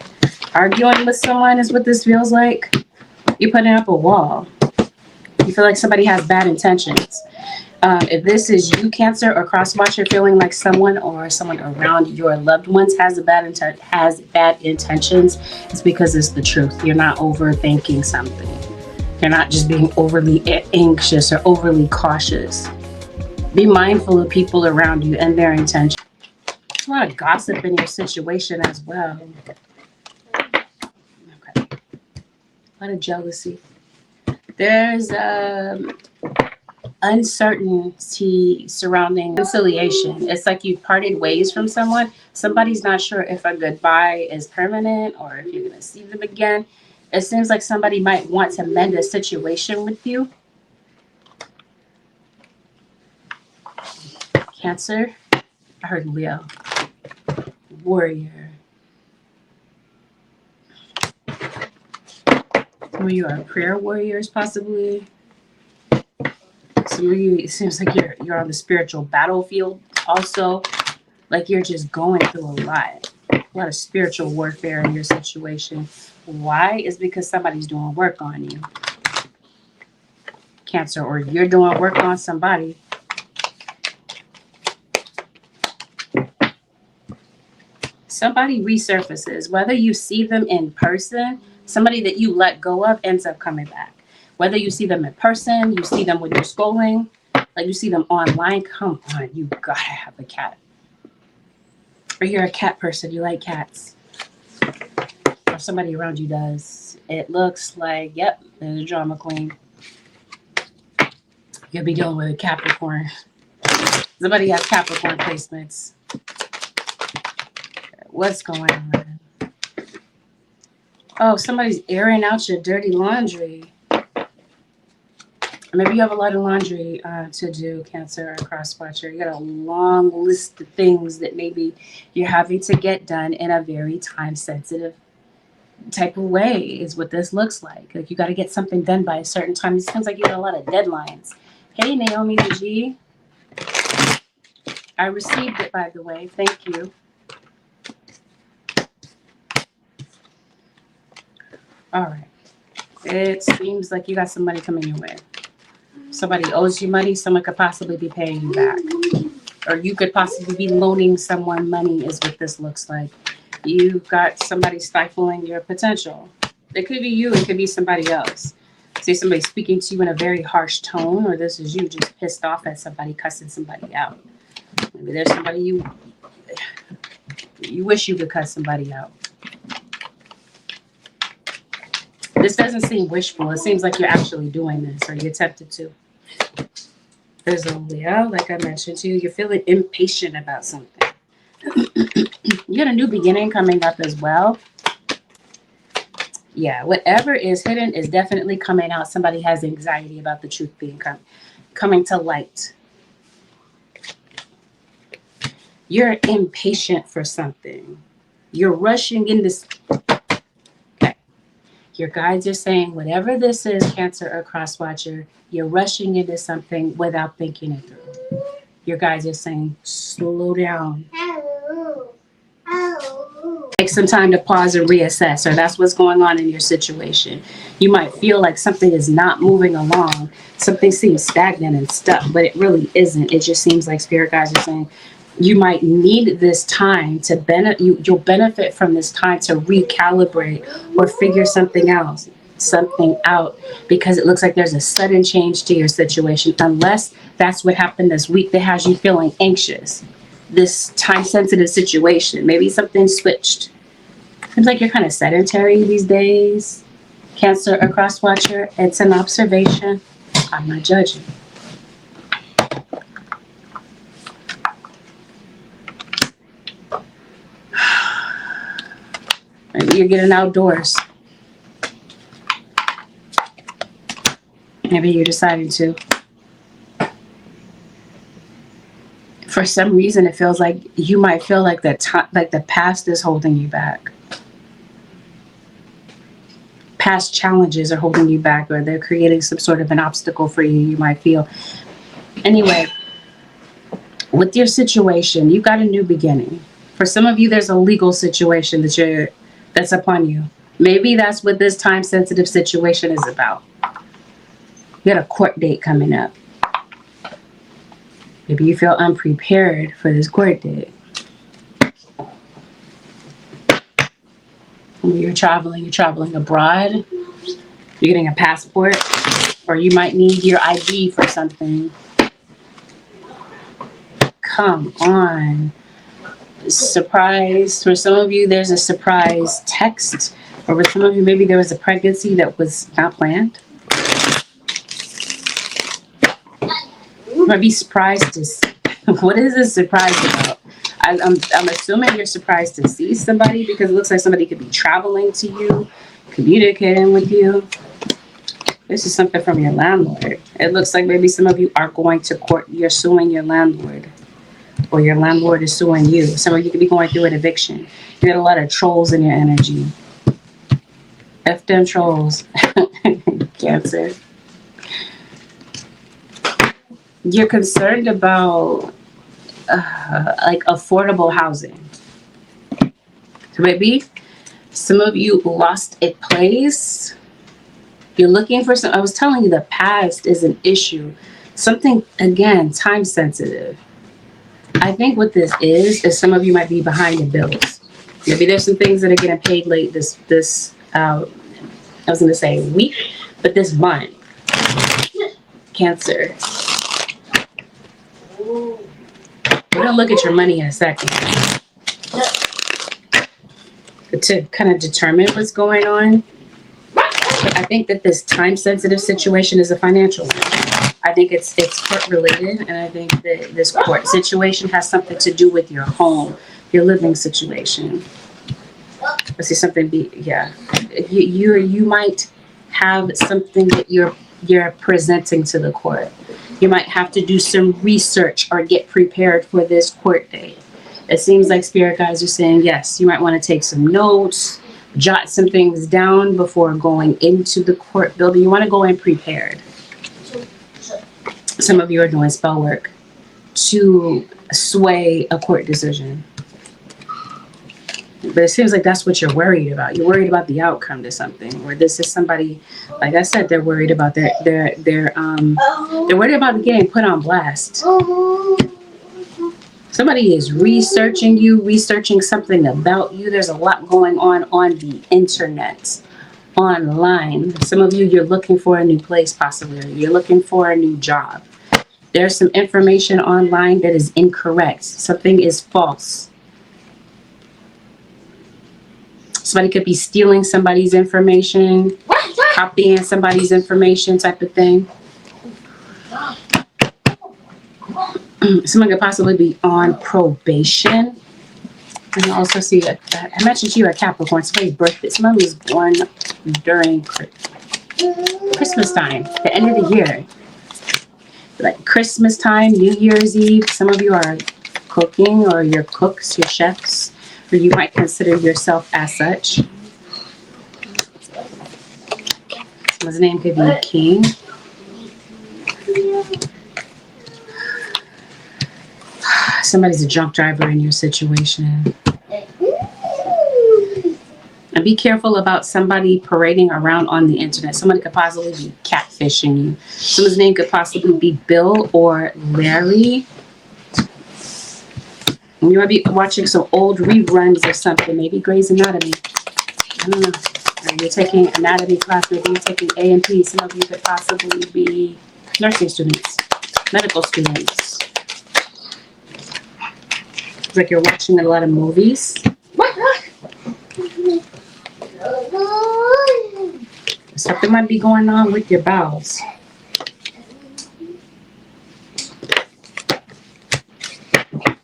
Arguing with someone is what this feels like. You're putting up a wall. You feel like somebody has bad intentions. If this is you, Cancer, or cross-watcher, feeling like someone or someone around your loved ones has bad intentions, it's because it's the truth. You're not overthinking something. You're not just being overly anxious or overly cautious. Be mindful of people around you and their intentions. There's a lot of gossip in your situation as well. Okay. A lot of jealousy. There's uncertainty surrounding conciliation. It's like you parted ways from someone. Somebody's not sure if a goodbye is permanent or if you're going to see them again. It seems like somebody might want to mend a situation with you. Cancer. I heard Leo. Warrior. Some of you are prayer warriors, possibly. Some of you, it seems like you're on the spiritual battlefield also. Like you're just going through a lot of spiritual warfare in your situation. Why? Is because somebody's doing work on you. Cancer, or you're doing work on somebody. Somebody resurfaces. Whether you see them in person, somebody that you let go of ends up coming back. Whether you see them in person, you see them when you're scrolling, like you see them online, come on, you gotta have a cat. Or you're a cat person, you like cats. Or somebody around you does. It looks like, yep, there's a drama queen. You'll be dealing with a Capricorn. Somebody has Capricorn placements. What's going on? Oh, somebody's airing out your dirty laundry. Maybe you have a lot of laundry to do, Cancer or cross watcher. You got a long list of things that maybe you're having to get done in a very time-sensitive type of way is what this looks like. Like you got to get something done by a certain time. It seems like you got a lot of deadlines. Hey, Naomi the G. I received it, by the way. Thank you. All right. It seems like you got some money coming your way. Somebody owes you money. Someone could possibly be paying you back. Or you could possibly be loaning someone money is what this looks like. You've got somebody stifling your potential. It could be you. It could be somebody else. See somebody speaking to you in a very harsh tone, or this is you just pissed off at somebody, cussing somebody out. Maybe there's somebody you wish you could cuss somebody out. This doesn't seem wishful. It seems like you're actually doing this, or you're tempted to. There's a Leo, like I mentioned to you. You're feeling impatient about something. You got a new beginning coming up as well. Yeah, whatever is hidden is definitely coming out. Somebody has anxiety about the truth being coming to light. You're impatient for something. You're rushing in this. Okay. Your guides are saying whatever this is, Cancer or cross watcher, you're rushing into something without thinking it through. Your guides are saying slow down. Take some time to pause and reassess, or that's what's going on in your situation. You might feel like something is not moving along. Something seems stagnant and stuck, but it really isn't. It just seems like spirit guides are saying you might need this time to benefit. You'll benefit from this time to recalibrate or figure something out, because it looks like there's a sudden change to your situation, unless that's what happened this week that has you feeling anxious. This time-sensitive situation. Maybe something switched. Seems like you're kind of sedentary these days. Cancer or cross watcher. It's an observation. I'm not judging. Maybe you're getting outdoors. Maybe you're deciding to. For some reason, it feels like you might feel like the past is holding you back. Past challenges are holding you back, or they're creating some sort of an obstacle for you, you might feel. Anyway, with your situation, you've got a new beginning. For some of you, there's a legal situation that's upon you. Maybe that's what this time-sensitive situation is about. You got a court date coming up. Maybe you feel unprepared for this court date. When you're traveling abroad. You're getting a passport, or you might need your ID for something. Come on. Surprise. For some of you, there's a surprise text. Or for some of you, maybe there was a pregnancy that was not planned. You might be surprised to see. What is this surprise about? I'm assuming you're surprised to see somebody, because it looks like somebody could be traveling to you, communicating with you. This is something from your landlord. It looks like maybe some of you are going to court. You're suing your landlord, or your landlord is suing you. Some of you could be going through an eviction. You got a lot of trolls in your energy. F them trolls. Cancer. You're concerned about like affordable housing. So maybe some of you lost a place. You're looking for some. I was telling you the past is an issue. Something, again, time sensitive. I think what this is some of you might be behind in bills. Maybe there's some things that are getting paid late this I was going to say week, but this month. Cancer. We're going to look at your money in a second. To kind of determine what's going on. But I think that this time-sensitive situation is a financial one. I think it's court related, and I think that this court situation has something to do with your home, your living situation. Let's see something you might have something that you're presenting to the court. You might have to do some research or get prepared for this court date. It seems like spirit guides are saying, yes, you might want to take some notes, jot some things down before going into the court building. You want to go in prepared. Some of you are doing spell work to sway a court decision. But it seems like that's what you're worried about. You're worried about the outcome to something. Or this is somebody, like I said, they're worried about they're worried about getting put on blast. Somebody is researching you, researching something about you. There's a lot going on the internet, online. Some of you, you're looking for a new place possibly. You're looking for a new job. There's some information online that is incorrect. Something is false. Somebody could be stealing somebody's information, copying somebody's information type of thing. Someone could possibly be on probation. And I also see, I mentioned to you a Capricorn, somebody's birthday. Someone was born during Christmas time, the end of the year. Like Christmas time, New Year's Eve. Some of you are cooking, or you're cooks, you're chefs. Or you might consider yourself as such. Someone's name could be King. Somebody's a drunk driver in your situation. And be careful about somebody parading around on the internet. Somebody could possibly be catfishing you. Someone's name could possibly be Bill or Larry. You might be watching some old reruns or something, maybe Grey's Anatomy. I don't know. Or you're taking anatomy class, maybe you're taking A&P. Some of you could possibly be nursing students, medical students. It's like you're watching a lot of movies. Something might be going on with your bowels.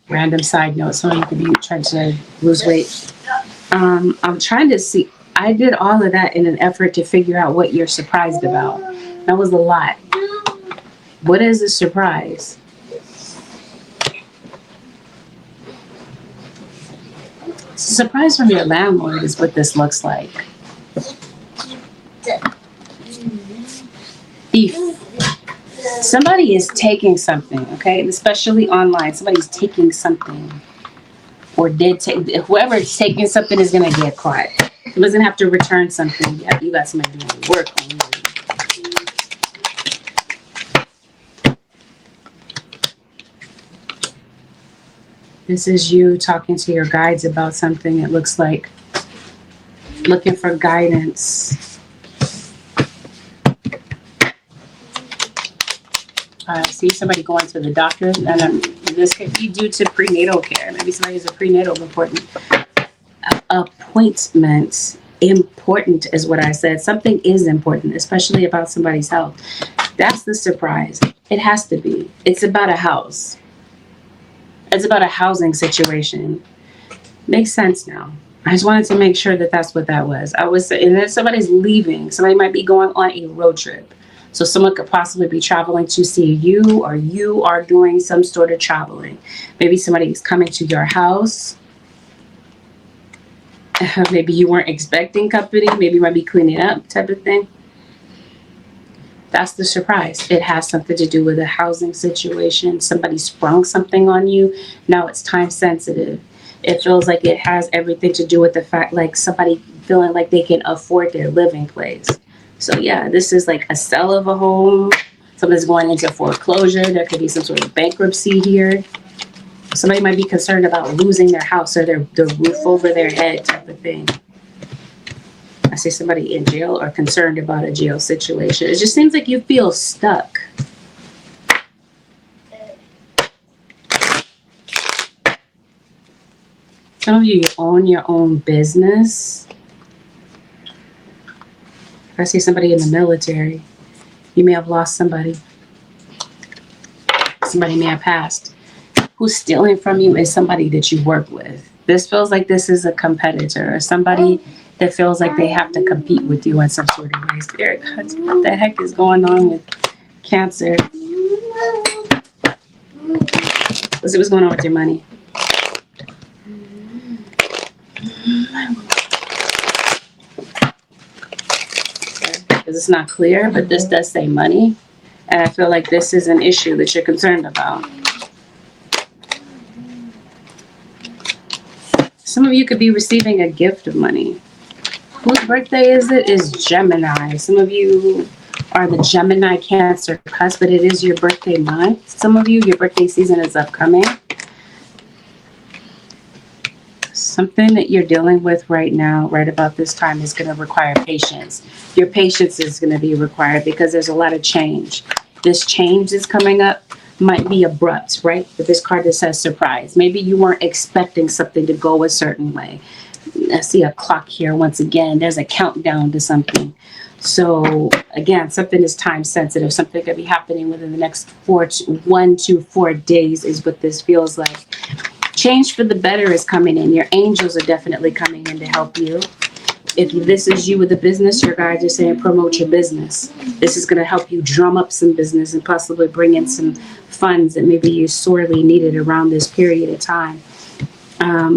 Random side note, some of you could be trying to lose weight. I'm trying to see, I did all of that in an effort to figure out what you're surprised about. That was a lot. What is a surprise? Surprise from your landlord is what this looks like. Thief. Somebody is taking something, okay? Especially online. Somebody's taking something. Or did take. Whoever is taking something is going to get caught. It doesn't have to return something. Yeah, you got somebody doing work on you. This is you talking to your guides about something. It looks like looking for guidance. See somebody going to the doctor, and this could be due to prenatal care. Maybe somebody has a prenatal appointment. Important is what I said. Something is important, especially about somebody's health. That's the surprise. It has to be. It's about a house. It's about a housing situation. Makes sense now. I just wanted to make sure that that's what that was. And then somebody's leaving. Somebody might be going on a road trip. So someone could possibly be traveling to see you, or you are doing some sort of traveling. Maybe somebody is coming to your house. Maybe you weren't expecting company. Maybe you might be cleaning up type of thing. That's the surprise. It has something to do with a housing situation. Somebody sprung something on you. Now it's time sensitive. It feels like it has everything to do with the fact, like somebody feeling like they can afford their living place. So yeah, this is like a sale of a home. Someone's going into foreclosure. There could be some sort of bankruptcy here. Somebody might be concerned about losing their house or the roof over their head type of thing. I see somebody in jail or concerned about a jail situation. It just seems like you feel stuck. Some of you own your own business. I see somebody in the military. You may have lost somebody. Somebody may have passed. Who's stealing from you is somebody that you work with. This feels like this is a competitor or somebody that feels like they have to compete with you in some sort of way. Spirit guides, what the heck is going on with Cancer? Let's see what's going on with your money. Because it's not clear, but this does say money. And I feel like this is an issue that you're concerned about. Some of you could be receiving a gift of money. Whose birthday is it? Is Gemini. Some of you are the Gemini Cancer cusp, but it is your birthday month. Some of you, your birthday season is upcoming. Something that you're dealing with right now, right about this time, is going to require patience. Your patience is going to be required because there's a lot of change. This change is coming up. Might be abrupt, right? But this card that says surprise. Maybe you weren't expecting something to go a certain way. I see a clock here once again. There's a countdown to something. So again, something is time sensitive. Something could be happening within the next 1 to 4 days is what this feels like. Change for the better is coming in. Your angels are definitely coming in to help you. If this is you with a business, your guides are saying promote your business. This is going to help you drum up some business and possibly bring in some funds that maybe you sorely needed around this period of time.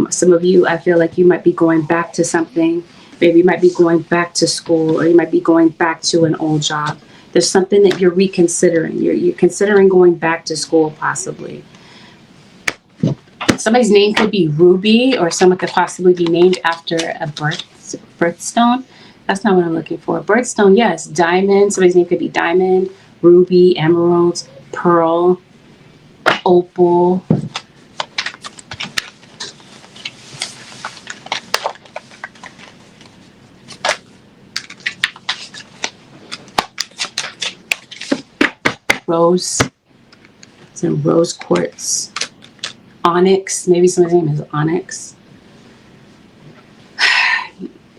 Some of you, I feel like you might be going back to something. Maybe you might be going back to school, or you might be going back to an old job. There's something that you're reconsidering. You're considering going back to school possibly. Somebody's name could be Ruby, or someone could possibly be named after a birthstone. That's not what I'm looking for. Birthstone, yes. Diamond. Somebody's name could be Diamond, Ruby, Emerald, Pearl, Opal. Rose. Some rose quartz. Onyx. Maybe somebody's name is Onyx.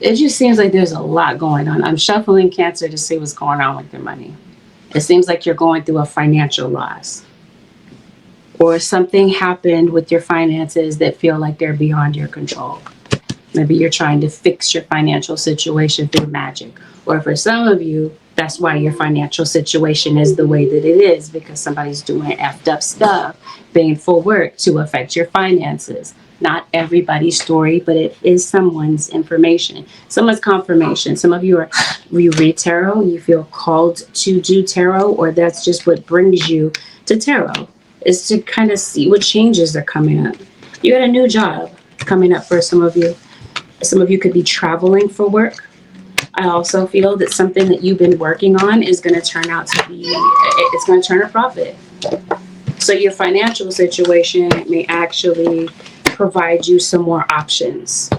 It just seems like there's a lot going on. I'm shuffling Cancer to see what's going on with your money. It seems like you're going through a financial loss. Or something happened with your finances that feel like they're beyond your control. Maybe you're trying to fix your financial situation through magic. Or for some of you, that's why your financial situation is the way that it is, because somebody's doing effed up stuff, painful work to affect your finances. Not everybody's story, but it is someone's information, someone's confirmation. Some of you read tarot, you feel called to do tarot, or that's just what brings you to tarot, is to kind of see what changes are coming up. You got a new job coming up for some of you. Some of you could be traveling for work. I also feel that something that you've been working on is going to turn out to be, it's going to turn a profit. So your financial situation may actually provide you some more options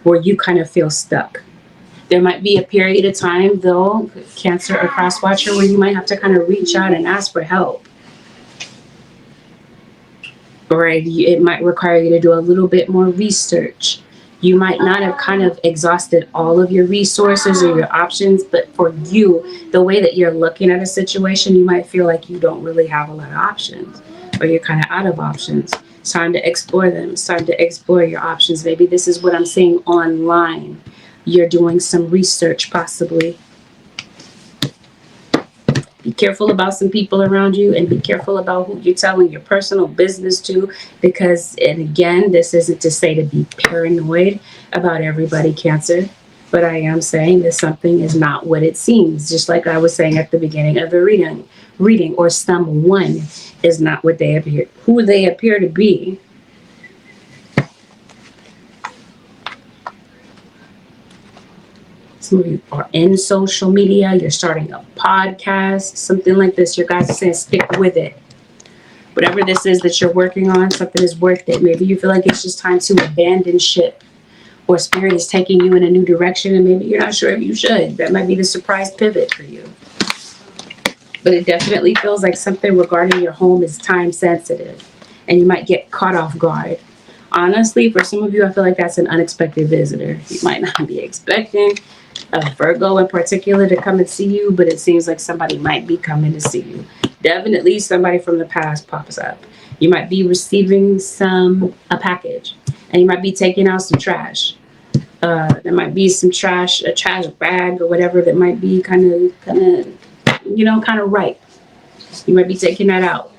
where you kind of feel stuck. There might be a period of time, though, Cancer or Cross Watcher, where you might have to kind of reach out and ask for help. Or it might require you to do a little bit more research. You might not have kind of exhausted all of your resources or your options, but for you, the way that you're looking at a situation, you might feel like you don't really have a lot of options, or you're kind of out of options. It's time to explore them. It's time to explore your options. Maybe this is what I'm seeing online. You're doing some research possibly. Be careful about some people around you, and be careful about who you're telling your personal business to, because, and again, this isn't to say to be paranoid about everybody, Cancer, but I am saying that something is not what it seems. Just like I was saying at the beginning of the reading, or someone is not what they appear, who they appear to be. Some of you are in social media. You're starting a podcast, something like this. Your guys are saying stick with it. Whatever this is that you're working on, something is worth it. Maybe you feel like it's just time to abandon ship, or Spirit is taking you in a new direction, and maybe you're not sure if you should. That might be the surprise pivot for you. But it definitely feels like something regarding your home is time sensitive, and you might get caught off guard. Honestly, for some of you, I feel like that's an unexpected visitor. You might not be expecting a Virgo in particular to come and see you, but it seems like somebody might be coming to see you. Definitely somebody from the past pops up. You might be receiving a package, and you might be taking out some trash. There might be some trash, a trash bag or whatever that might be kind of right. You might be taking that out.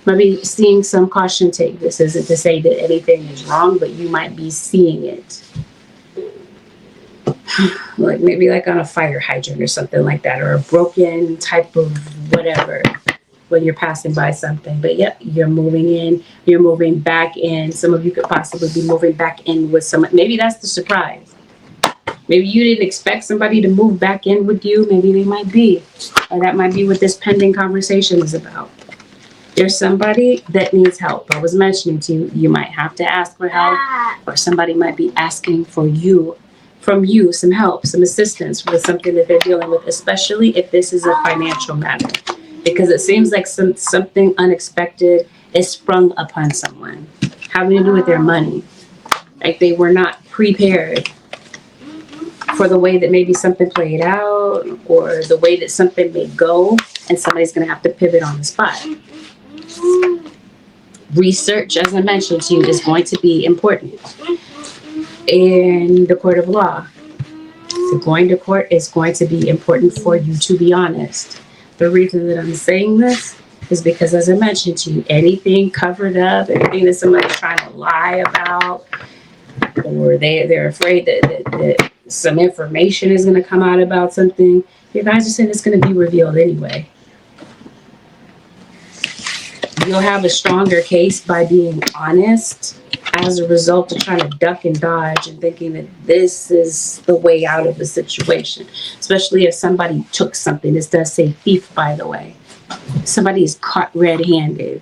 Might be seeing some caution tape. This isn't to say that anything is wrong, but you might be seeing it. Like maybe like on a fire hydrant or something like that, or a broken type of whatever when you're passing by something. But yep, you're moving in, you're moving back in. Some of you could possibly be moving back in with someone. Maybe that's the surprise. Maybe you didn't expect somebody to move back in with you. Maybe they might be. Or that might be what this pending conversation is about. There's somebody that needs help. I was mentioning to you, you might have to ask for help, or somebody might be asking from you some help, some assistance with something that they're dealing with, especially if this is a financial matter. Because it seems like something unexpected is sprung upon someone, having to do with their money. Like they were not prepared for the way that maybe something played out, or the way that something may go, and somebody's going to have to pivot on the spot. Research, as I mentioned to you, is going to be important in the court of law. So going to court is going to be important for you, to be honest. The reason that I'm saying this is because, as I mentioned to you, anything covered up, anything that somebody's trying to lie about, or they're afraid that some information is going to come out about something, you guys are saying it's going to be revealed anyway. You'll have a stronger case by being honest as a result of trying to duck and dodge and thinking that this is the way out of the situation. Especially if somebody took something. This does say thief, by the way. Somebody is caught red-handed.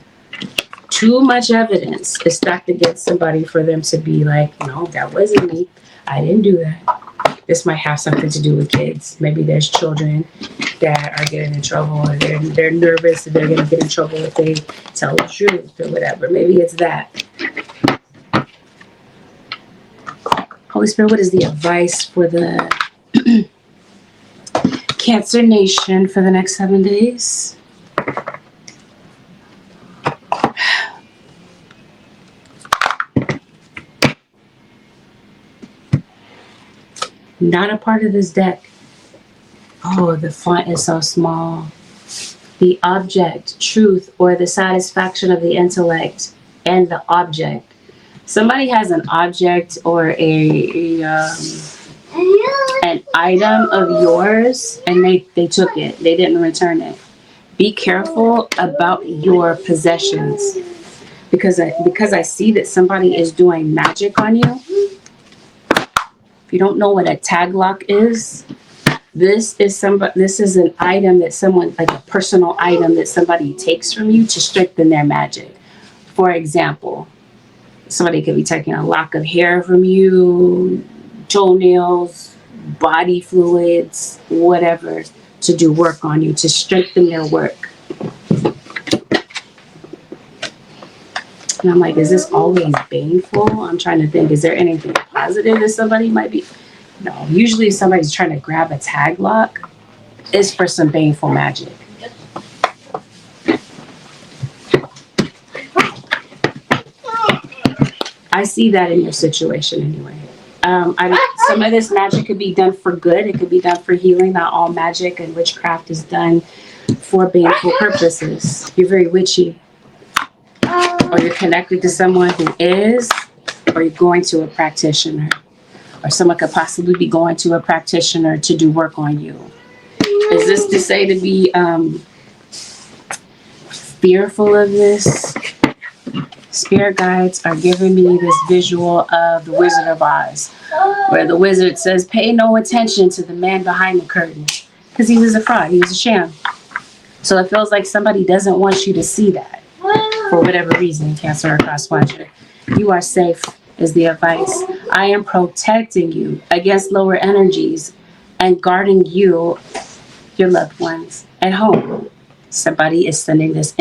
Too much evidence is stacked against somebody for them to be like, no, that wasn't me. I didn't do that. This might have something to do with kids. Maybe there's children that are getting in trouble, or they're nervous that they're going to get in trouble if they tell the truth or whatever. Maybe it's that. Holy Spirit, what is the advice for the Cancer Nation for the next 7 days? Not a part of this deck. Oh, the font is so small. The object, truth, or the satisfaction of the intellect, and the object. Somebody has an object or an item of yours, and they took it. They didn't return it. Be careful about your possessions, because I see that somebody is doing magic on you. If you don't know what a tag lock is, this is an item that someone, like a personal item that somebody takes from you to strengthen their magic. For example, somebody could be taking a lock of hair from you, toenails, body fluids, whatever, to do work on you, to strengthen their work. And I'm like, is this always baneful? I'm trying to think, is there anything positive that somebody might be? No, usually if somebody's trying to grab a tag lock, it's for some baneful magic. I see that in your situation anyway. Some of this magic could be done for good. It could be done for healing. Not all magic and witchcraft is done for baneful purposes. You're very witchy. Or you're connected to someone who is, or you're going to a practitioner. Or someone could possibly be going to a practitioner to do work on you. Is this to say to be fearful of this? Spirit guides are giving me this visual of the Wizard of Oz, where the wizard says, pay no attention to the man behind the curtain, because he was a fraud, he was a sham. So it feels like somebody doesn't want you to see that for whatever reason, Cancer or Crosswatcher. You are safe is the advice. I am protecting you against lower energies and guarding you, your loved ones at home. Somebody is sending this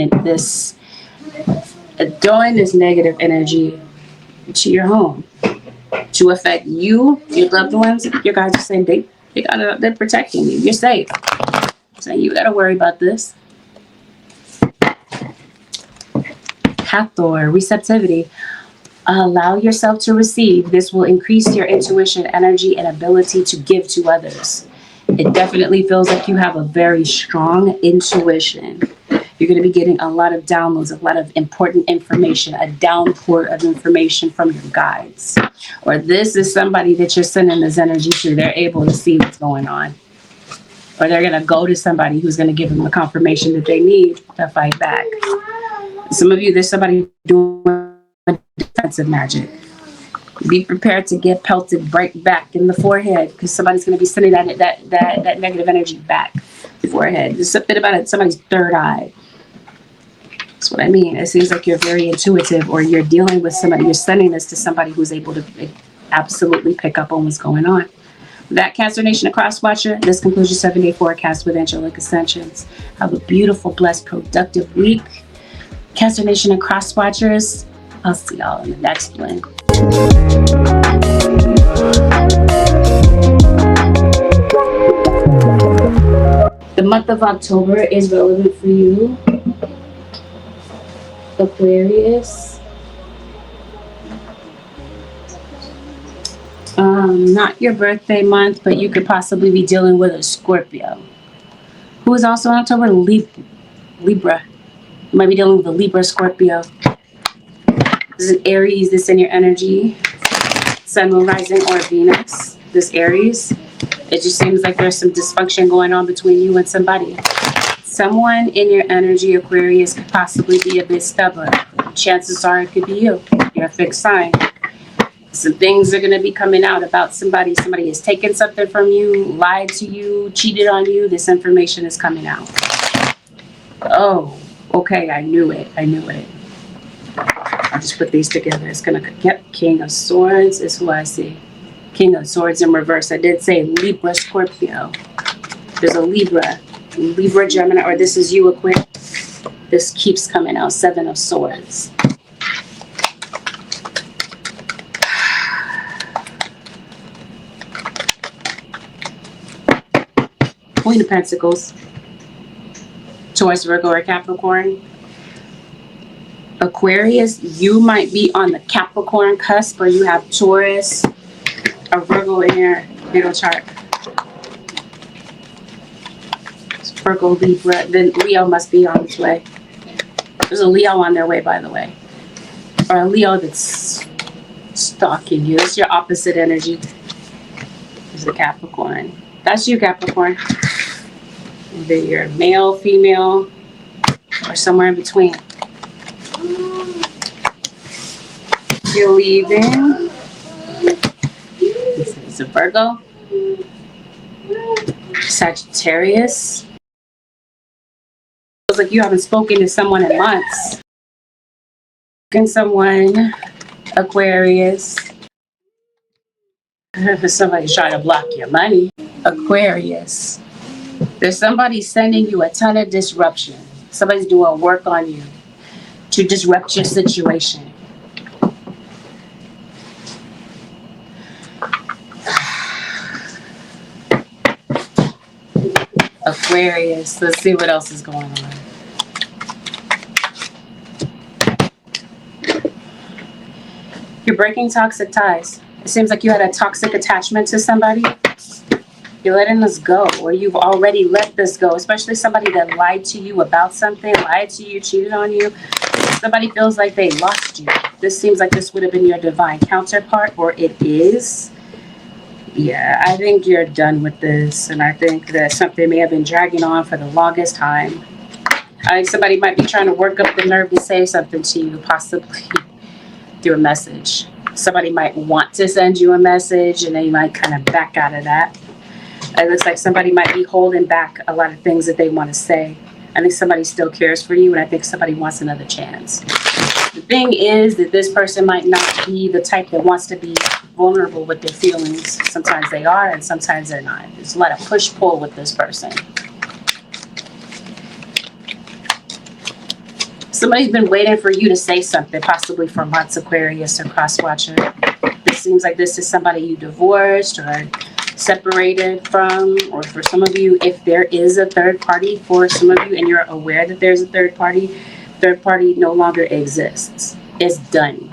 throwing this negative energy to your home to affect you, your loved ones. Your guys are saying they're protecting you. You're safe. Saying you got to worry about this. Hathor, receptivity. Allow yourself to receive. This will increase your intuition, energy, and ability to give to others. It definitely feels like you have a very strong intuition. You're going to be getting a lot of downloads, a lot of important information, a downpour of information from your guides. Or this is somebody that you're sending this energy to. They're able to see what's going on. Or they're going to go to somebody who's going to give them the confirmation that they need to fight back. Some of you, there's somebody doing defensive magic. Be prepared to get pelted right back in the forehead, because somebody's going to be sending that negative energy back. Forehead. There's something about it, somebody's third eye. That's what I mean. It seems like you're very intuitive, or you're dealing with somebody, you're sending this to somebody who's able to absolutely pick up on what's going on. That Cancer Nation Across Watcher, this concludes your 7-day forecast with Angelic Ascensions. Have a beautiful, blessed, productive week. Cancer Nation Across Watchers, I'll see y'all in the next one. The month of October is relevant for you, Aquarius. Not your birthday month, but you could possibly be dealing with a Scorpio, who is also in October. Libra. You might be dealing with a Libra, Scorpio. This is an Aries. This in your energy. Sun, Moon, Rising, or Venus. This Aries. It just seems like there's some dysfunction going on between you and somebody. Someone in your energy, Aquarius, could possibly be a bit stubborn. Chances are it could be you. You're a fixed sign. Some things are going to be coming out about somebody. Somebody has taken something from you, lied to you, cheated on you. This information is coming out. Oh, okay. I knew it. I'll just put these together. It's going to get King of Swords is who I see. King of Swords in reverse. I did say Libra, Scorpio. There's a Libra, Gemini, or this is you, Aquarius. This keeps coming out. 7 of Swords. Queen of Pentacles. Taurus, Virgo, or Capricorn. Aquarius, you might be on the Capricorn cusp, or you have Taurus or Virgo in your natal chart. It's Virgo, Libra, then Leo must be on its way. There's a Leo on their way, by the way. Or a Leo that's stalking you. That's your opposite energy. There's a Capricorn. That's you, Capricorn. Either you're male, female, or somewhere in between. You're leaving. It's a Virgo. Sagittarius. Feels like you haven't spoken to someone in months. Can someone, Aquarius. Somebody's trying to block your money. Aquarius. There's somebody sending you a ton of disruption. Somebody's doing work on you to disrupt your situation. Aquarius. Let's see what else is going on. You're breaking toxic ties. It seems like you had a toxic attachment to somebody. You're letting this go, or you've already let this go, especially somebody that lied to you about something, lied to you, cheated on you. Somebody feels like they lost you. This seems like this would have been your divine counterpart, or it is. Yeah, I think you're done with this, and I think that something may have been dragging on for the longest time. I think somebody might be trying to work up the nerve to say something to you, possibly through a message. Somebody might want to send you a message, and they might kind of back out of that. It looks like somebody might be holding back a lot of things that they want to say. I think somebody still cares for you, and I think somebody wants another chance. The thing is that this person might not be the type that wants to be vulnerable with their feelings. Sometimes they are, and sometimes they're not. There's a lot of push-pull with this person. Somebody's been waiting for you to say something, possibly for months, Aquarius or Crosswatcher. It seems like this is somebody you divorced or separated from, or for some of you, if there is a third party, for some of you, and you're aware that there's a third party, third party no longer exists. It's done.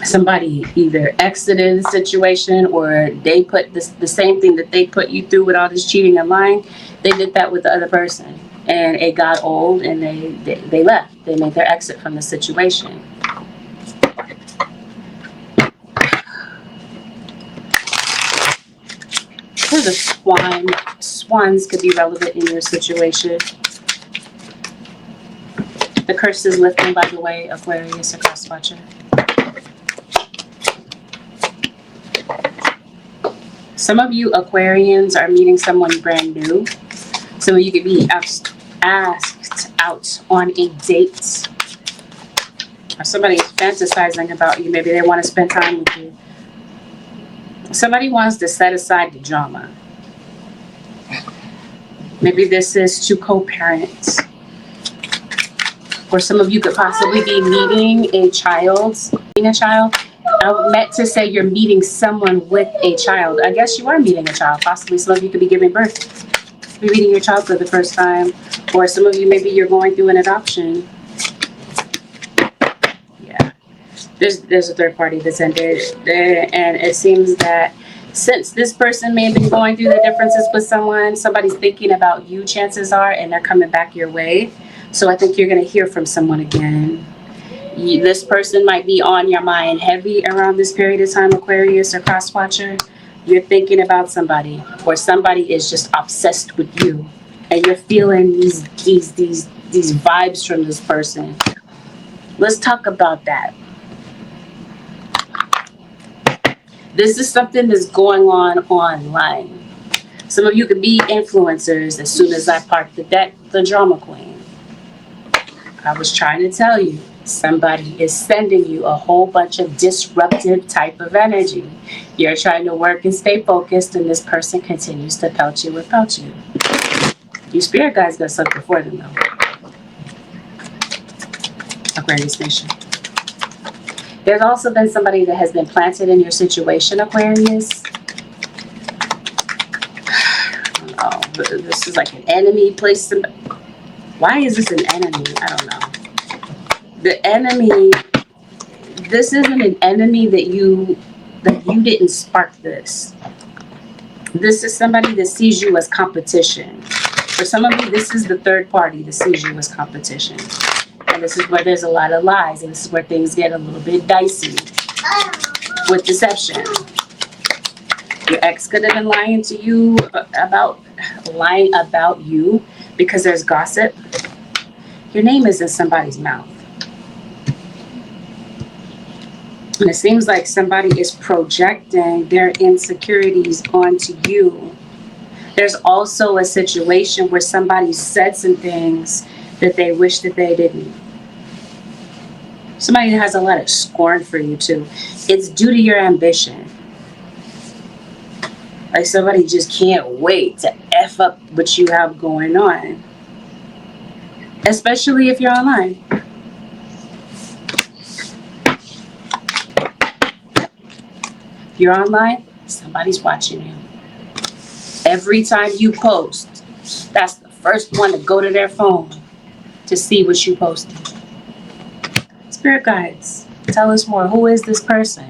Somebody either exited the situation, or they put the same thing that they put you through with all this cheating and lying, they did that with the other person, and it got old, and they left. They made their exit from the situation. Here's a swan. Swans could be relevant in your situation. The curse is lifting, by the way, Aquarius, a cross watcher. Some of you Aquarians are meeting someone brand new. Some of you could be asked out on a date. Or somebody's fantasizing about you. Maybe they want to spend time with you. Somebody wants to set aside the drama. Maybe this is to co-parent. Or some of you could possibly be meeting a child. I meant to say you're meeting someone with a child. I guess you are meeting a child. Possibly some of you could be giving birth. You're meeting your child for the first time. Or some of you, maybe you're going through an adoption. Yeah. There's a third party that's ended. And it seems that since this person may have been going through the differences with someone, somebody's thinking about you, chances are, and they're coming back your way. So I think you're going to hear from someone again. This person might be on your mind heavy around this period of time, Aquarius or cross-watcher. You're thinking about somebody, or somebody is just obsessed with you, and you're feeling these vibes from this person. Let's talk about that. This is something that's going on online. Some of you could be influencers. As soon as I parked the deck, the drama queen. I was trying to tell you, somebody is sending you a whole bunch of disruptive type of energy. You're trying to work and stay focused, and this person continues to pelt you with pelt you. You spirit guys got something for them, though. Aquarius Nation. There's also been somebody that has been planted in your situation, Aquarius. Oh, this is like an enemy place. Why is this an enemy? I don't know. The enemy, this isn't an enemy that you didn't spark this. This is somebody that sees you as competition. For some of you, this is the third party that sees you as competition. And this is where there's a lot of lies, and this is where things get a little bit dicey with deception. Your ex could have been lying to you about you because there's gossip. Your name is in somebody's mouth. And it seems like somebody is projecting their insecurities onto you. There's also a situation where somebody said some things that they wish that they didn't. Somebody has a lot of scorn for you too. It's due to your ambition. Like somebody just can't wait to F up what you have going on. Especially if you're online. If you're online, somebody's watching you. Every time you post, that's the first one to go to their phone to see what you posted. Spirit guides, tell us more. Who is this person?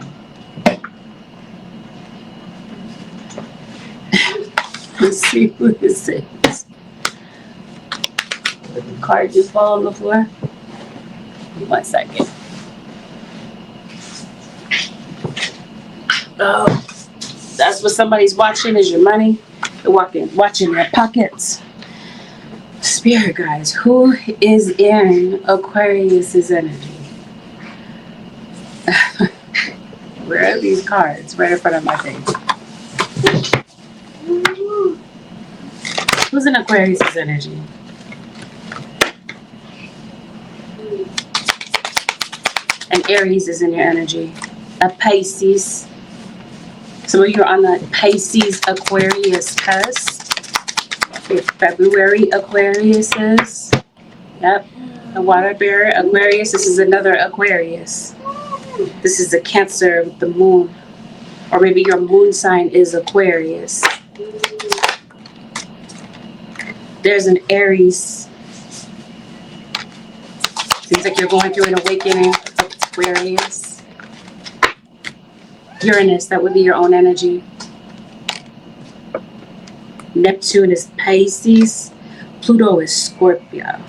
Let's see who this is. Did the card just fall on the floor? 1 second. Oh, that's what somebody's watching, is your money. They're watching your pockets. Spirit guys, who is in Aquarius's energy? Where are these cards? Right in front of my face. Who's in Aquarius's energy? And Aries is in your energy. A Pisces. Some of you are on the Pisces Aquarius cusp. February Aquarius is. Yep. A water bearer Aquarius. This is another Aquarius. This is a Cancer with the moon. Or maybe your moon sign is Aquarius. There's an Aries. Seems like you're going through an awakening, Aquarius. Uranus, that would be your own energy. Neptune is Pisces. Pluto is Scorpio.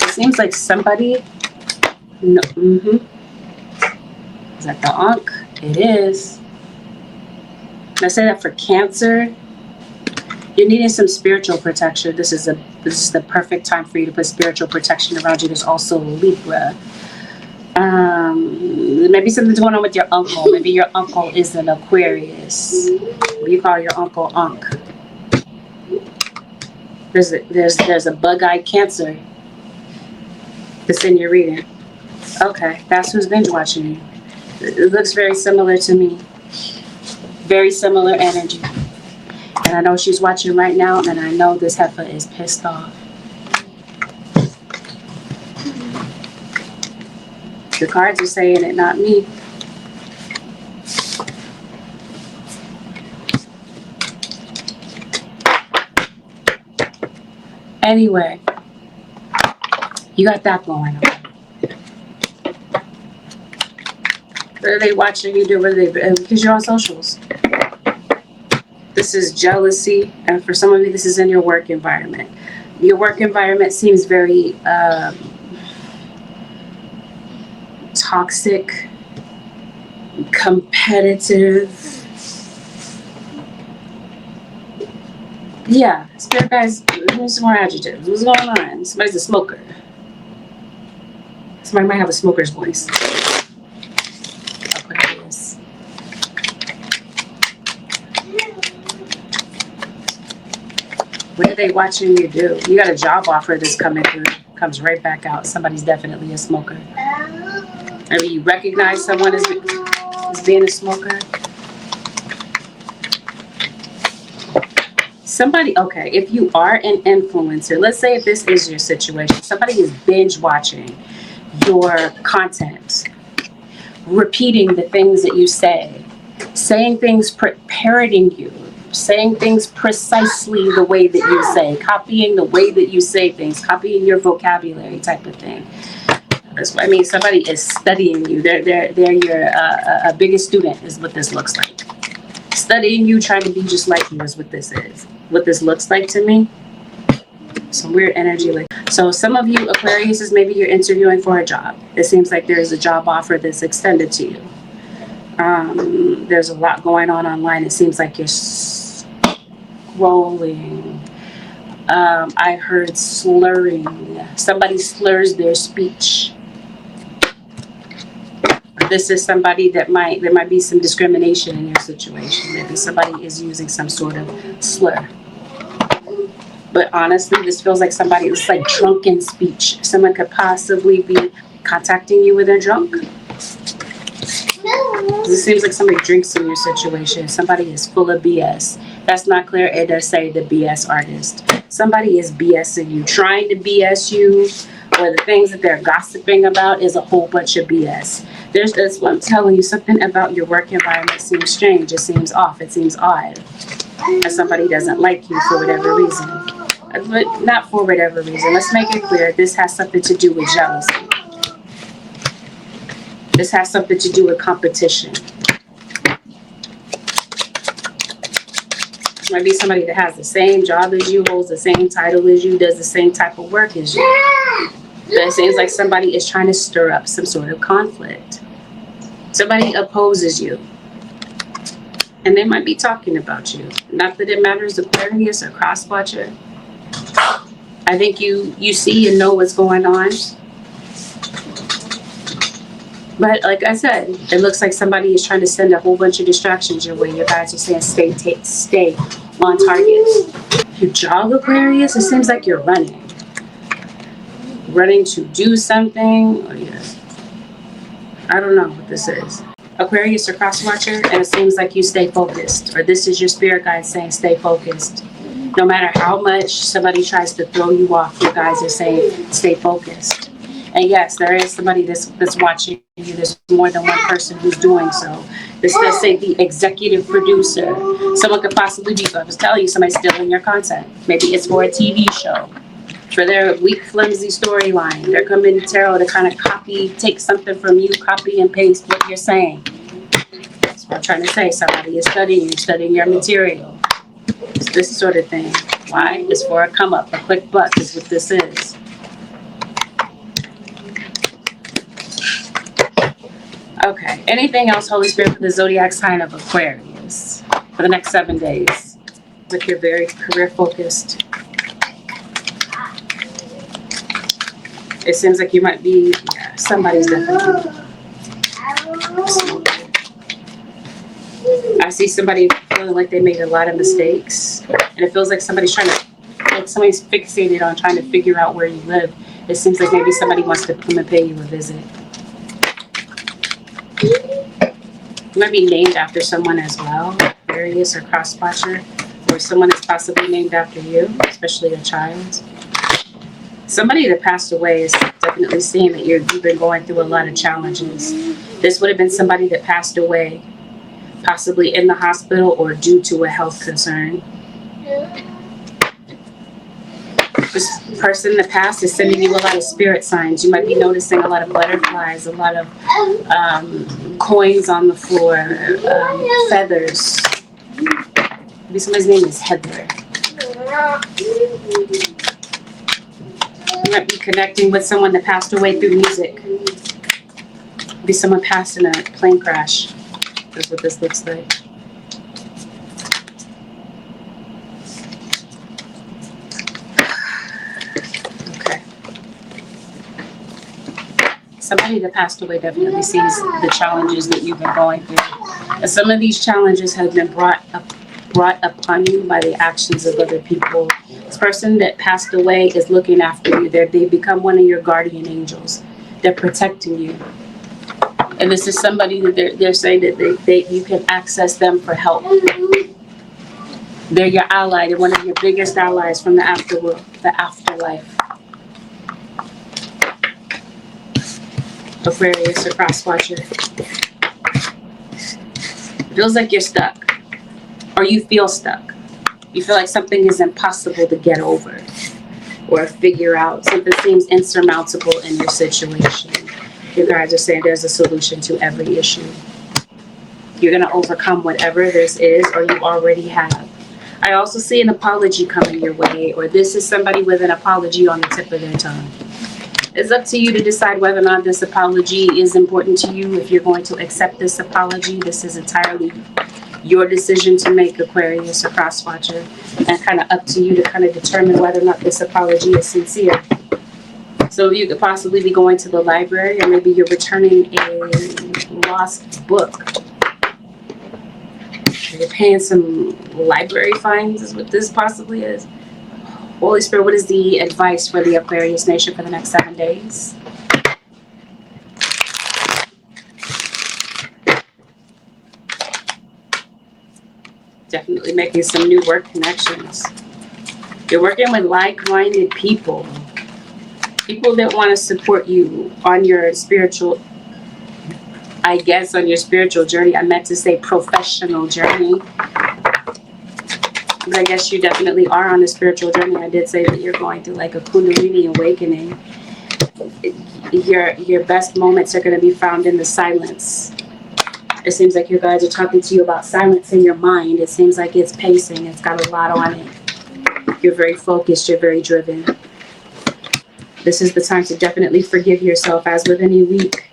It seems like somebody... No, Is that the Ankh? It is. I say that for Cancer. You're needing some spiritual protection. This is the perfect time for you to put spiritual protection around you. There's also Libra. Maybe something's going on with your uncle. Maybe your uncle is an Aquarius. What do you call your uncle? Ankh. There's a bug-eyed Cancer that's in your reading. Okay, that's who's binge watching you. It looks very similar to me. Very similar energy. And I know she's watching right now, and I know this heifer is pissed off. The cards are saying it, not me. Anyway, you got that going on. What are they watching you do? What are they? Because you're on socials. This is jealousy, and for some of you, this is in your work environment. Your work environment seems very toxic, competitive. Yeah, spirit guys, give me some more adjectives. What's going on? Somebody's a smoker. Somebody might have a smoker's voice. Aquarius. What are they watching you do? You got a job offer that's coming through. Comes right back out. Somebody's definitely a smoker. Maybe you recognize someone as being a smoker. Somebody, okay, if you are an influencer, let's say if this is your situation, somebody is binge watching your content, repeating the things that you say, saying things, parroting you, saying things precisely the way that you say, copying the way that you say things, copying your vocabulary type of thing. That's what I mean. Somebody is studying you. They're your biggest student is what this looks like. Studying you, trying to be just like you is what this is. What this looks like to me. Some weird energy. Like, so some of you Aquarius is maybe you're interviewing for a job. It seems like there's a job offer that's extended to you. There's a lot going on online. It seems like you're scrolling. I heard slurring. Somebody slurs their speech. This is somebody there might be some discrimination in your situation. Maybe somebody is using some sort of slur. But honestly, this feels like somebody, it's like drunken speech. Someone could possibly be contacting you when they're drunk. It seems like somebody drinks in your situation. Somebody is full of BS. That's not clear. It does say the BS artist. Somebody is BSing you, trying to BS you, or the things that they're gossiping about is a whole bunch of BS. That's what I'm telling you. Something about your work environment seems strange. It seems off. It seems odd. And somebody doesn't like you for whatever reason. But not for whatever reason. Let's make it clear. This has something to do with jealousy. This has something to do with competition. Might be somebody that has the same job as you, holds the same title as you, does the same type of work as you. But it seems like somebody is trying to stir up some sort of conflict. Somebody opposes you. And they might be talking about you. Not that it matters, Aquarius or cross-watcher. I think you see and know what's going on. But like I said, it looks like somebody is trying to send a whole bunch of distractions your way. You guys are saying stay on target. You jog, Aquarius? It seems like you're running. Running to do something. Or I don't know what this is. Aquarius or cross-watcher, and it seems like you stay focused. Or this is your spirit guide saying stay focused. No matter how much somebody tries to throw you off, you guys are saying stay focused. And yes, there is somebody that's watching you. There's more than one person who's doing so. This does say the executive producer. Someone could possibly be, I was telling you, somebody's stealing your content. Maybe it's for a TV show. for their weak, flimsy storyline. They're coming to tarot to kind of take something from you, copy and paste what you're saying. That's what I'm trying to say. Somebody is studying your material. It's this sort of thing. Why? It's for a come up, a quick buck is what this is. Okay. Anything else, Holy Spirit, for the zodiac sign of Aquarius for the next 7 days? Like you're very career focused. It seems like you might be, yeah, somebody's definitely. I see somebody feeling like they made a lot of mistakes. And it feels like somebody's somebody's fixated on trying to figure out where you live. It seems like maybe somebody wants to come and pay you a visit. You might be named after someone as well, Aquarius or cross-watcher, or someone that's possibly named after you, especially a child. Somebody that passed away is definitely seeing that you've been going through a lot of challenges. This would have been somebody that passed away, possibly in the hospital or due to a health concern. This person that passed is sending you a lot of spirit signs. You might be noticing a lot of butterflies, a lot of coins on the floor, feathers. Maybe somebody's name is Heather. You might be connecting with someone that passed away through music. Maybe someone passed in a plane crash. That's what this looks like. Okay. Somebody that passed away definitely sees the challenges that you've been going through. And some of these challenges have been brought upon you by the actions of other people. This person that passed away is looking after you. They become one of your guardian angels. They're protecting you. And this is somebody that they're saying that you can access them for help. They're your ally. They're one of your biggest allies from the afterworld, the afterlife. Aquarius or cross-watcher. Feels like you're stuck. Or you feel stuck. You feel like something is impossible to get over or figure out. Something seems insurmountable in your situation. Your guides are saying there's a solution to every issue. You're going to overcome whatever this is, or you already have. I also see an apology coming your way, or this is somebody with an apology on the tip of their tongue. It's up to you to decide whether or not this apology is important to you. If you're going to accept this apology, this is entirely your decision to make, Aquarius or cross-watcher, and kind of up to you to kind of determine whether or not this apology is sincere. So you could possibly be going to the library, or maybe you're returning a lost book. You're paying some library fines is what this possibly is. Holy Spirit, what is the advice for the Aquarius nation for the next 7 days? Definitely making some new work connections. You're working with like-minded people. People that want to support you on your spiritual, I guess, on your spiritual journey. I meant to say professional journey. But I guess you definitely are on a spiritual journey. I did say that you're going through like a Kundalini awakening. Your best moments are going to be found in the silence. It seems like your guides are talking to you about silence in your mind. It seems like it's pacing. It's got a lot on it. You're very focused. You're very driven. This is the time to definitely forgive yourself, as with any week.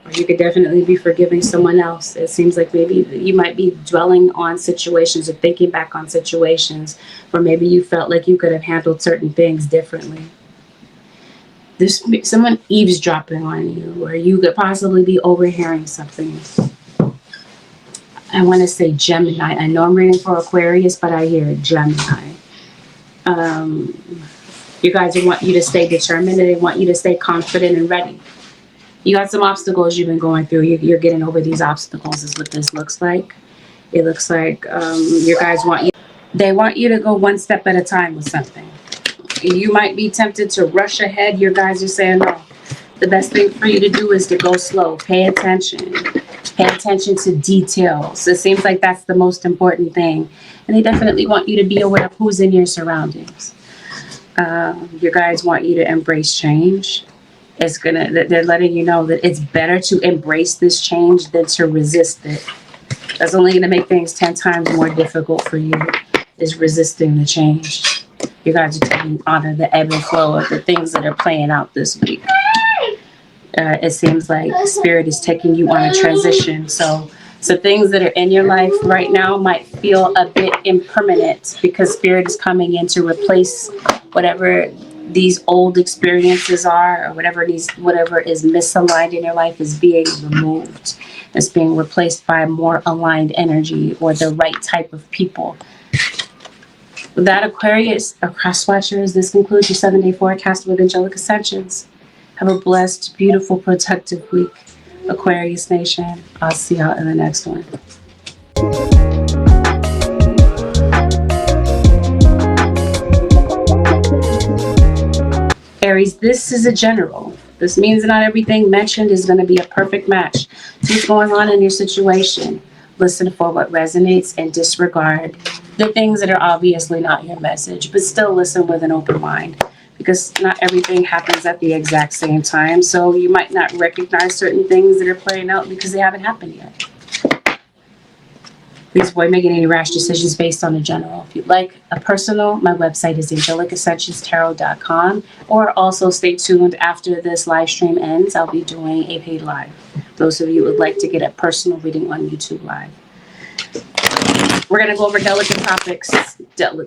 Or you could definitely be forgiving someone else. It seems like maybe you might be dwelling on situations or thinking back on situations where maybe you felt like you could have handled certain things differently. There's someone eavesdropping on you, or you could possibly be overhearing something. I want to say Gemini. I know I'm reading for Aquarius, but I hear Gemini. You guys want you to stay determined, and they want you to stay confident and ready. You got some obstacles you've been going through. You're getting over these obstacles is what this looks like. It looks like your guys they want you to go one step at a time with something. You might be tempted to rush ahead. Your guys are saying, no, the best thing for you to do is to go slow. Pay attention. Pay attention to details. It seems like that's the most important thing. And they definitely want you to be aware of who's in your surroundings. Your guides want you to embrace change. They're letting you know that it's better to embrace this change than to resist it. That's only gonna make things 10 times more difficult for you, is resisting the change. You guys are taking honor the ebb and flow of the things that are playing out this week. It seems like Spirit is taking you on a transition. So things that are in your life right now might feel a bit impermanent, because Spirit is coming in to replace whatever these old experiences are, or whatever is misaligned in your life is being removed. It's being replaced by more aligned energy or the right type of people. With that, Aquarius, or cross watchers, this concludes your 7-day forecast with Angelic Ascensions. Have a blessed, beautiful, productive week, Aquarius Nation. I'll see y'all in the next one. Aries, this is a general. This means that not everything mentioned is going to be a perfect match to what's going on in your situation. Listen for what resonates and disregard the things that are obviously not your message, but still listen with an open mind, because not everything happens at the exact same time. So you might not recognize certain things that are playing out because they haven't happened yet. Please avoid making any rash decisions based on the general. If you'd like a personal, my website is AngelicAscentionsTarot.com, or also stay tuned after this live stream ends. I'll be doing a paid live. Those of you who would like to get a personal reading on YouTube Live. We're going to go over delicate topics.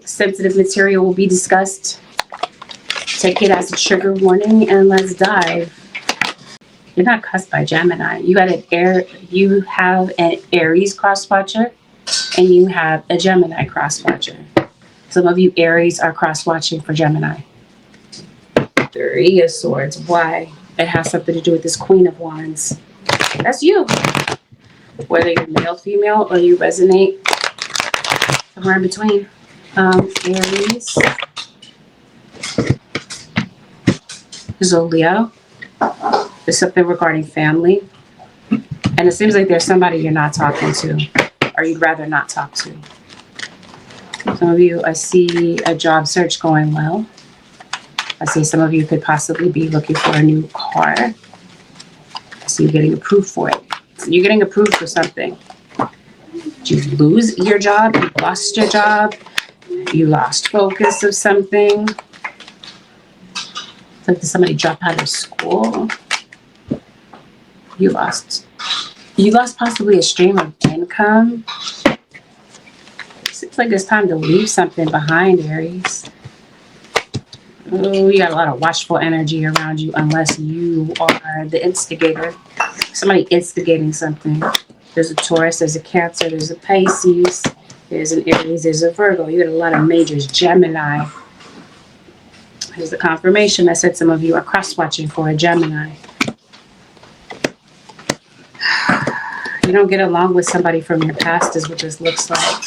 Sensitive material will be discussed. Take it as a trigger warning, and let's dive. You're not cussed by Gemini. You have an Aries cross watcher, and you have a Gemini cross watcher. Some of you Aries are cross watching for Gemini. 3 of Swords. Why? It has something to do with this Queen of Wands. That's you. Whether you're male, female, or you resonate somewhere in between. Aries. There's a Leo. There's something regarding family. And it seems like there's somebody you're not talking to, or you'd rather not talk to. Some of you, I see a job search going well. I see some of you could possibly be looking for a new car. I see you getting approved for it. You're getting approved for something. Did you lose your job? You lost your job? You lost focus of something? It's like, did somebody drop out of school? You lost possibly a stream of income. Seems like it's time to leave something behind, Aries. Oh, you got a lot of watchful energy around you, unless you are the instigator. Somebody instigating something. There's a Taurus, there's a Cancer, there's a Pisces, there's an Aries, there's a Virgo. You got a lot of majors. Gemini. Here's the confirmation. I said some of you are cross-watching for a Gemini. You don't get along with somebody from your past is what this looks like.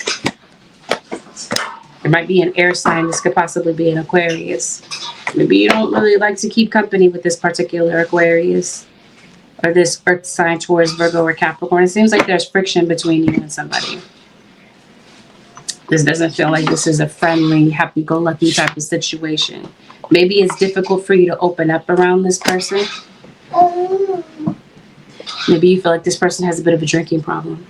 There might be an air sign. This could possibly be an Aquarius. Maybe you don't really like to keep company with this particular Aquarius, or this earth sign towards Virgo or Capricorn. It seems like there's friction between you and somebody. This doesn't feel like this is a friendly, happy-go-lucky type of situation. Maybe it's difficult for you to open up around this person. Maybe you feel like this person has a bit of a drinking problem.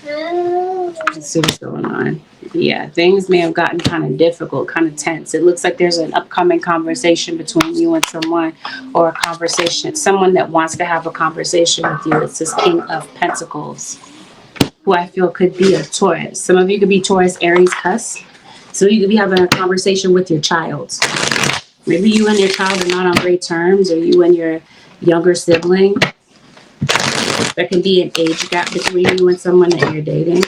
Let's see what's going on. Yeah, things may have gotten kind of difficult, kind of tense. It looks like there's an upcoming conversation between you and someone, or a conversation, someone that wants to have a conversation with you. It's this King of Pentacles, who I feel could be a Taurus. Some of you could be Taurus, Aries, Cusp. So you could be having a conversation with your child. Maybe you and your child are not on great terms, or you and your younger sibling. There can be an age gap between you and someone that you're dating.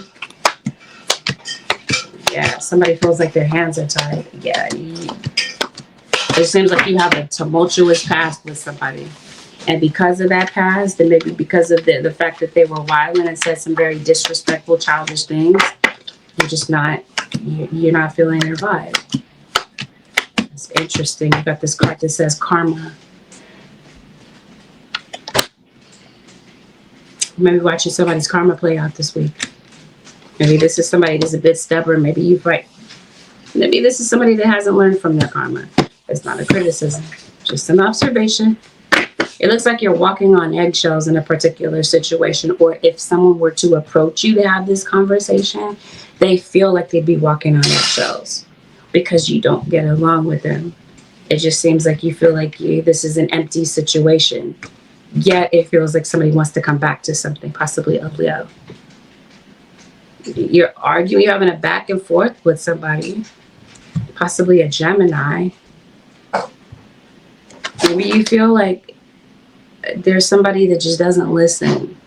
Yeah, somebody feels like their hands are tied. Yeah, it seems like you have a tumultuous past with somebody. And because of that past, and maybe because of the fact that they were violent and said some very disrespectful, childish things, you're not feeling their vibe. It's interesting. You've got this card that says karma. Maybe watching somebody's karma play out this week. Maybe this is somebody that's a bit stubborn. Maybe you've Maybe this is somebody that hasn't learned from their karma. It's not a criticism, just an observation. It looks like you're walking on eggshells in a particular situation, or if someone were to approach you to have this conversation, they feel like they'd be walking on eggshells because you don't get along with them. It just seems like you feel like this is an empty situation. Yet it feels like somebody wants to come back to something, possibly a Leo. You're arguing, you're having a back and forth with somebody, possibly a Gemini. Maybe you feel like there's somebody that just doesn't listen,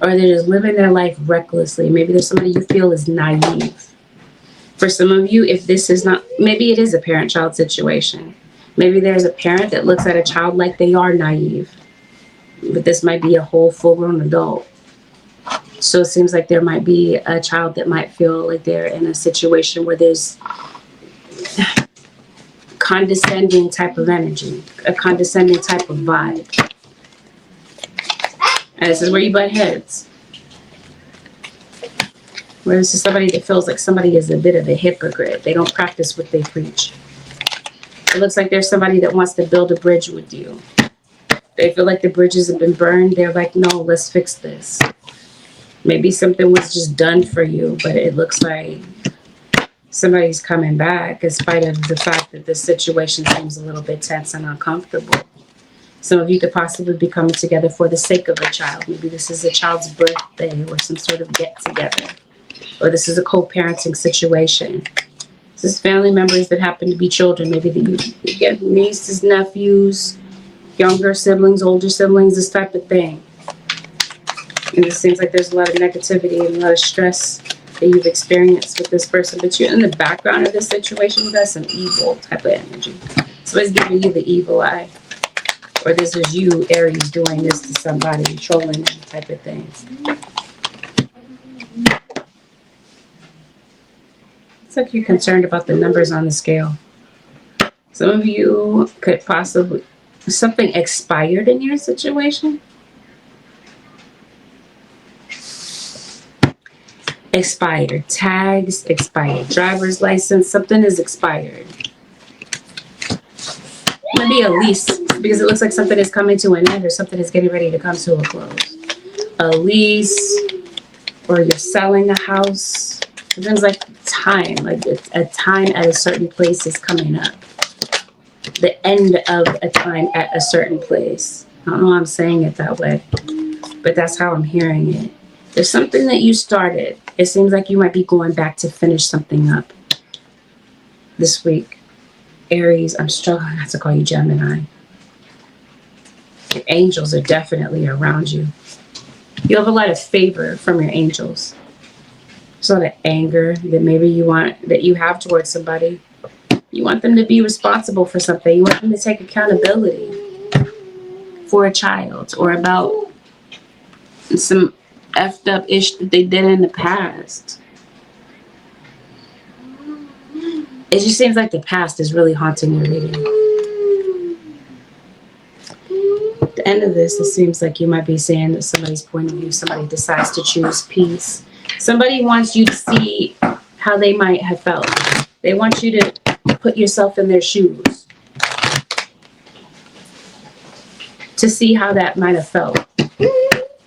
or they're just living their life recklessly. Maybe there's somebody you feel is naive. For some of you, if this is not, maybe it is a parent-child situation. Maybe there's a parent that looks at a child like they are naive, but this might be a whole full-grown adult. So it seems like there might be a child that might feel like they're in a situation where there's condescending type of energy, a condescending type of vibe. And this is where you butt heads. Where this is somebody that feels like somebody is a bit of a hypocrite. They don't practice what they preach. It looks like there's somebody that wants to build a bridge with you. They feel like the bridges have been burned. They're like, no, let's fix this. Maybe something was just done for you, but it looks like somebody's coming back in spite of the fact that this situation seems a little bit tense and uncomfortable. Some of you could possibly be coming together for the sake of a child. Maybe this is a child's birthday or some sort of get-together. Or this is a co-parenting situation. This is family members that happen to be children. Maybe you get nieces, nephews, younger siblings, older siblings, this type of thing. And it seems like there's a lot of negativity and a lot of stress that you've experienced with this person. But you're in the background of this situation. You got some evil type of energy. Somebody's giving you the evil eye. Or this is you, Aries, doing this to somebody, trolling them type of things. It's like you're concerned about the numbers on the scale. Some of you could possibly, something expired in your situation. Expired tags, expired driver's license, something is expired. Maybe a lease, because it looks like something is coming to an end or something is getting ready to come to a close. A lease, or you're selling a house. Something's like time, like a time at a certain place is coming up. The end of a time at a certain place. I don't know why I'm saying it that way, but that's how I'm hearing it. There's something that you started. It seems like you might be going back to finish something up this week. Aries, I'm struggling not to call you Gemini. Your angels are definitely around you. You have a lot of favor from your angels. There's a lot of anger that maybe you have towards somebody. You want them to be responsible for something. You want them to take accountability for a child or about some effed up ish that they did in the past. It just seems like the past is really haunting your reading. At the end of this, it seems like you might be saying that somebody's point of view, somebody decides to choose peace. Somebody wants you to see how they might have felt. They want you to put yourself in their shoes to see how that might have felt.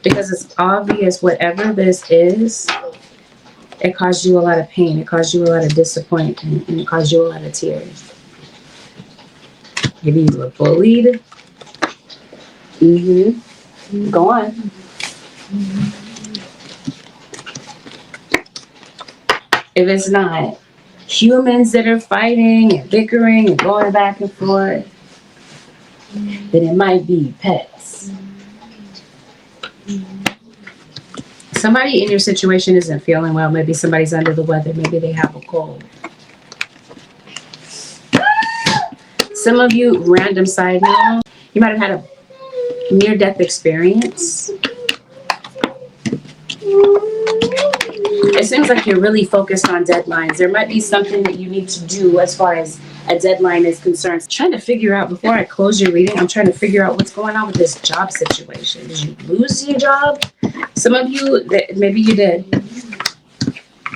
Because it's obvious whatever this is, it caused you a lot of pain. It caused you a lot of disappointment. And it caused you a lot of tears. Maybe you were bullied. Go on. If it's not humans that are fighting and bickering and going back and forth, then it might be pets. Somebody in your situation isn't feeling well. Maybe somebody's under the weather. Maybe they have a cold. Some of you, random side note, you might have had a near-death experience. It seems like you're really focused on deadlines. There might be something that you need to do as far as a deadline is concerned. I'm trying to figure out, before I close your reading, I'm trying to figure out what's going on with this job situation. Did you lose your job? Some of you, maybe you did.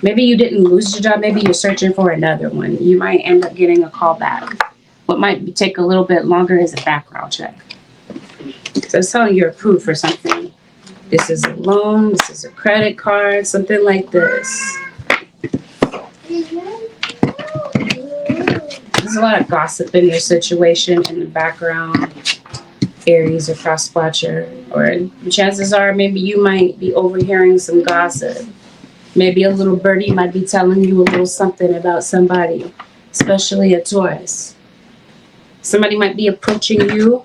Maybe you didn't lose your job. Maybe you're searching for another one. You might end up getting a call back. What might take a little bit longer is a background check. So it's telling you're approved for something. This is a loan. This is a credit card. Something like this. There's a lot of gossip in your situation in the background. Aries or cross-watcher. Or chances are maybe you might be overhearing some gossip. Maybe a little birdie might be telling you a little something about somebody, especially a Taurus. Somebody might be approaching you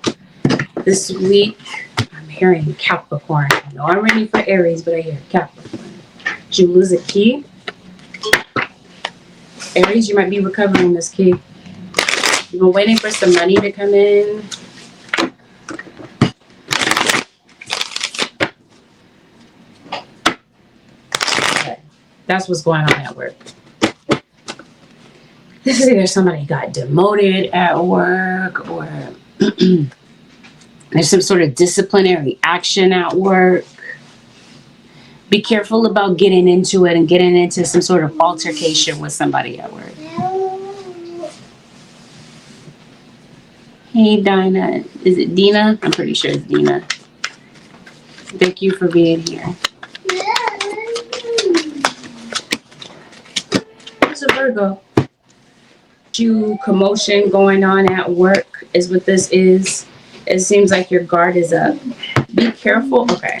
this week. I'm hearing Capricorn. I know I'm ready for Aries, but I hear Capricorn. Did you lose a key? Aries, you might be recovering this key. You've been waiting for some money to come in. That's what's going on at work. This is either somebody got demoted at work or there's some sort of disciplinary action at work. Be careful about getting into it and getting into some sort of altercation with somebody at work. Hey, Dinah. Is it Dina? I'm pretty sure it's Dina. Thank you for being here. A Virgo. Commotion going on at work is what this is. It seems like your guard is up. Be careful. Okay.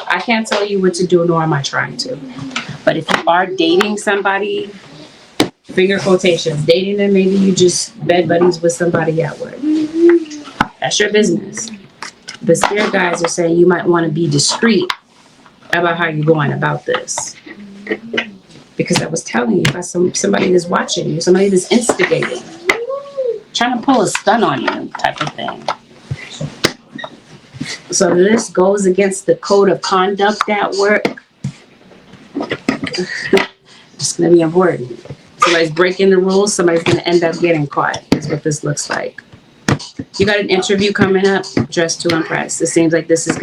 I can't tell you what to do, nor am I trying to. But if you are dating somebody, finger quotations, dating them, maybe you just bed buddies with somebody at work. That's your business. The spirit guides are saying you might want to be discreet about how you're going about this. Because I was telling you about somebody that's watching you, somebody that's instigating, trying to pull a stunt on you type of thing. So this goes against the code of conduct at work. It's going to be important. Somebody's breaking the rules, somebody's going to end up getting caught, is what this looks like. You got an interview coming up, dress to impress. It seems like this is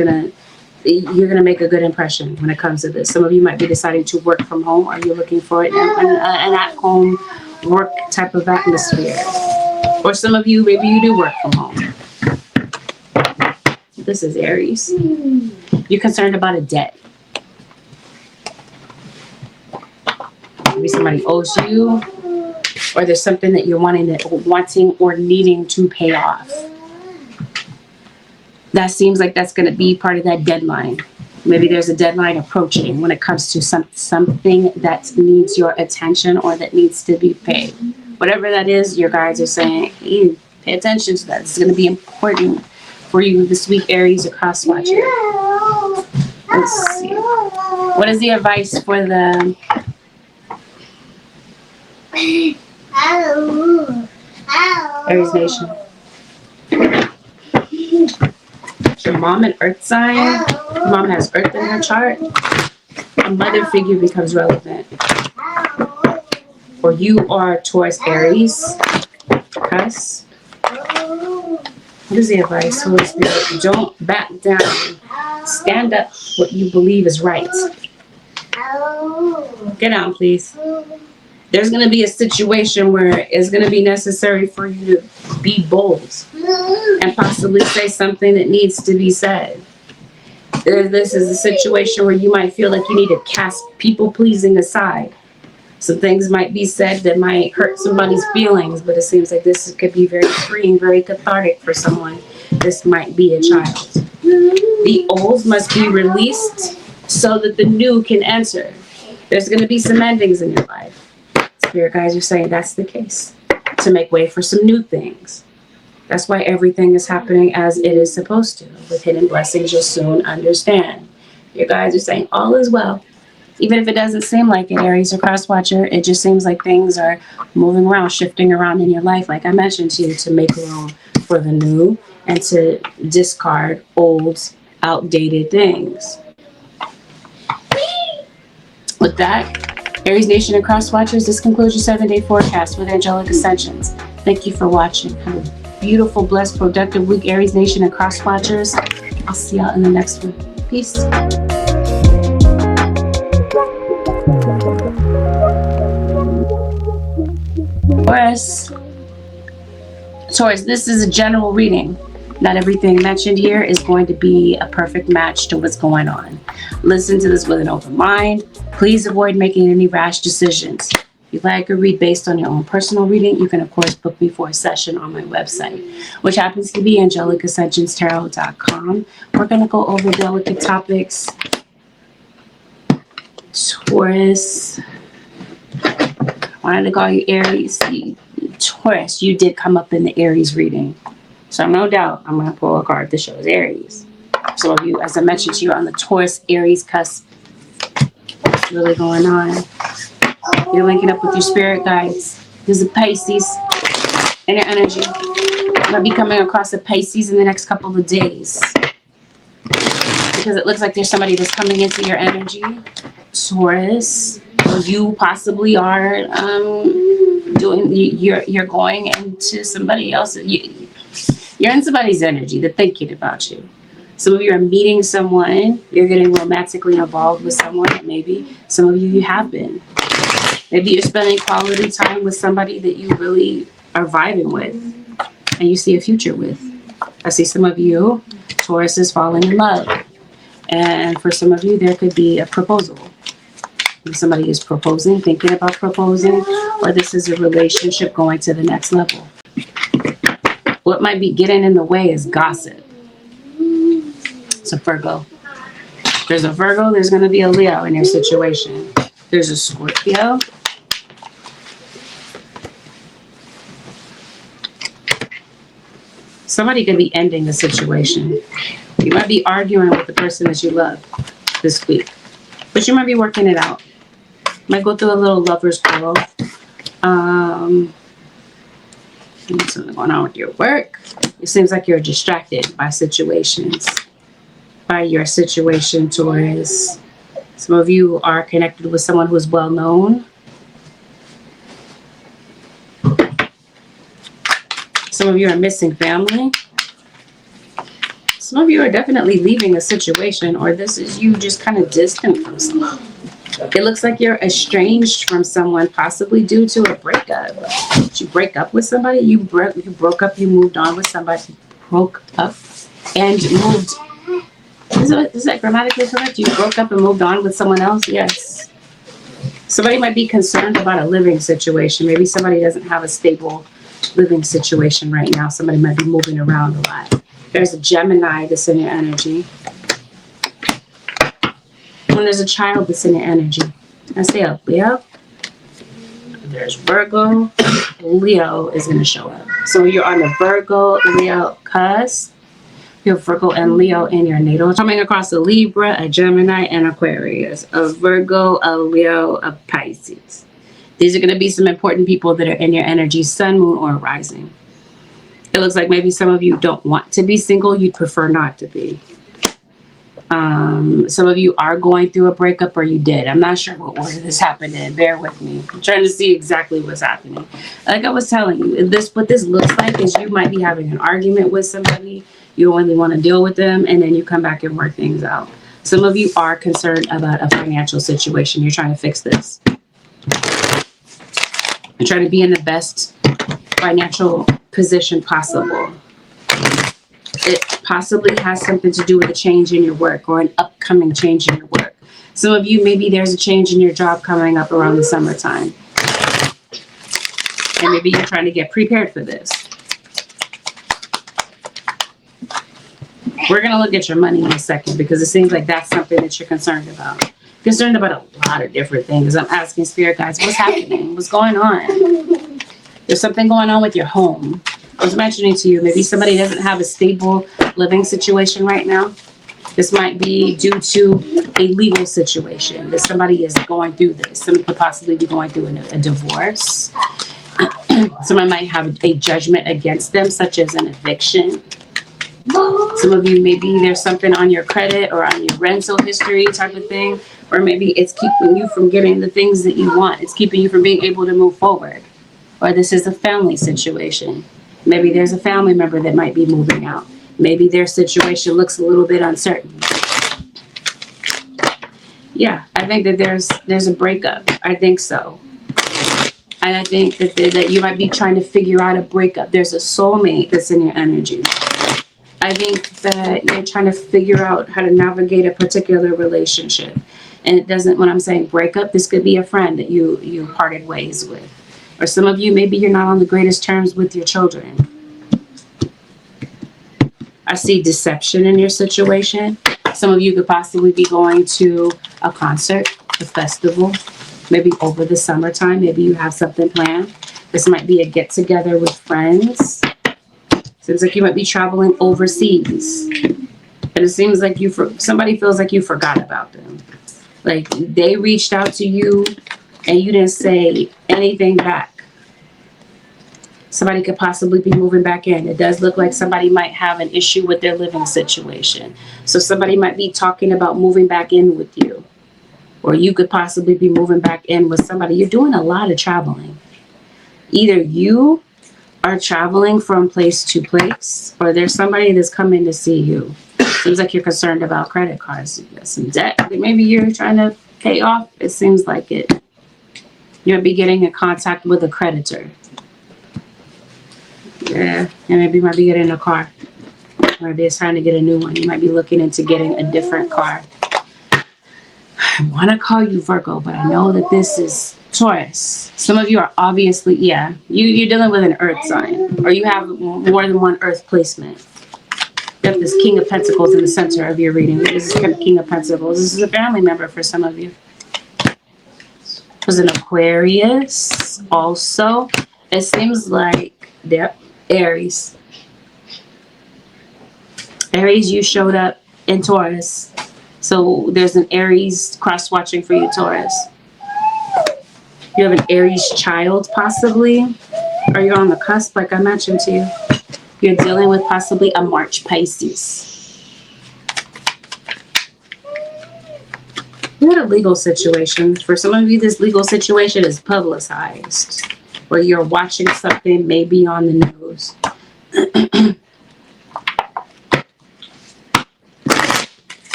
you're going to make a good impression when it comes to this. Some of you might be deciding to work from home, or you're looking for an at-home work type of atmosphere. Or some of you, maybe you do work from home. This is Aries. You're concerned about a debt. Maybe somebody owes you, or there's something that you're wanting or needing to pay off. That seems like that's going to be part of that deadline. Maybe there's a deadline approaching when it comes to something that needs your attention or that needs to be paid. Whatever that is, your guides are saying, hey, pay attention to that. It's going to be important for you this week, Aries or cross-watcher. Let's see. What is the advice for the... Aries Nation? Your mom an earth sign. Mom has earth in her chart. A mother figure becomes relevant. Or you are Taurus, Aries, cusp. What is the advice, Holy Spirit? Don't back down. Stand up for what you believe is right. Get down, please. There's going to be a situation where it's going to be necessary for you to be bold and possibly say something that needs to be said. This is a situation where you might feel like you need to cast people-pleasing aside. Some things might be said that might hurt somebody's feelings, but it seems like this could be very freeing, very cathartic for someone. This might be a child. The old must be released so that the new can enter. There's going to be some endings in your life. Spirit guides are saying that's the case, to make way for some new things. That's why everything is happening as it is supposed to. With hidden blessings, you'll soon understand. Your guides are saying all is well. Even if it doesn't seem like it, Aries or cross-watcher, it just seems like things are moving around, shifting around in your life, like I mentioned to you, to make room for the new and to discard old, outdated things. With that, Aries Nation and cross-watchers, this concludes your 7-day forecast with Angelic Ascensions. Thank you for watching. Have a beautiful, blessed, productive week, Aries Nation and cross-watchers. I'll see y'all in the next one. Peace. Taurus, this is a general reading. Not everything mentioned here is going to be a perfect match to what's going on. Listen to this with an open mind. Please avoid making any rash decisions. If you'd like a read based on your own personal reading, you can of course book me for a session on my website, which happens to be AngelicAscensionsTarot.com. We're going to go over delicate topics. Taurus. I wanted to call you Aries. Taurus, you did come up in the Aries reading. So no doubt I'm going to pull a card that shows Aries. Some of you, as I mentioned to you, on the Taurus Aries cusp. What's really going on? You're linking up with your spirit guides. There's a Pisces in your energy. You might be coming across a Pisces in the next couple of days. Because it looks like there's somebody that's coming into your energy. Taurus. You possibly are you're going into somebody else. You're in somebody's energy. They're thinking about you. Some of you are meeting someone. You're getting romantically involved with someone. Maybe some of you have been. Maybe you're spending quality time with somebody that you really are vibing with and you see a future with. I see some of you, Taurus, is falling in love. And for some of you, there could be a proposal. If somebody is proposing, thinking about proposing, or this is a relationship going to the next level. What might be getting in the way is gossip. It's a Virgo. There's a Virgo, there's going to be a Leo in your situation. There's a Scorpio. Somebody could be ending the situation. You might be arguing with the person that you love this week, but you might be working it out. Might go through a little lover's quarrel. Something going on with your work. It seems like you're distracted by situations, by your situation, Taurus. Some of you are connected with someone who is well known. Some of you are missing family. Some of you are definitely leaving a situation, or this is you just kind of distant from someone. It looks like you're estranged from someone, possibly due to a breakup. Did you break up with somebody? You broke up, you moved on with somebody, broke up and moved. Is that grammatically correct? You broke up and moved on with someone else? Yes. Somebody might be concerned about a living situation. Maybe somebody doesn't have a stable living situation right now. Somebody might be moving around a lot. There's a Gemini that's in your energy. When there's a child that's in your energy. I say a Leo. There's Virgo. Leo is going to show up. So you're on the Virgo, Leo cusp. You have Virgo and Leo in your natal. Coming across a Libra, a Gemini, and Aquarius. A Virgo, a Leo, a Pisces. These are going to be some important people that are in your energy, sun, moon, or rising. It looks like maybe some of you don't want to be single. You'd prefer not to be. Some of you are going through a breakup, or you did. I'm not sure what order this happened in. Bear with me. I'm trying to see exactly what's happening. Like I was telling you, what this looks like is you might be having an argument with somebody. You only want to deal with them, and then you come back and work things out. Some of you are concerned about a financial situation. You're trying to fix this. You're trying to be in the best financial position possible. It possibly has something to do with a change in your work or an upcoming change in your work. Some of you, maybe there's a change in your job coming up around the summertime. And maybe you're trying to get prepared for this. We're going to look at your money in a second because it seems like that's something that you're concerned about. Concerned about a lot of different things. I'm asking spirit guides, what's happening? What's going on? There's something going on with your home. I was mentioning to you, maybe somebody doesn't have a stable living situation right now. This might be due to a legal situation that somebody is going through this. Somebody could possibly be going through a divorce. Someone might have a judgment against them, such as an eviction. Some of you, maybe there's something on your credit or on your rental history type of thing. Or maybe it's keeping you from getting the things that you want. It's keeping you from being able to move forward. Or this is a family situation. Maybe there's a family member that might be moving out. Maybe their situation looks a little bit uncertain. Yeah, I think that there's a breakup. I think so. And think that you might be trying to figure out a breakup. There's a soulmate that's in your energy. I think that you're trying to figure out how to navigate a particular relationship. And it doesn't, when I'm saying breakup, this could be a friend that you parted ways with. Or some of you, maybe you're not on the greatest terms with your children. I see deception in your situation. Some of you could possibly be going to a concert, a festival, maybe over the summertime. Maybe you have something planned. This might be a get-together with friends. Seems like you might be traveling overseas. And it seems like somebody feels like you forgot about them. Like they reached out to you and you didn't say anything back. Somebody could possibly be moving back in. It does look like somebody might have an issue with their living situation. So somebody might be talking about moving back in with you. Or you could possibly be moving back in with somebody. You're doing a lot of traveling. Either you are traveling from place to place, or there's somebody that's coming to see you. Seems like you're concerned about credit cards. You got some debt that maybe you're trying to pay off. It seems like it. You'll be getting in contact with a creditor. Yeah, and maybe you might be getting a car. Maybe it's time to get a new one. You might be looking into getting a different car. I want to call you Virgo, but I know that this is Taurus. Some of you are obviously, yeah, you're dealing with an earth sign, or you have more than one earth placement. You have this King of Pentacles in the center of your reading. This is King of Pentacles. This is a family member for some of you. There's an Aquarius also. It seems like they're Aries. Aries, you showed up in Taurus. So there's an Aries cross-watching for you, Taurus. You have an Aries child, possibly. Or you're on the cusp, like I mentioned to you. You're dealing with possibly a March Pisces. You had a legal situation. For some of you, this legal situation is publicized. Or you're watching something maybe on the news.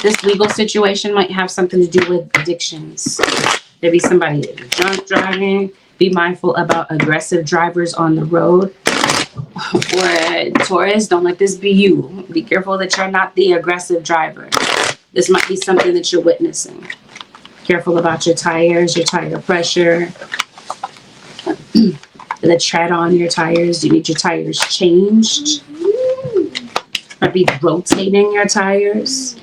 This legal situation might have something to do with addictions. Maybe somebody is drunk driving. Be mindful about aggressive drivers on the road. Or Taurus, don't let this be you. Be careful that you're not the aggressive driver. This might be something that you're witnessing. Careful about your tires, your tire pressure. The tread on your tires. You need your tires changed. Might be rotating your tires.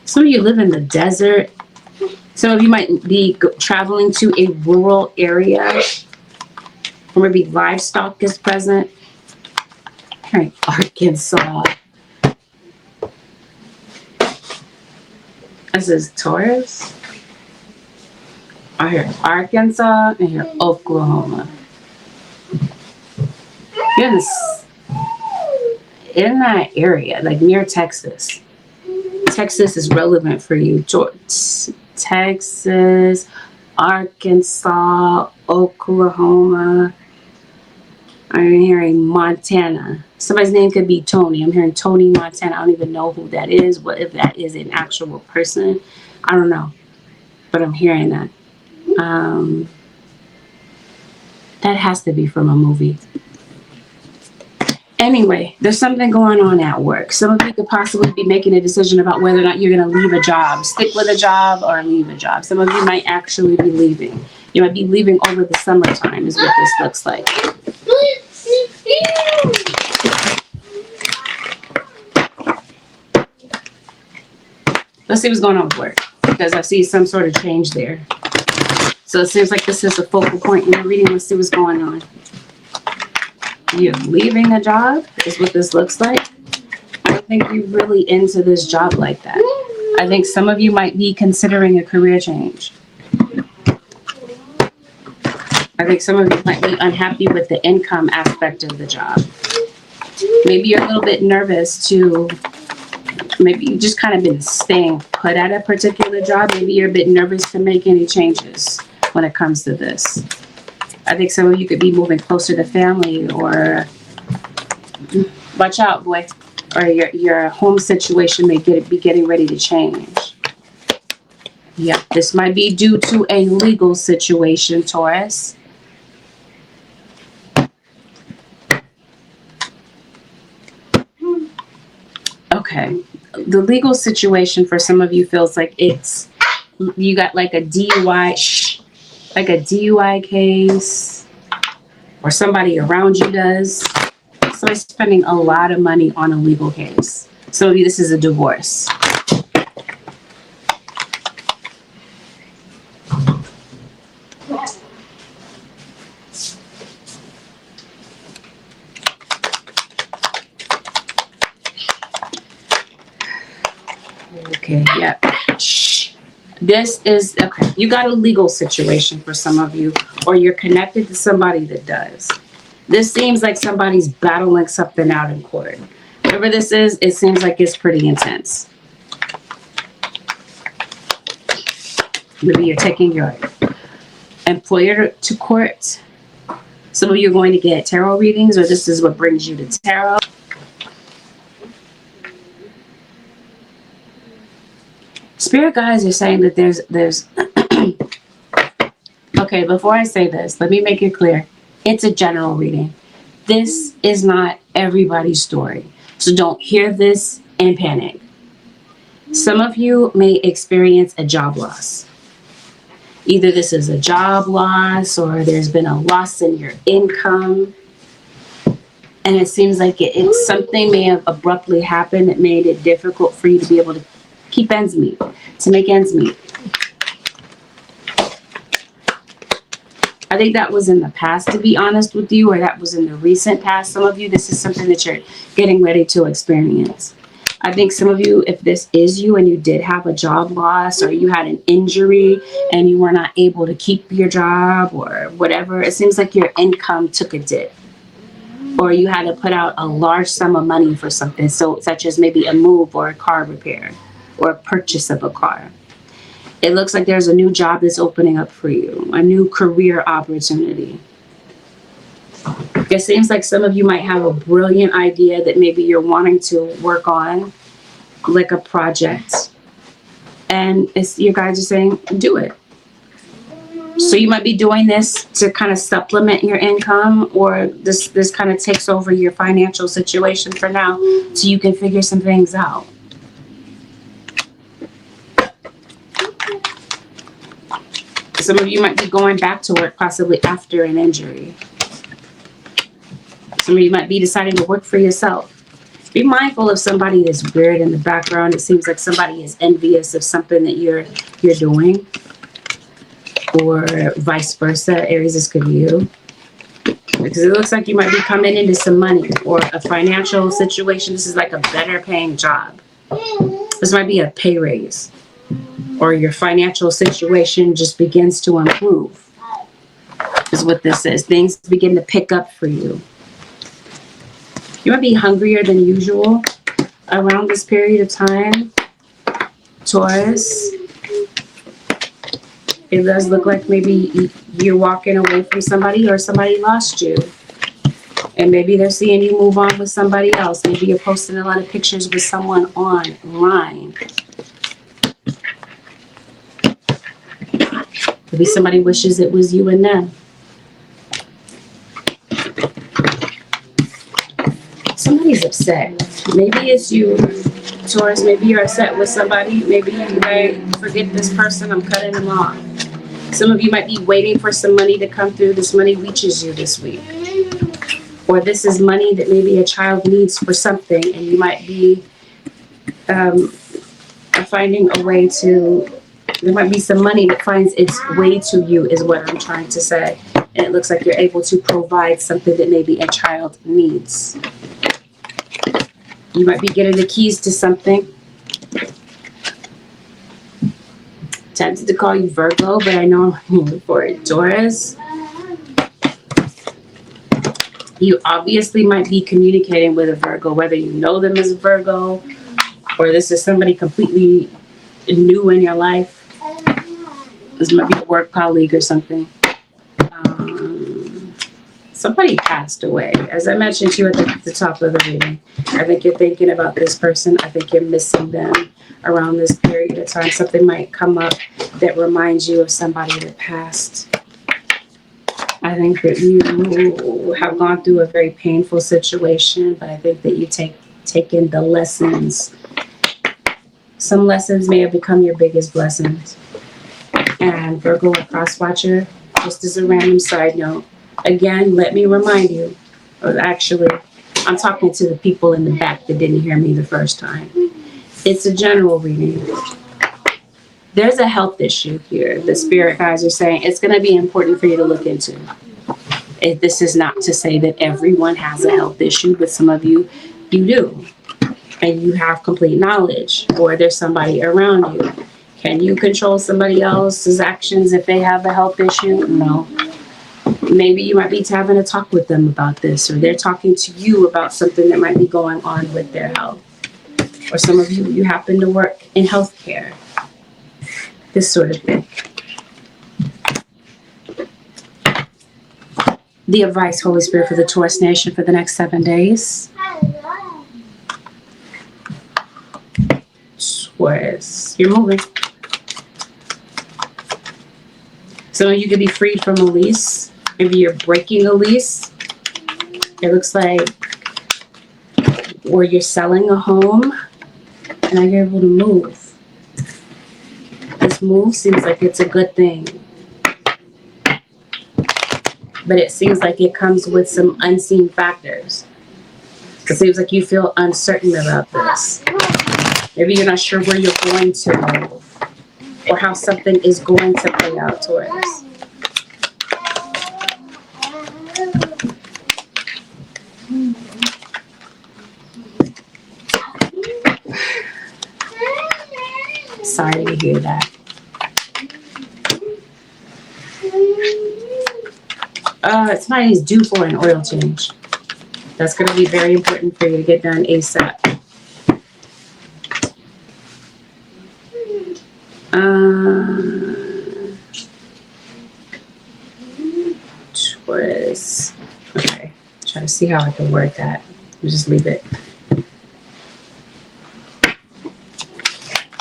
Some of you live in the desert. Some of you might be traveling to a rural area. Or maybe livestock is present. All right, Arkansas. This is Taurus. I hear Arkansas and here Oklahoma. You're in that area, like near Texas. Texas is relevant for you. Texas, Arkansas, Oklahoma. I'm hearing Montana. Somebody's name could be Tony. I'm hearing Tony, Montana. I don't even know who that is. What if that is an actual person? I don't know. But I'm hearing that. That has to be from a movie. Anyway, there's something going on at work. Some of you could possibly be making a decision about whether or not you're going to leave a job, stick with a job, or leave a job. Some of you might actually be leaving. You might be leaving over the summertime is what this looks like. Let's see what's going on with work, because I see some sort of change there. So it seems like this is a focal point in the reading. Let's see what's going on. You're leaving a job is what this looks like. I don't think you're really into this job like that. I think some of you might be considering a career change. I think some of you might be unhappy with the income aspect of the job. Maybe you're a little bit nervous to, maybe you've just kind of been staying put at a particular job. Maybe you're a bit nervous to make any changes when it comes to this. I think some of you could be moving closer to family, or Watch out, boy. Or your home situation may be getting ready to change. Yeah, this might be due to a legal situation, Taurus. Okay. The legal situation for some of you feels like you got like a DUI, like a DUI case, or somebody around you does. Somebody's spending a lot of money on a legal case. Some of you, this is a divorce. Okay, yeah. Shh. This is, okay, you got a legal situation for some of you, or you're connected to somebody that does. This seems like somebody's battling something out in court. Whatever this is, it seems like it's pretty intense. Maybe you're taking your employer to court. Some of you are going to get tarot readings, or this is what brings you to tarot. Spirit guides are saying that there's okay, before I say this, let me make it clear. It's a general reading. This is not everybody's story. So don't hear this and panic. Some of you may experience a job loss. Either this is a job loss, or there's been a loss in your income. And it seems like it's something may have abruptly happened that made it difficult for you to be able to keep ends meet, to make ends meet. I think that was in the past, to be honest with you, or that was in the recent past. Some of you, this is something that you're getting ready to experience. I think some of you, if this is you and you did have a job loss, or you had an injury and you were not able to keep your job or whatever, it seems like your income took a dip, or you had to put out a large sum of money for something, so such as maybe a move or a car repair or a purchase of a car. It looks like there's a new job that's opening up for you, a new career opportunity. It seems like some of you might have a brilliant idea that maybe you're wanting to work on, like a project, and your guys are saying, do it. So you might be doing this to kind of supplement your income, or this kind of takes over your financial situation for now, so you can figure some things out. Some of you might be going back to work possibly after an injury. Some of you might be deciding to work for yourself. Be mindful of somebody that's weird in the background. It seems like somebody is envious of something that you're doing, or vice versa. Aries, this could be you. Because it looks like you might be coming into some money or a financial situation. This is like a better paying job. This might be a pay raise, or your financial situation just begins to improve, is what this is. Things begin to pick up for you. You might be hungrier than usual around this period of time, Taurus. It does look like maybe you're walking away from somebody, or somebody lost you. And maybe they're seeing you move on with somebody else. Maybe you're posting a lot of pictures with someone online. Maybe somebody wishes it was you and them. Somebody's upset. Maybe it's you, Taurus. Maybe you're upset with somebody. Maybe you may forget this person, I'm cutting them off. Some of you might be waiting for some money to come through. This money reaches you this week. Or this is money that maybe a child needs for something, and you might be finding a way to, there might be some money that finds its way to you, is what I'm trying to say. And it looks like you're able to provide something that maybe a child needs. You might be getting the keys to something. Tempted to call you Virgo, but I know I'm here for it, Taurus. You obviously might be communicating with a Virgo, whether you know them as a Virgo, or this is somebody completely new in your life. This might be a work colleague or something. Somebody passed away. As I mentioned to you at the top of the reading, I think you're thinking about this person. I think you're missing them around this period of time. Something might come up that reminds you of somebody that passed. I think that you have gone through a very painful situation, but I think that you take in the lessons. Some lessons may have become your biggest blessings. And Virgo or Cross Watcher, just as a random side note, again, let me remind you, or actually, I'm talking to the people in the back that didn't hear me the first time. It's a general reading. There's a health issue here. The spirit guides are saying it's going to be important for you to look into. This is not to say that everyone has a health issue, but some of you do. And you have complete knowledge, or there's somebody around you. Can you control somebody else's actions if they have a health issue? No. Maybe you might be having a talk with them about this, or they're talking to you about something that might be going on with their health. Or some of you happen to work in healthcare. This sort of thing. The advice, Holy Spirit, for the Taurus Nation for the next 7 days. Taurus, you're moving. Some of you could be freed from a lease. Maybe you're breaking a lease. It looks like, or you're selling a home, and now you're able to move. This move seems like it's a good thing, but it seems like it comes with some unseen factors. It seems like you feel uncertain about this. Maybe you're not sure where you're going to move, or how something is going to play out, Taurus. Sorry to hear that. Somebody's due for an oil change. That's going to be very important for you to get done ASAP. Taurus. Okay. Try to see how I can word that. I'll just leave it.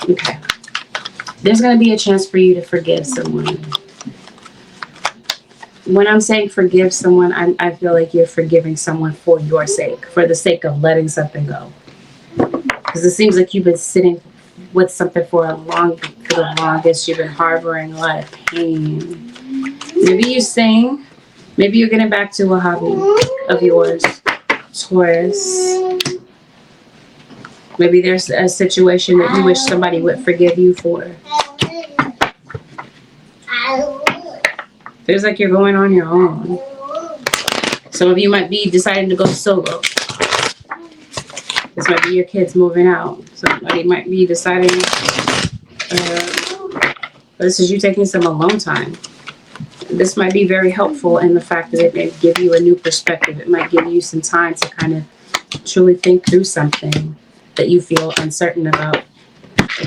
Okay. There's going to be a chance for you to forgive someone. When I'm saying forgive someone, I feel like you're forgiving someone for your sake, for the sake of letting something go. Because it seems like you've been sitting with something for the longest. You've been harboring a lot of pain. Maybe you sing. Maybe you're getting back to a hobby of yours, Taurus. Maybe there's a situation that you wish somebody would forgive you for. Feels like you're going on your own. Some of you might be deciding to go solo. This might be your kids moving out. Somebody might be deciding, this is you taking some alone time. This might be very helpful in the fact that it may give you a new perspective. It might give you some time to kind of truly think through something that you feel uncertain about.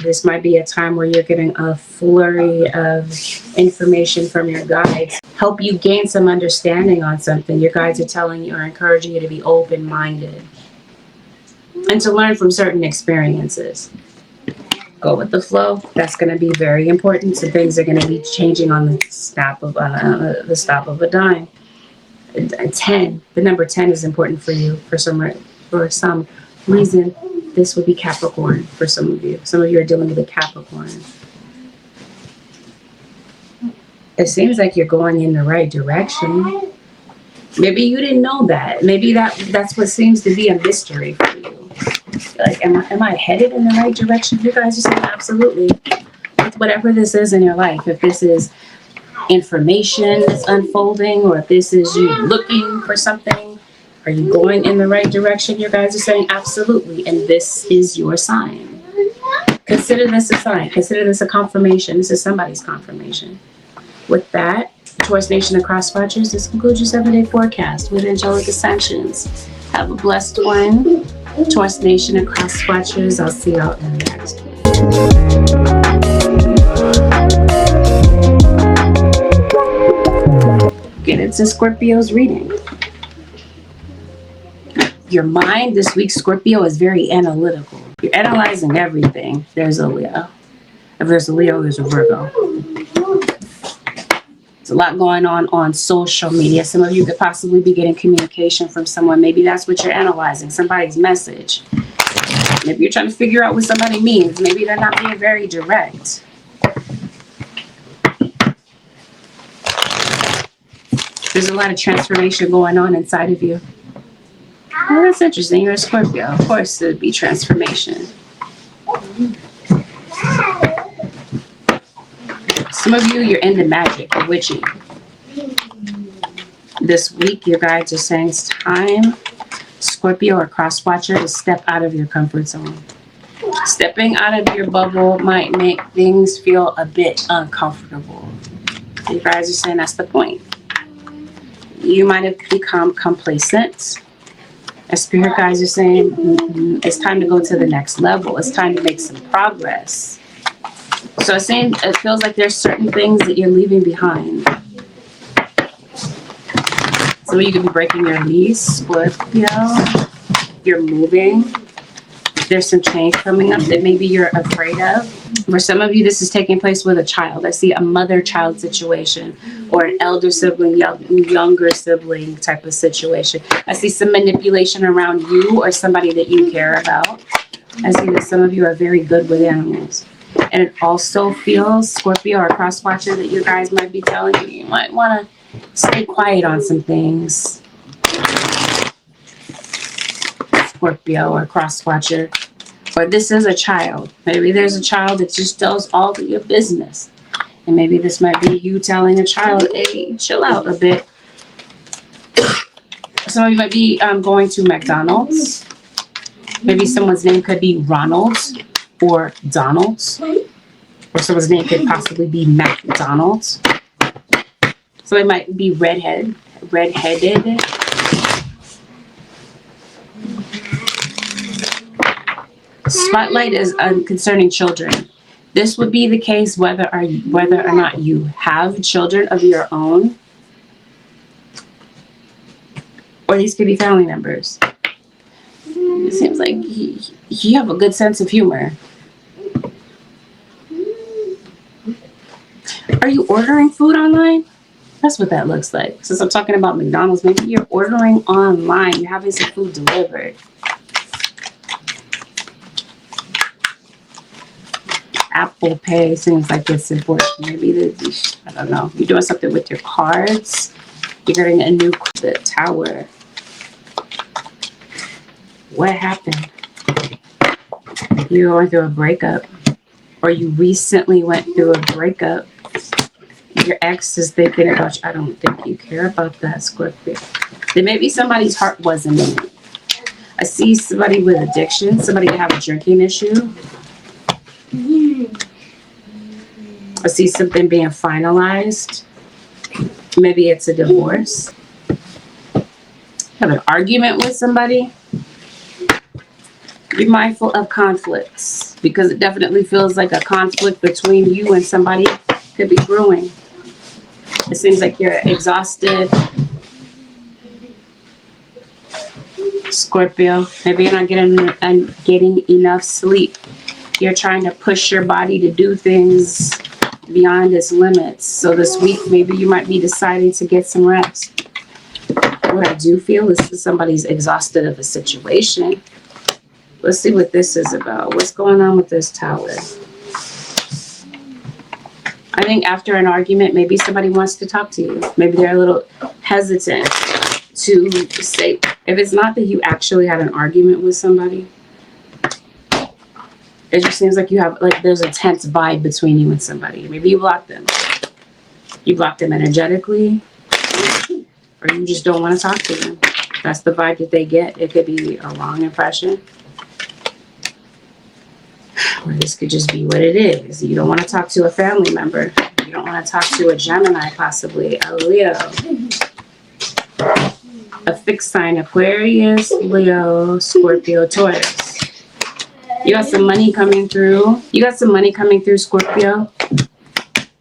This might be a time where you're getting a flurry of information from your guides. Help you gain some understanding on something. Your guides are telling you or encouraging you to be open-minded and to learn from certain experiences. Go with the flow. That's going to be very important. Some things are going to be changing on the stop of a dime. 10. The number 10 is important for you for some reason. This would be Capricorn for some of you. Some of you are dealing with a Capricorn. It seems like you're going in the right direction. Maybe you didn't know that. Maybe that's what seems to be a mystery for you. Like, am I headed in the right direction? You guys are saying absolutely. With whatever this is in your life, if this is information that's unfolding, or if this is you looking for something, are you going in the right direction? Your guys are saying absolutely, and this is your sign. Consider this a sign. Consider this a confirmation. This is somebody's confirmation. With that, Taurus Nation and Cross Watchers, this concludes your 7-day forecast with Angelic Ascensions. Have a blessed one. Taurus Nation and Cross Watchers, I'll see y'all in the next one. Get into Scorpio's reading. Your mind this week, Scorpio, is very analytical. You're analyzing everything. There's a Leo. If there's a Leo, there's a Virgo. There's a lot going on social media. Some of you could possibly be getting communication from someone. Maybe that's what you're analyzing, somebody's message. Maybe you're trying to figure out what somebody means. Maybe they're not being very direct. There's a lot of transformation going on inside of you. Oh, that's interesting. You're a Scorpio. Of course, there'd be transformation. Some of you, you're into magic or witching. This week, your guides are saying it's time, Scorpio or cross-watcher, to step out of your comfort zone. Stepping out of your bubble might make things feel a bit uncomfortable. You guys are saying that's the point. You might have become complacent. As spirit guides are saying, it's time to go to the next level. It's time to make some progress. So I'm saying it feels like there's certain things that you're leaving behind. Some of you could be breaking your lease, Scorpio. You're moving. There's some change coming up that maybe you're afraid of. For some of you, this is taking place with a child. I see a mother-child situation or an elder sibling, younger sibling type of situation. I see some manipulation around you or somebody that you care about. I see that some of you are very good with animals. And it also feels, Scorpio or cross-watcher, that you guys might be telling you, you might want to stay quiet on some things. Scorpio or cross-watcher. Or this is a child. Maybe there's a child that just tells all of your business. And maybe this might be you telling a child, hey, chill out a bit. Some of you might be going to McDonald's. Maybe someone's name could be Ronald or Donald. Or someone's name could possibly be McDonald's. So it might be redheaded. Spotlight is concerning children. This would be the case whether or not you have children of your own, or these could be family members. It seems like you have a good sense of humor. Are you ordering food online? That's what that looks like. Since I'm talking about McDonald's, maybe you're ordering online. You're having some food delivered. Apple Pay seems like it's important. Maybe I don't know. You're doing something with your cards. You're getting a new tower. What happened? You're going through a breakup, or you recently went through a breakup. Your ex is thinking about you. I don't think you care about that, Scorpio. Then maybe somebody's heart wasn't in it. I see somebody with addiction, somebody that have a drinking issue. I see something being finalized. Maybe it's a divorce. Have an argument with somebody. Be mindful of conflicts, because it definitely feels like a conflict between you and somebody could be brewing. It seems like you're exhausted. Scorpio, maybe you're not getting enough sleep. You're trying to push your body to do things beyond its limits. So this week, maybe you might be deciding to get some rest. What I do feel is somebody's exhausted of a situation. Let's see what this is about. What's going on with this tower? I think after an argument, maybe somebody wants to talk to you. Maybe they're a little hesitant to say, if it's not that you actually had an argument with somebody, it just seems like you have, like, there's a tense vibe between you and somebody. Maybe you blocked them. You blocked them energetically, or you just don't want to talk to them. That's the vibe that they get. It could be a wrong impression, or this could just be what it is. You don't want to talk to a family member. You don't want to talk to a Gemini, possibly a Leo, a fixed sign, Aquarius, Leo, Scorpio, Taurus. You got some money coming through. Scorpio.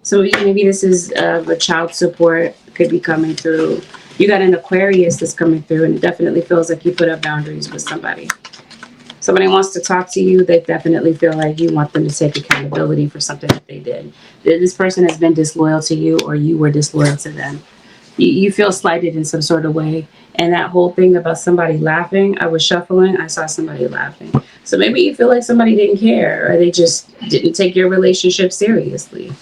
So maybe this is a child support could be coming through. You got an Aquarius that's coming through, and it definitely feels like you put up boundaries with somebody. Somebody wants to talk to you, they definitely feel like you want them to take accountability for something that they did. This person has been disloyal to you, or you were disloyal to them. You feel slighted in some sort of way. And that whole thing about somebody laughing, I was shuffling, I saw somebody laughing. So maybe you feel like somebody didn't care, or they just didn't take your relationship seriously.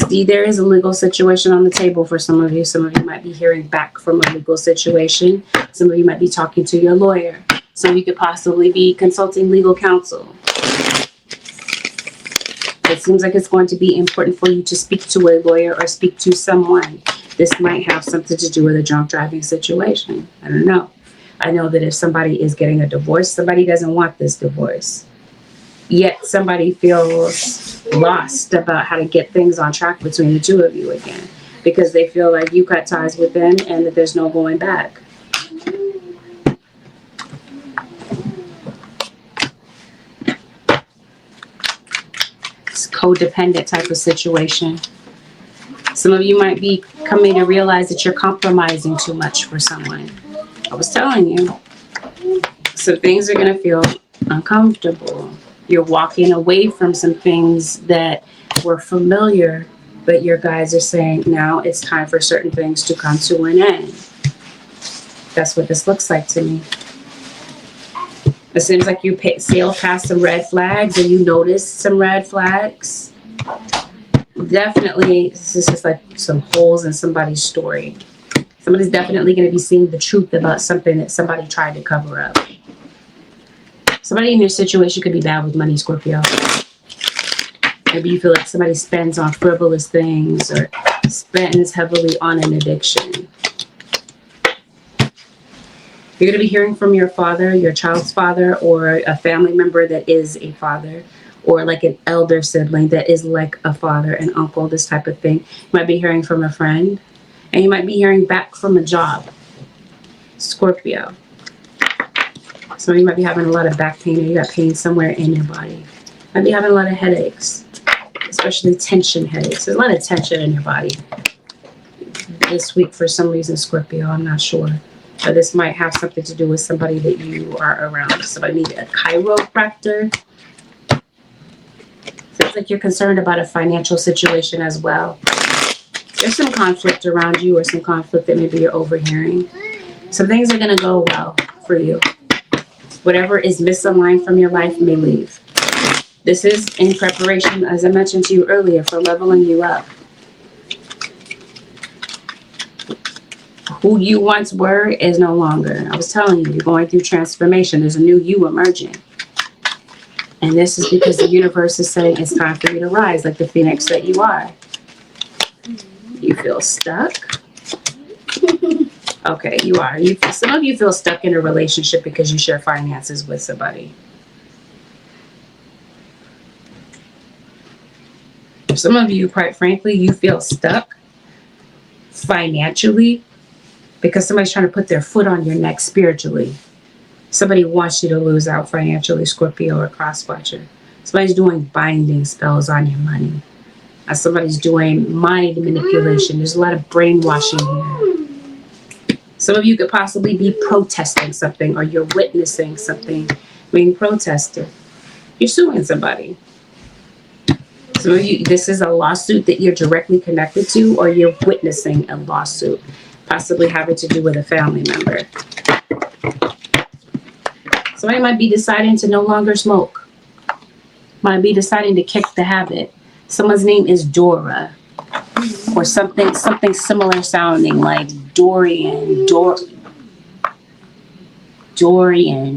See, there is a legal situation on the table for some of you. Some of you might be hearing back from a legal situation. Some of you might be talking to your lawyer. Some of you could possibly be consulting legal counsel. It seems like it's going to be important for you to speak to a lawyer or speak to someone. This might have something to do with a drunk driving situation. I don't know. I know that if somebody is getting a divorce, somebody doesn't want this divorce. Yet somebody feels lost about how to get things on track between the two of you again, because they feel like you cut ties with them and that there's no going back. It's a codependent type of situation. Some of you might be coming to realize that you're compromising too much for someone. I was telling you. So things are going to feel uncomfortable. You're walking away from some things that were familiar, but your guides are saying now it's time for certain things to come to an end. That's what this looks like to me. It seems like you sail past some red flags, and you notice some red flags. Definitely, this is just like some holes in somebody's story. Somebody's definitely going to be seeing the truth about something that somebody tried to cover up. Somebody in your situation could be bad with money, Scorpio. Maybe you feel like somebody spends on frivolous things or spends heavily on an addiction. You're going to be hearing from your father, your child's father, or a family member that is a father, or like an elder sibling that is like a father, an uncle, this type of thing. You might be hearing from a friend, and you might be hearing back from a job, Scorpio. Some of you might be having a lot of back pain, or you got pain somewhere in your body. Might be having a lot of headaches, especially tension headaches. There's a lot of tension in your body this week for some reason, Scorpio. I'm not sure. But this might have something to do with somebody that you are around. Somebody need a chiropractor. Sounds like you're concerned about a financial situation as well. There's some conflict around you, or some conflict that maybe you're overhearing. Some things are going to go well for you. Whatever is misaligned from your life may leave. This is in preparation, as I mentioned to you earlier, for leveling you up. Who you once were is no longer. I was telling you, you're going through transformation. There's a new you emerging. And this is because the universe is saying it's time for you to rise like the phoenix that you are. You feel stuck? Okay, you are. Some of you feel stuck in a relationship because you share finances with somebody. Some of you, quite frankly, you feel stuck financially because somebody's trying to put their foot on your neck spiritually. Somebody wants you to lose out financially, Scorpio or cross-watcher. Somebody's doing binding spells on your money. Somebody's doing mind manipulation. There's a lot of brainwashing here. Some of you could possibly be protesting something, or you're witnessing something being protested. You're suing somebody. Some of you, this is a lawsuit that you're directly connected to, or you're witnessing a lawsuit, possibly having to do with a family member. Somebody might be deciding to no longer smoke. Might be deciding to kick the habit. Someone's name is Dora, or something similar sounding like Dorian, Dora, Dory,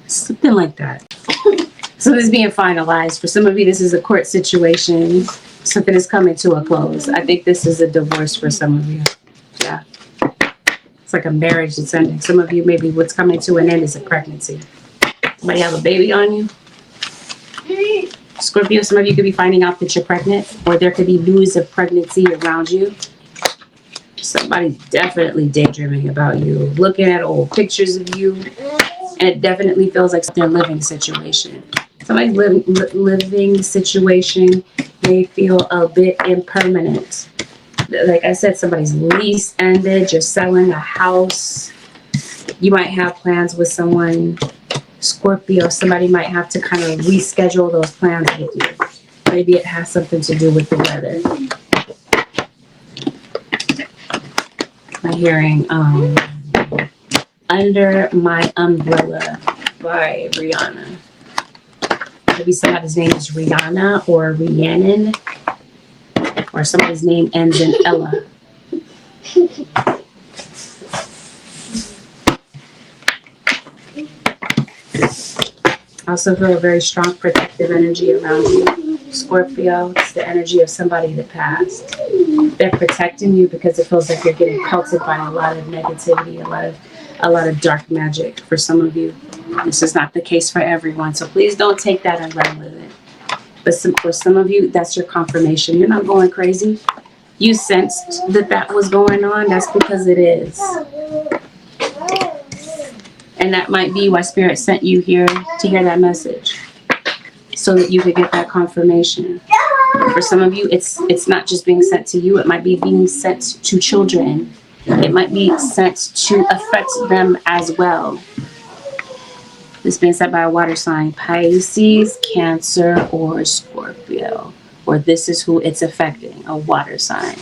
something like that. So this is being finalized. For some of you, this is a court situation. Something is coming to a close. I think this is a divorce for some of you. Yeah. It's like a marriage that's ending. Some of you, maybe what's coming to an end is a pregnancy. Somebody have a baby on you? Scorpio, some of you could be finding out that you're pregnant, or there could be news of pregnancy around you. Somebody's definitely daydreaming about you, looking at old pictures of you, and it definitely feels like their living situation. Somebody's living situation may feel a bit impermanent. Like I said, somebody's lease ended, you're selling a house. You might have plans with someone, Scorpio. Somebody might have to kind of reschedule those plans with you. Maybe it has something to do with the weather. I'm hearing Under My Umbrella by Rihanna. Maybe somebody's name is Rihanna or Rhiannon, or somebody's name ends in Ella. I also feel a very strong protective energy around you, Scorpio. It's the energy of somebody that passed. They're protecting you because it feels like you're getting pelted by a lot of negativity, a lot of dark magic for some of you. This is not the case for everyone, so please don't take that and run with it. But for some of you, that's your confirmation. You're not going crazy. You sensed that was going on. That's because it is. And that might be why Spirit sent you here to hear that message, so that you could get that confirmation. For some of you, it's not just being sent to you. It might be being sent to children. It might be sent to affect them as well. It's being sent by a water sign, Pisces, Cancer, or Scorpio. Or this is who it's affecting, a water sign.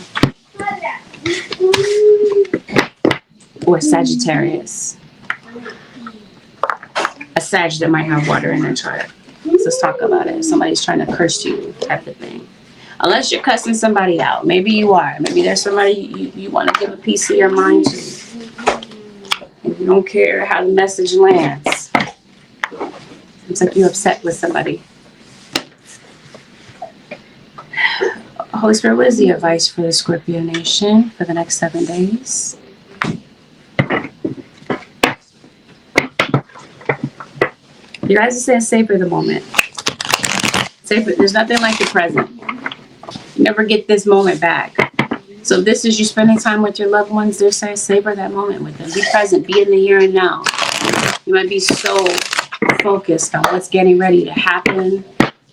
Or Sagittarius. A Sag that might have water in their chart. So let's talk about it. Somebody's trying to curse you, type of thing. Unless you're cussing somebody out. Maybe you are. Maybe there's somebody you want to give a piece of your mind to. And you don't care how the message lands. It's like you're upset with somebody. Holy Spirit, what is the advice for the Scorpio Nation for the next 7 days? You guys are saying savor the moment. Savor. There's nothing like the present. You never get this moment back. So if this is you spending time with your loved ones, they're saying savor that moment with them. Be present. Be in the here and now. You might be so focused on what's getting ready to happen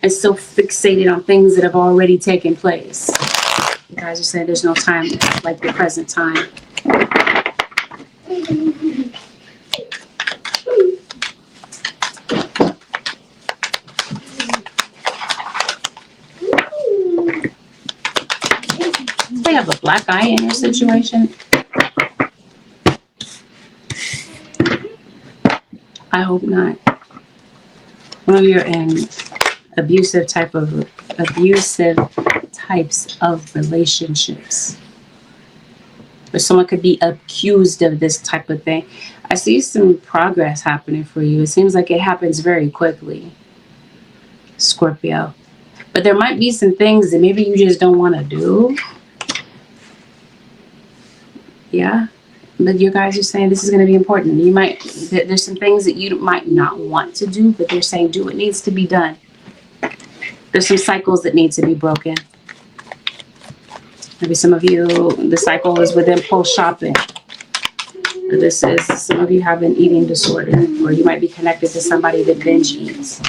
and so fixated on things that have already taken place. You guys are saying there's no time like the present time. They have a black eye in your situation. I hope not. One of you are in abusive types of relationships. Or someone could be accused of this type of thing. I see some progress happening for you. It seems like it happens very quickly, Scorpio. But there might be some things that maybe you just don't want to do. Yeah. But you guys are saying this is going to be important. You might, there's some things that you might not want to do, but they're saying do what needs to be done. There's some cycles that need to be broken. Maybe some of you, the cycle is with impulse shopping. Or this is, some of you have an eating disorder, or you might be connected to somebody that binge eats.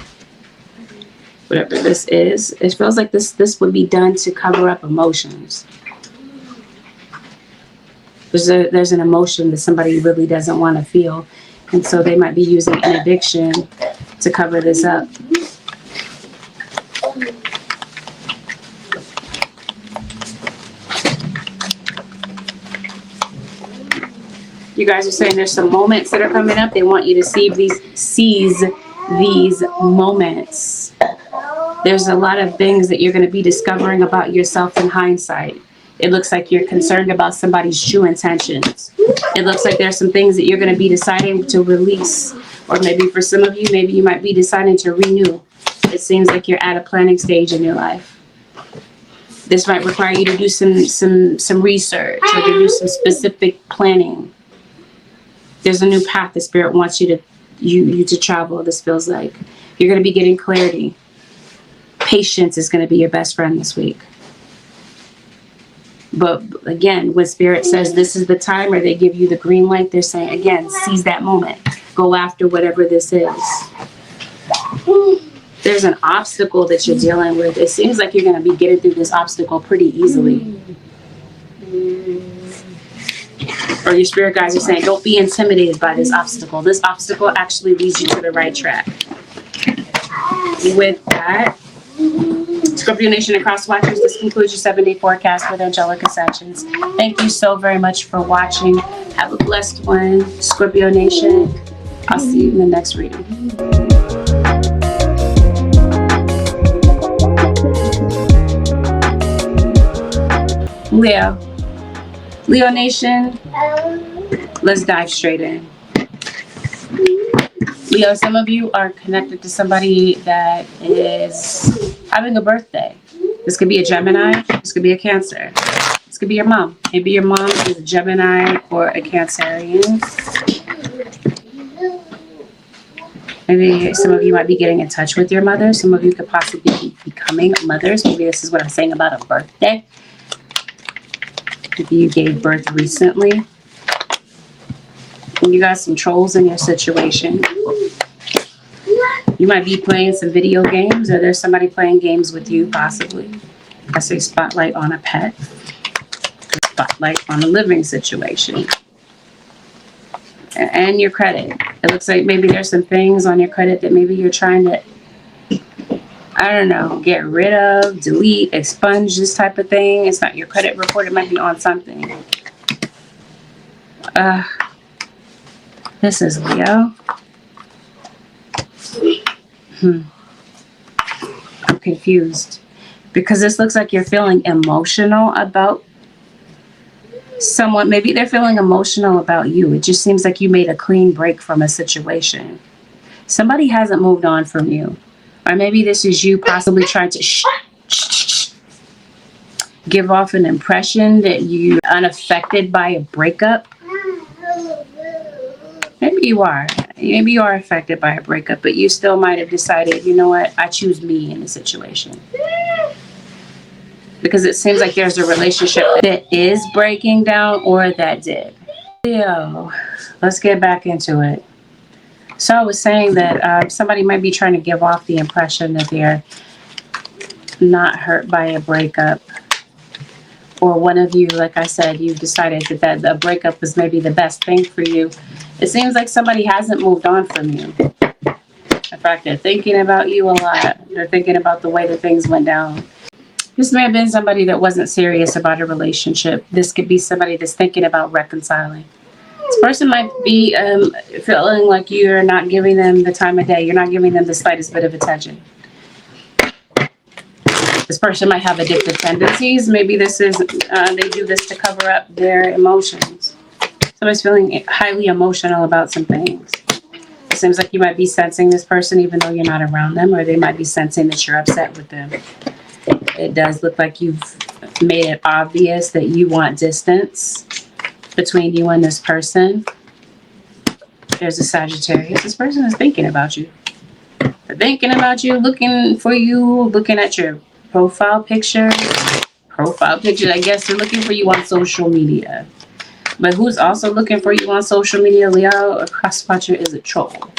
Whatever this is, it feels like this would be done to cover up emotions. There's an emotion that somebody really doesn't want to feel, and so they might be using an addiction to cover this up. You guys are saying there's some moments that are coming up. They want you to seize these moments. There's a lot of things that you're going to be discovering about yourself in hindsight. It looks like you're concerned about somebody's true intentions. It looks like there's some things that you're going to be deciding to release. Or maybe for some of you, maybe you might be deciding to renew. It seems like you're at a planning stage in your life. This might require you to do some research or to do some specific planning. There's a new path the Spirit wants you to travel, this feels like. You're going to be getting clarity. Patience is going to be your best friend this week. But again, when Spirit says this is the time, or they give you the green light, they're saying, again, seize that moment. Go after whatever this is. There's an obstacle that you're dealing with. It seems like you're going to be getting through this obstacle pretty easily. Or your spirit guides are saying, don't be intimidated by this obstacle. This obstacle actually leads you to the right track. With that, Scorpio Nation and Cross Watchers, this concludes your 7-day forecast with Angelic Ascensions. Thank you so very much for watching. Have a blessed one, Scorpio Nation. I'll see you in the next reading. Leo Nation, let's dive straight in. Leo, some of you are connected to somebody that is having a birthday. This could be a Gemini, this could be a Cancer. This could be your mom. Maybe your mom is a Gemini or a Cancerian. Maybe some of you might be getting in touch with your mother. Some of you could possibly be becoming mothers. Maybe this is what I'm saying about a birthday. Maybe you gave birth recently. And you got some trolls in your situation. You might be playing some video games, or there's somebody playing games with you, possibly. I say spotlight on a pet. Spotlight on a living situation. And your credit. It looks like maybe there's some things on your credit that maybe you're trying to, I don't know, get rid of, delete, expunge, this type of thing. It's not your credit report. It might be on something. This is Leo. I'm confused. Because this looks like you're feeling emotional about someone. Maybe they're feeling emotional about you. It just seems like you made a clean break from a situation. Somebody hasn't moved on from you. Or maybe this is you possibly trying to give off an impression that you're unaffected by a breakup. Maybe you are. Maybe you are affected by a breakup, but you still might have decided, you know what, I choose me in the situation. Because it seems like there's a relationship that is breaking down or that did. Leo, let's get back into it. So I was saying that somebody might be trying to give off the impression that they're not hurt by a breakup. Or one of you, like I said, you've decided that the breakup was maybe the best thing for you. It seems like somebody hasn't moved on from you. In fact, they're thinking about you a lot. They're thinking about the way that things went down. This may have been somebody that wasn't serious about a relationship. This could be somebody that's thinking about reconciling. This person might be feeling like you're not giving them the time of day. You're not giving them the slightest bit of attention. This person might have addictive tendencies. Maybe this is, they do this to cover up their emotions. Somebody's feeling highly emotional about some things. It seems like you might be sensing this person even though you're not around them, or they might be sensing that you're upset with them. It does look like you've made it obvious that you want distance between you and this person. There's a Sagittarius. This person is thinking about you. They're thinking about you, looking for you, looking at your profile picture. I guess they're looking for you on social media. But who's also looking for you on social media, Leo? A cross-watcher is a troll.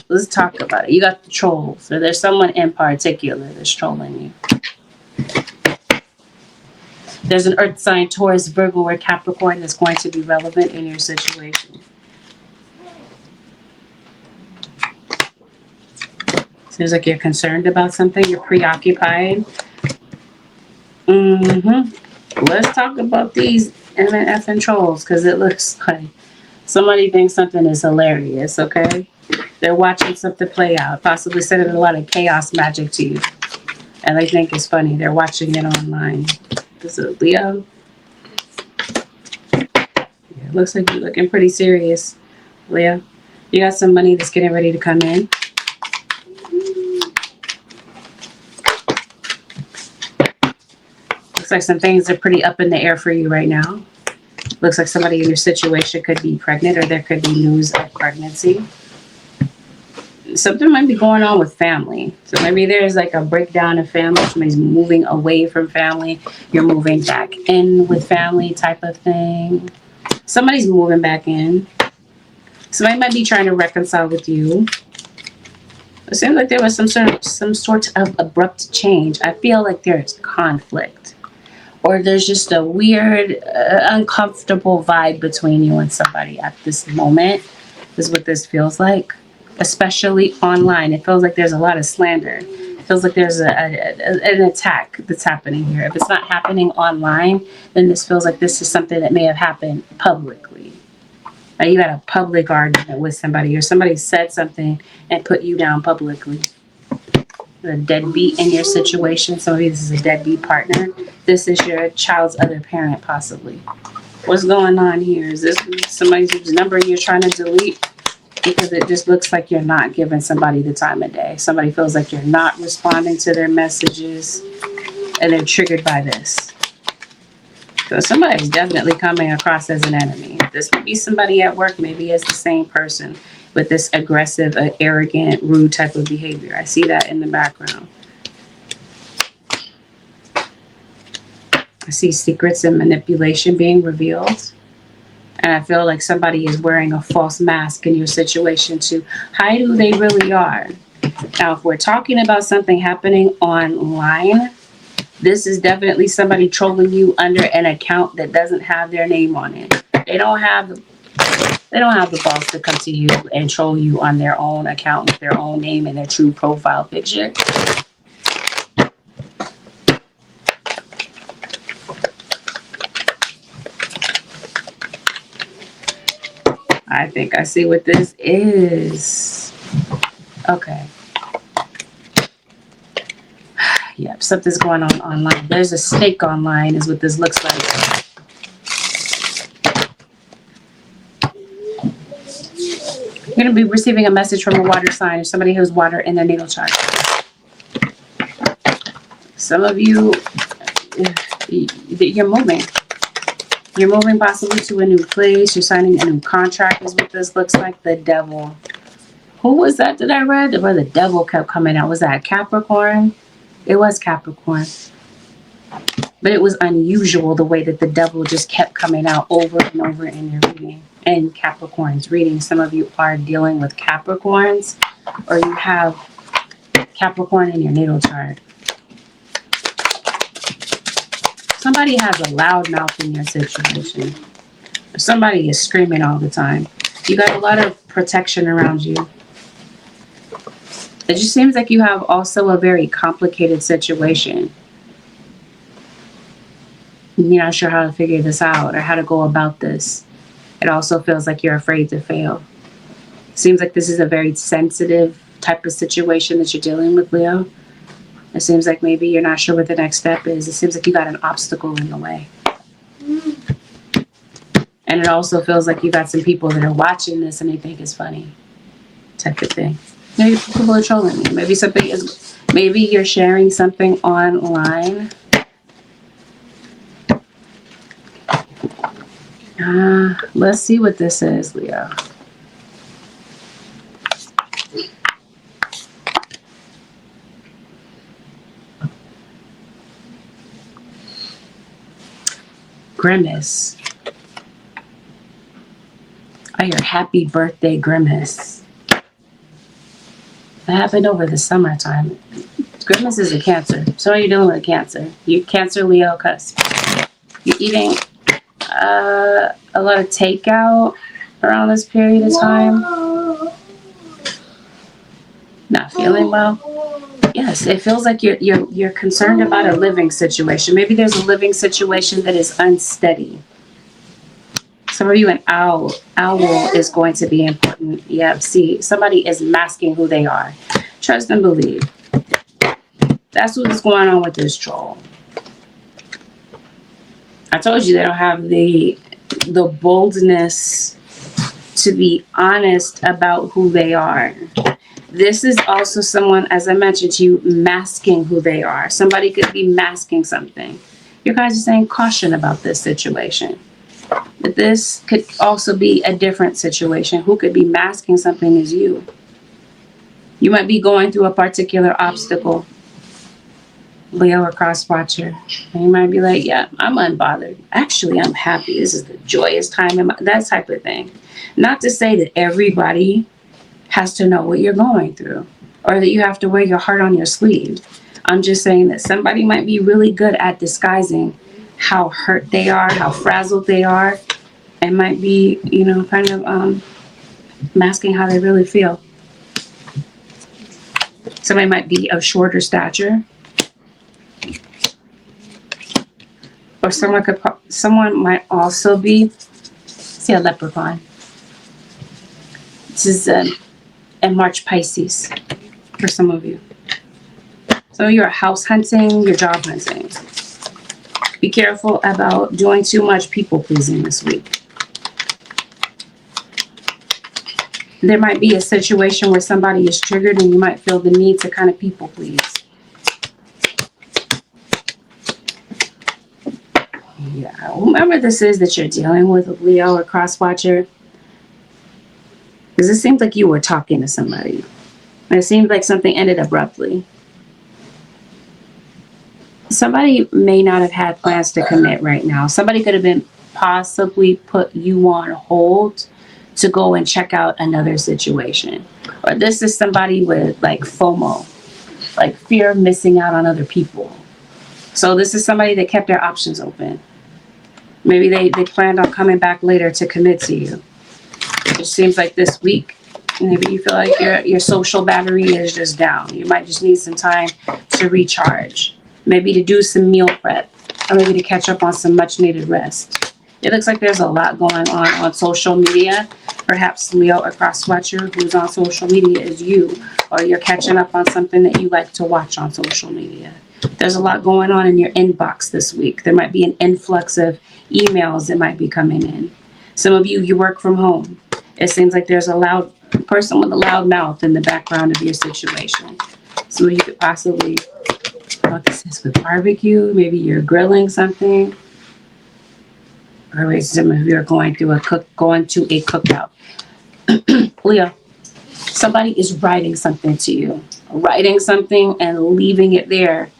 Let's talk about it. You got the trolls. So there's someone in particular that's trolling you. There's an earth sign, Taurus, Virgo, or Capricorn that's going to be relevant in your situation. Seems like you're concerned about something. You're preoccupied. Let's talk about these MNF and trolls, because it looks like somebody thinks something is hilarious, okay? They're watching something play out, possibly sending a lot of chaos magic to you. And they think it's funny. They're watching it online. This is Leo. Yeah, it looks like you're looking pretty serious, Leo. You got some money that's getting ready to come in. Looks like some things are pretty up in the air for you right now. Looks like somebody in your situation could be pregnant, or there could be news of pregnancy. Something might be going on with family. So maybe there's like a breakdown of family. Somebody's moving away from family. You're moving back in with family type of thing. Somebody's moving back in. Somebody might be trying to reconcile with you. It seems like there was some sort of abrupt change. I feel like there's conflict, or there's just a weird, uncomfortable vibe between you and somebody at this moment. Is what this feels like, especially online. It feels like there's a lot of slander. It feels like there's an attack that's happening here. If it's not happening online, then this feels like this is something that may have happened publicly. Like you had a public argument with somebody, or somebody said something and put you down publicly. A deadbeat in your situation. Some of you, this is a deadbeat partner. This is your child's other parent, possibly. What's going on here? Is this somebody's number you're trying to delete? Because it just looks like you're not giving somebody the time of day. Somebody feels like you're not responding to their messages, and they're triggered by this. So somebody's definitely coming across as an enemy. This could be somebody at work, maybe as the same person with this aggressive, arrogant, rude type of behavior. I see that in the background. I see secrets and manipulation being revealed. And I feel like somebody is wearing a false mask in your situation to hide who they really are. Now, if we're talking about something happening online, this is definitely somebody trolling you under an account that doesn't have their name on it. They don't have the balls to come to you and troll you on their own account with their own name and their true profile picture. I think I see what this is. Okay. Yep, something's going on online. There's a snake online is what this looks like. You're going to be receiving a message from a water sign or somebody who's water in their natal chart. Some of you, you're moving. You're moving possibly to a new place. You're signing a new contract is what this looks like. The devil. Who was that I read? Where the devil kept coming out. Was that Capricorn? It was Capricorn. But it was unusual the way that the devil just kept coming out over and over in your reading. And Capricorn's reading. Some of you are dealing with Capricorns, or you have Capricorn in your natal chart. Somebody has a loud mouth in your situation. Somebody is screaming all the time. You got a lot of protection around you. It just seems like you have also a very complicated situation. You're not sure how to figure this out or how to go about this. It also feels like you're afraid to fail. Seems like this is a very sensitive type of situation that you're dealing with, Leo. It seems like maybe you're not sure what the next step is. It seems like you got an obstacle in the way. And it also feels like you got some people that are watching this and they think it's funny. Type of thing. Maybe people are trolling you. Maybe you're sharing something online. Let's see what this is, Leo. Grimace. Oh, your happy birthday grimace. That happened over the summertime. Grimace is a Cancer. So are you dealing with a Cancer? You Cancer, Leo, cusp. You're eating a lot of takeout around this period of time. Not feeling well. Yes, it feels like you're concerned about a living situation. Maybe there's a living situation that is unsteady. Some of you, an owl is going to be important. Yep, see, somebody is masking who they are. Trust and believe. That's what's going on with this troll. I told you they don't have the boldness to be honest about who they are. This is also someone, as I mentioned to you, masking who they are. Somebody could be masking something. You guys are saying caution about this situation. But this could also be a different situation. Who could be masking something is you. You might be going through a particular obstacle, Leo or cross watcher. And you might be like, yeah, I'm unbothered. Actually, I'm happy. This is the joyous time in that type of thing. Not to say that everybody has to know what you're going through. or that you have to wear your heart on your sleeve. I'm just saying that somebody might be really good at disguising how hurt they are, how frazzled they are, and might be, you know, kind of masking how they really feel. Somebody might be of shorter stature, or someone might also be, see, a leprechaun. This is in March Pisces for some of you. So you're house hunting, you're job hunting. Be careful about doing too much people pleasing this week. There might be a situation where somebody is triggered and you might feel the need to kind of people please. Yeah, whomever this is that you're dealing with, Leo or cross-watcher, because it seems like you were talking to somebody. And it seems like something ended abruptly. Somebody may not have had plans to commit right now. Somebody could have been possibly put you on hold to go and check out another situation. Or this is somebody with like FOMO, like fear of missing out on other people. So this is somebody that kept their options open. Maybe they planned on coming back later to commit to you. It seems like this week, maybe you feel like your social battery is just down. You might just need some time to recharge. Maybe to do some meal prep, or maybe to catch up on some much needed rest. It looks like there's a lot going on social media. Perhaps Leo or cross-watcher who's on social media is you, or you're catching up on something that you like to watch on social media. There's a lot going on in your inbox this week. There might be an influx of emails that might be coming in. Some of you work from home. It seems like there's a loud person with a loud mouth in the background of your situation. So you could possibly, what this is with barbecue, maybe you're grilling something. Or maybe some of you are going to a cookout. Leo, somebody is writing something to you. Writing something and leaving it there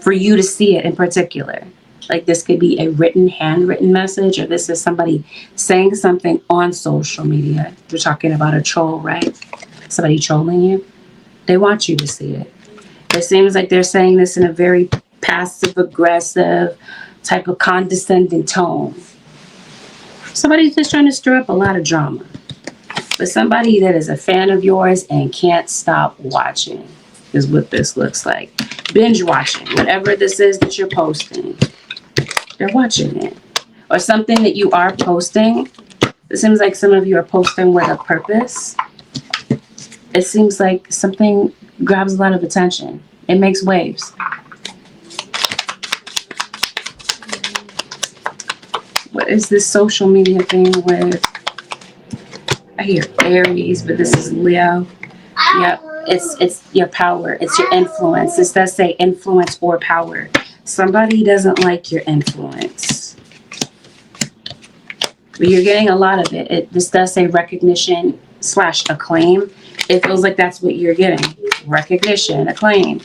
for you to see it in particular. Like this could be a handwritten message, or this is somebody saying something on social media. We're talking about a troll, right? Somebody trolling you. They want you to see it. It seems like they're saying this in a very passive-aggressive type of condescending tone. Somebody's just trying to stir up a lot of drama. But somebody that is a fan of yours and can't stop watching is what this looks like. Binge watching, whatever this is that you're posting. They're watching it. Or something that you are posting. It seems like some of you are posting with a purpose. It seems like something grabs a lot of attention. It makes waves. What is this social media thing with? I hear Aries, but this is Leo. Yep, it's your power. It's your influence. This does say influence or power. Somebody doesn't like your influence. But you're getting a lot of it. This does say recognition / acclaim. It feels like that's what you're getting. Recognition, acclaim.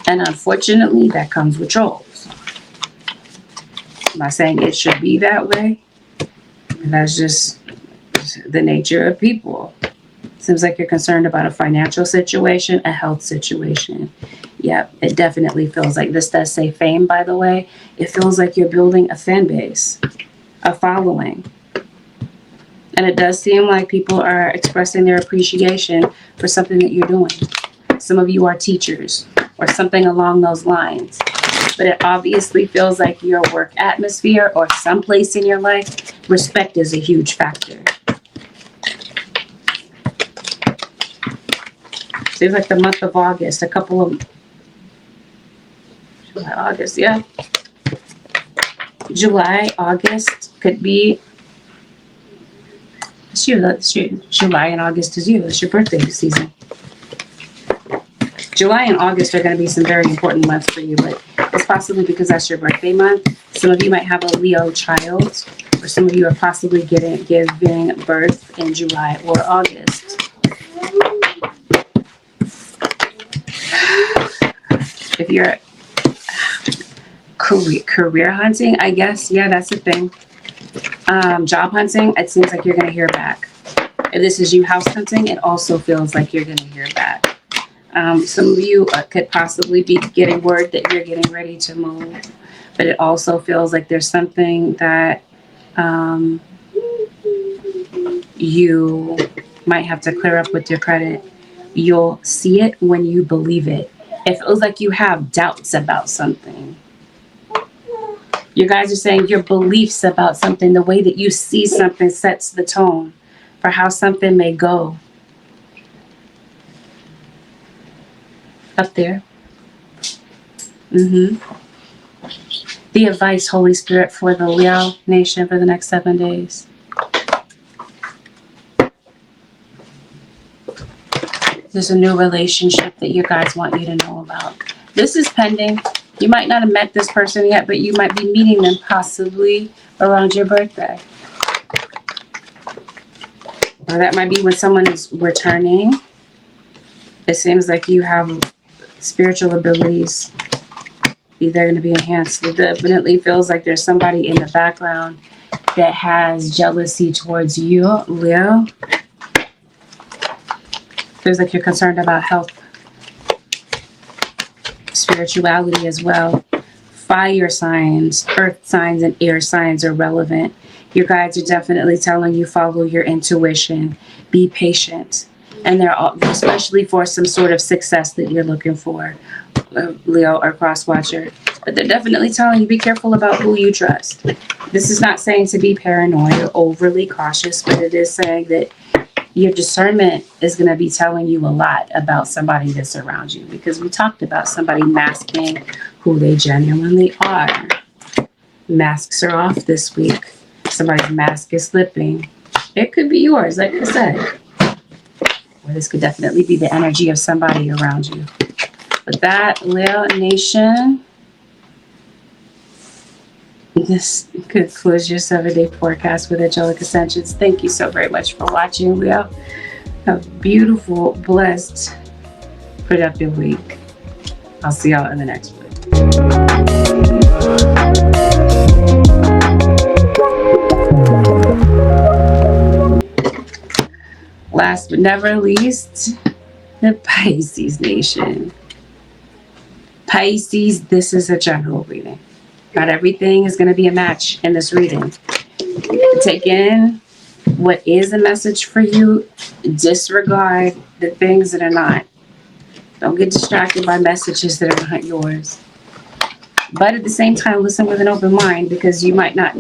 And unfortunately, that comes with trolls. I'm not saying it should be that way. That's just the nature of people. Seems like you're concerned about a financial situation, a health situation. Yep, it definitely feels like this does say fame, by the way. It feels like you're building a fan base, a following. And it does seem like people are expressing their appreciation for something that you're doing. Some of you are teachers or something along those lines. But it obviously feels like your work atmosphere or someplace in your life, respect is a huge factor. Seems like the month of August, July, August could be, July and August is you. It's your birthday season. July and August are going to be some very important months for you, but it's possibly because that's your birthday month. Some of you might have a Leo child, or some of you are possibly giving birth in July or August. If you're career hunting, I guess, yeah, that's the thing. Job hunting, it seems like you're going to hear back. If this is you house hunting, it also feels like you're going to hear back. Some of you could possibly be getting word that you're getting ready to move, but it also feels like there's something that you might have to clear up with your credit. You'll see it when you believe it. It feels like you have doubts about something. You guys are saying your beliefs about something, the way that you see something sets the tone for how something may go. Up there. The advice, Holy Spirit, for the Leo nation for the next 7 days. There's a new relationship that you guys want you to know about. This is pending. You might not have met this person yet, but you might be meeting them possibly around your birthday. Or that might be when someone is returning. It seems like you have spiritual abilities. They're going to be enhanced. It definitely feels like there's somebody in the background that has jealousy towards you, Leo. Feels like you're concerned about health, spirituality as well. Fire signs, earth signs, and air signs are relevant. Your guides are definitely telling you follow your intuition, be patient, and they're all, especially for some sort of success that you're looking for, Leo or cross watcher. But they're definitely telling you be careful about who you trust. This is not saying to be paranoid or overly cautious, but it is saying that your discernment is going to be telling you a lot about somebody that's around you, because we talked about somebody masking who they genuinely are. Masks are off this week. Somebody's mask is slipping. It could be yours, like I said. Or this could definitely be the energy of somebody around you. But that, Leo Nation, this concludes your 7-day forecast with Angelic Ascensions. Thank you so very much for watching, Leo. Have a beautiful, blessed, productive week. I'll see y'all in the next one. Last but never least, the Pisces Nation. Pisces, this is a general reading. Not everything is going to be a match in this reading. Take in what is a message for you. Disregard the things that are not. Don't get distracted by messages that are not yours. But at the same time, listen with an open mind, because you might not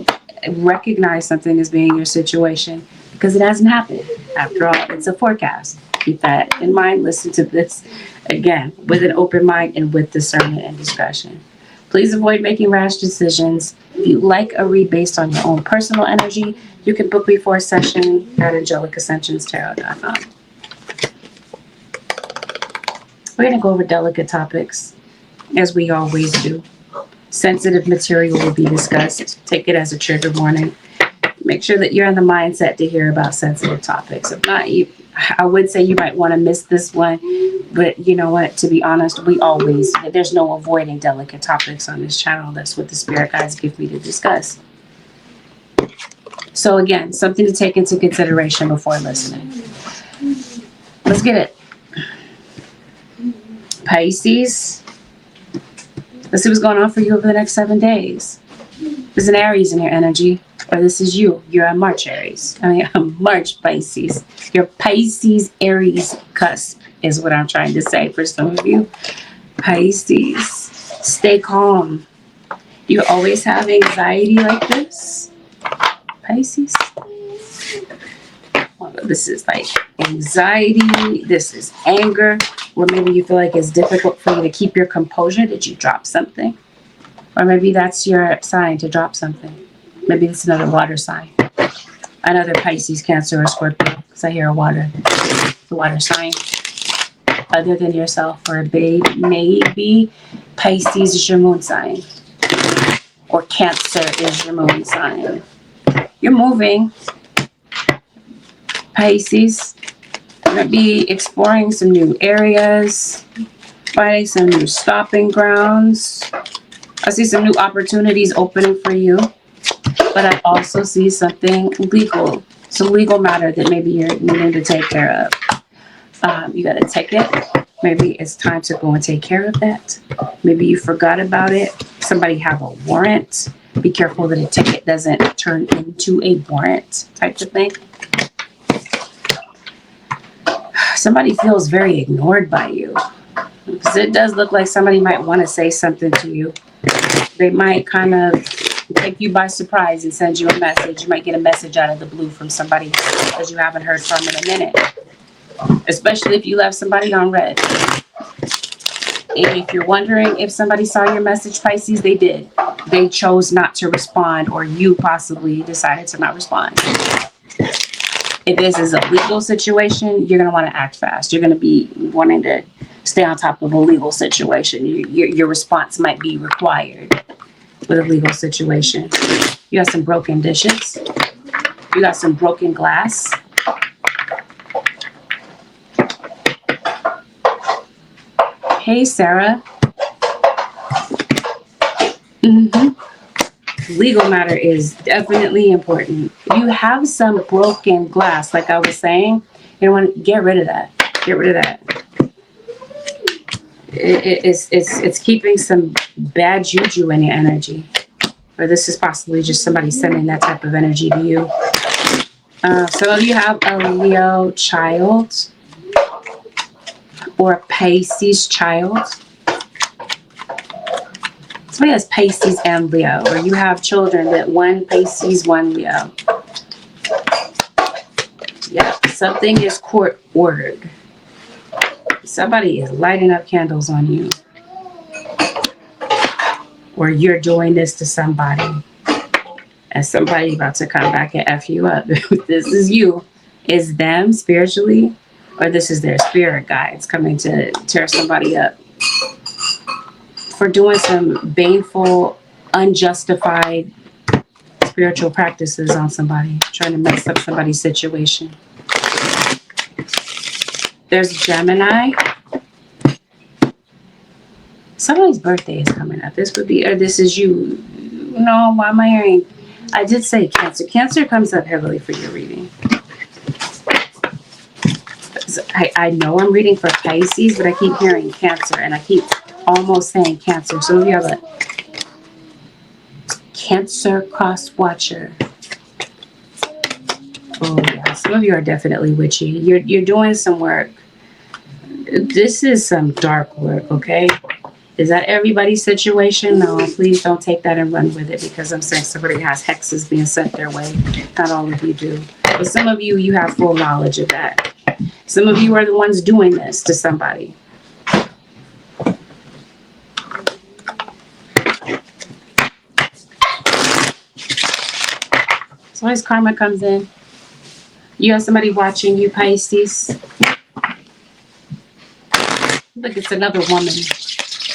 recognize something as being your situation because it hasn't happened. After all, it's a forecast. Keep that in mind. Listen to this, again, with an open mind and with discernment and discretion. Please avoid making rash decisions. If you like a read based on your own personal energy, you can book me for a session at AngelicAscensionsTarot.com. We're going to go over delicate topics, as we always do. Sensitive material will be discussed. Take it as a trigger warning. Make sure that you're in the mindset to hear about sensitive topics. If not, I would say you might want to miss this one. But you know what? To be honest, there's no avoiding delicate topics on this channel. That's what the spirit guides give me to discuss. So again, something to take into consideration before listening. Let's get it. Pisces. Let's see what's going on for you over the next 7 days. There's an Aries in your energy, or this is you. You're a March Aries. March Pisces. Your Pisces Aries cusp is what I'm trying to say for some of you. Pisces, stay calm. You always have anxiety like this? Pisces? Well, this is like anxiety. This is anger. Or maybe you feel like it's difficult for you to keep your composure. Did you drop something? Or maybe that's your sign to drop something. Maybe it's another water sign. Another Pisces, Cancer, or Scorpio. Because I hear the water sign. Other than yourself, or maybe Pisces is your moon sign, or Cancer is your moon sign. You're moving, Pisces. You're going to be exploring some new areas, finding some new stopping grounds. I see some new opportunities opening for you, but I also see something legal, some legal matter that maybe you're needing to take care of. You got a ticket Maybe it's time to go and take care of that. Maybe you forgot about it. Somebody have a warrant. Be careful that a ticket doesn't turn into a warrant type of thing. Somebody feels very ignored by you. Because it does look like somebody might want to say something to you. They might kind of take you by surprise and send you a message. You might get a message out of the blue from somebody that you haven't heard from in a minute. Especially if you left somebody on red. And if you're wondering if somebody saw your message, Pisces, they did. They chose not to respond, or you possibly decided to not respond. If this is a legal situation, you're going to want to act fast. You're going to be wanting to stay on top of a legal situation. Your response might be required with a legal situation. You got some broken dishes. You got some broken glass. Hey, Sarah. Legal matter is definitely important. You have some broken glass, like I was saying. You want to get rid of that. Get rid of that. It's keeping some bad juju in your energy. Or this is possibly just somebody sending that type of energy to you. Some of you have a Leo child. Or a Pisces child. Somebody has Pisces and Leo, or you have children that one Pisces, one Leo. Yeah, something is court ordered. Somebody is lighting up candles on you. Or you're doing this to somebody. And somebody about to come back and F you up. This is you. Is them spiritually, or this is their spirit guides coming to tear somebody up. For doing some baneful, unjustified spiritual practices on somebody, trying to mess up somebody's situation. There's Gemini. Somebody's birthday is coming up. This would be, or this is you. No, why am I hearing? I did say Cancer. Cancer comes up heavily for your reading. I know I'm reading for Pisces, but I keep hearing Cancer, and I keep almost saying Cancer. Some of you have a Cancer cross watcher. Oh yeah, some of you are definitely witchy. You're doing some work. This is some dark work, okay? Is that everybody's situation? No, please don't take that and run with it, because I'm saying somebody has hexes being sent their way. Not all of you do. But some of you have full knowledge of that. Some of you are the ones doing this to somebody. So as karma comes in, you have somebody watching you, Pisces. Look, it's another woman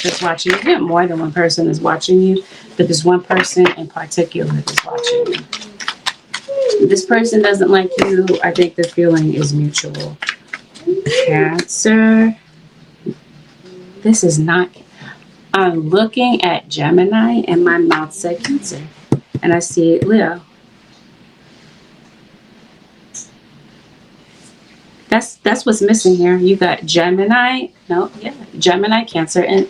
that's watching you. You have more than one person is watching you, but there's one person in particular that's watching you. This person doesn't like you. I think the feeling is mutual. Cancer. This is not. I'm looking at Gemini and my mouth said Cancer. And I see Leo. That's what's missing here. You got Gemini. No, yeah. Gemini, Cancer, and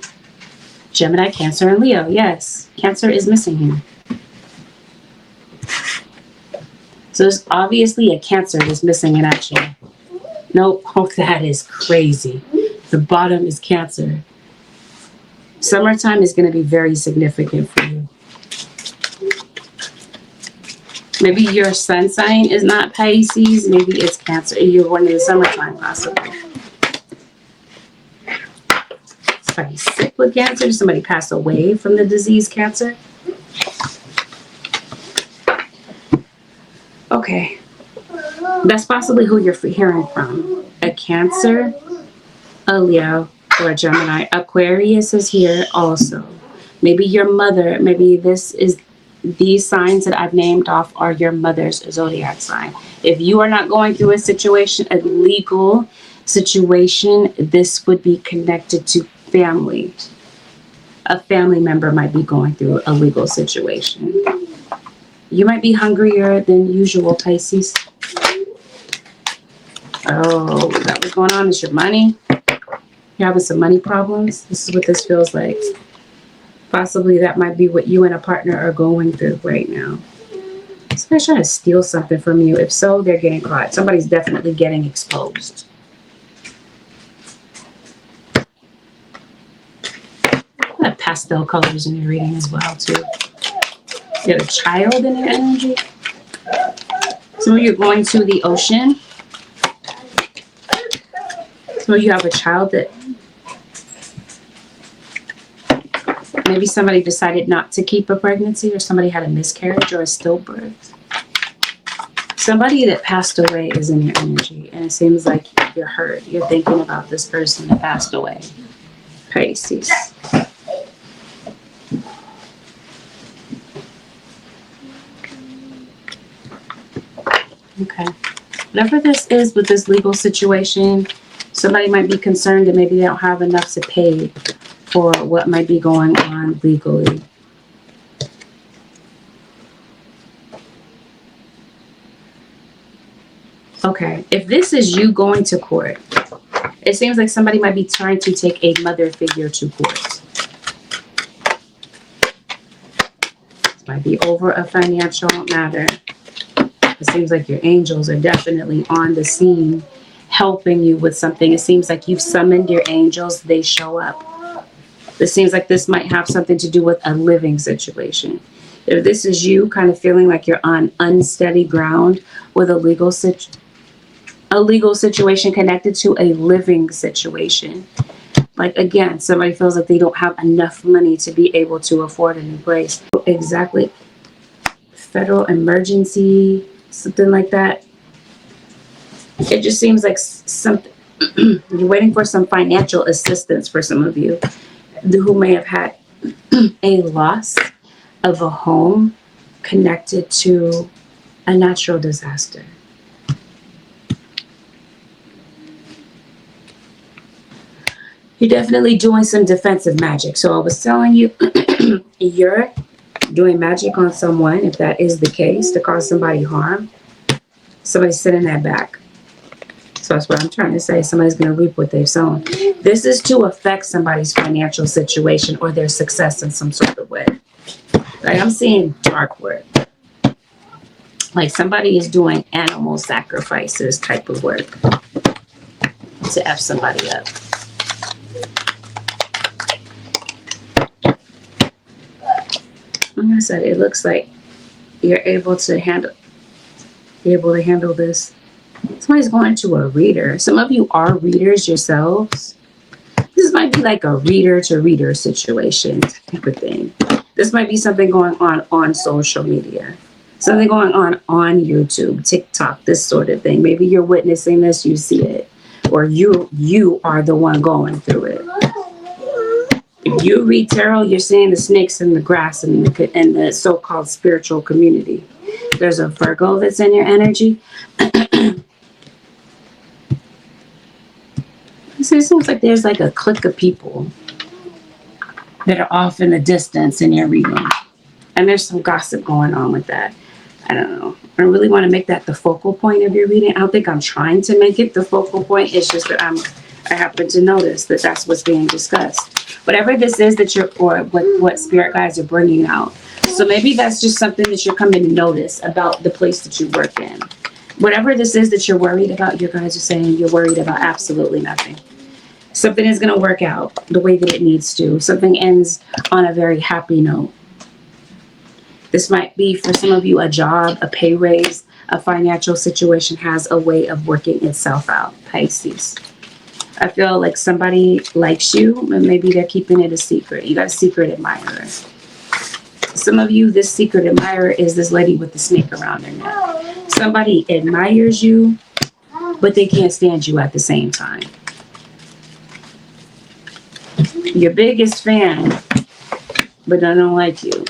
Leo. Yes. Cancer is missing here. So there's obviously a Cancer that's missing in action. Nope. Oh, that is crazy. The bottom is Cancer. Summertime is going to be very significant for you. Maybe your sun sign is not Pisces. Maybe it's Cancer. You're born in the summertime, possibly. Somebody's sick with Cancer. Did somebody pass away from the disease Cancer? Okay. That's possibly who you're hearing from. A Cancer, a Leo, or a Gemini. Aquarius is here also. Maybe your mother, maybe this is, these signs that I've named off are your mother's zodiac sign. If you are not going through a situation, a legal situation, this would be connected to family. A family member might be going through a legal situation. You might be hungrier than usual, Pisces. Oh, is that what's going on? Is your money? You're having some money problems. This is what this feels like. Possibly that might be what you and a partner are going through right now. Somebody's trying to steal something from you. If so, they're getting caught. Somebody's definitely getting exposed. You have pastel colors in your reading as well, too. You have a child in your energy. Some of you are going to the ocean. Some of you have a child that maybe somebody decided not to keep a pregnancy, or somebody had a miscarriage or a stillbirth. Somebody that passed away is in your energy, and it seems like you're hurt. You're thinking about this person that passed away. Pisces. Okay. Whatever this is with this legal situation, somebody might be concerned that maybe they don't have enough to pay for what might be going on legally. Okay, if this is you going to court, it seems like somebody might be trying to take a mother figure to court. This might be over a financial matter. It seems like your angels are definitely on the scene helping you with something. It seems like you've summoned your angels. They show up. It seems like this might have something to do with a living situation. If this is you kind of feeling like you're on unsteady ground with a legal situation connected to a living situation. Like, again, somebody feels like they don't have enough money to be able to afford an embrace. Exactly. Federal emergency, something like that. It just seems like something you're waiting for, some financial assistance for some of you who may have had a loss of a home connected to a natural disaster. You're definitely doing some defensive magic. So I was telling you, you're doing magic on someone, if that is the case, to cause somebody harm. Somebody's sending that back. So that's what I'm trying to say. Somebody's going to reap what they've sown. This is to affect somebody's financial situation or their success in some sort of way. Like, I'm seeing dark work. Like somebody is doing animal sacrifices type of work to F somebody up. Like I said, it looks like you're able to handle this. Somebody's going to a reader. Some of you are readers yourselves. This might be like a reader to reader situation type of thing. This might be something going on social media. Something going on YouTube, TikTok, this sort of thing. Maybe you're witnessing this, you see it. Or you are the one going through it. If you read tarot, you're seeing the snakes in the grass and the so-called spiritual community. There's a Virgo that's in your energy. It seems like there's like a clique of people that are off in the distance in your reading. And there's some gossip going on with that. I don't know. I really want to make that the focal point of your reading. I don't think I'm trying to make it the focal point. It's just that I happen to notice that that's what's being discussed. Whatever this is that or what spirit guides are bringing out. So maybe that's just something that you're coming to notice about the place that you work in. Whatever this is that you're worried about, your guides are saying you're worried about absolutely nothing. Something is going to work out the way that it needs to. Something ends on a very happy note. This might be for some of you a job, a pay raise, a financial situation has a way of working itself out, Pisces. I feel like somebody likes you, and maybe they're keeping it a secret. You got a secret admirer. Some of you, this secret admirer is this lady with the snake around her neck. Somebody admires you, but they can't stand you at the same time. Your biggest fan, but they don't like you.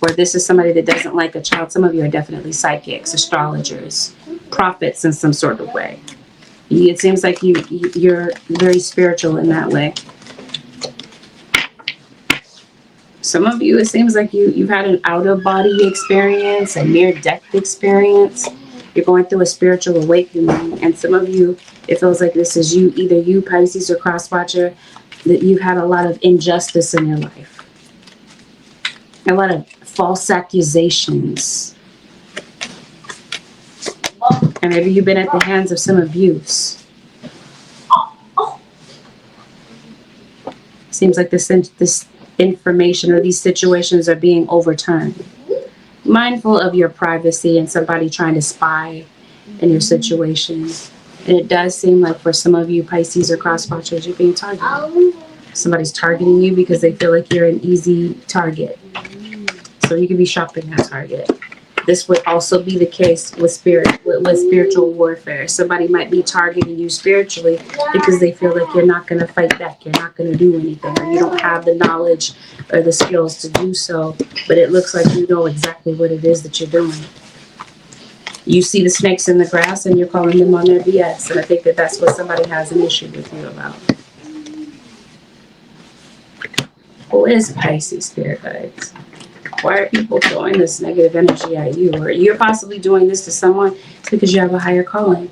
Or this is somebody that doesn't like a child. Some of you are definitely psychics, astrologers, prophets in some sort of way. It seems like you're very spiritual in that way. Some of you, it seems like you've had an out-of-body experience, a near-death experience. You're going through a spiritual awakening. And some of you, it feels like this is you, either you, Pisces, or cross-watcher, that you've had a lot of injustice in your life. A lot of false accusations. And maybe you've been at the hands of some abuse. Seems like this information or these situations are being overturned. Mindful of your privacy and somebody trying to spy in your situation. And it does seem like for some of you, Pisces or cross-watchers, you're being targeted. Somebody's targeting you because they feel like you're an easy target. So you could be shopping at Target. This would also be the case with spiritual warfare. Somebody might be targeting you spiritually because they feel like you're not going to fight back. You're not going to do anything. Or you don't have the knowledge or the skills to do so. But it looks like you know exactly what it is that you're doing. You see the snakes in the grass and you're calling them on their BS. And I think that that's what somebody has an issue with you about. Who is Pisces, spirit guides? Why are people throwing this negative energy at you? Or you're possibly doing this to someone. It's because you have a higher calling.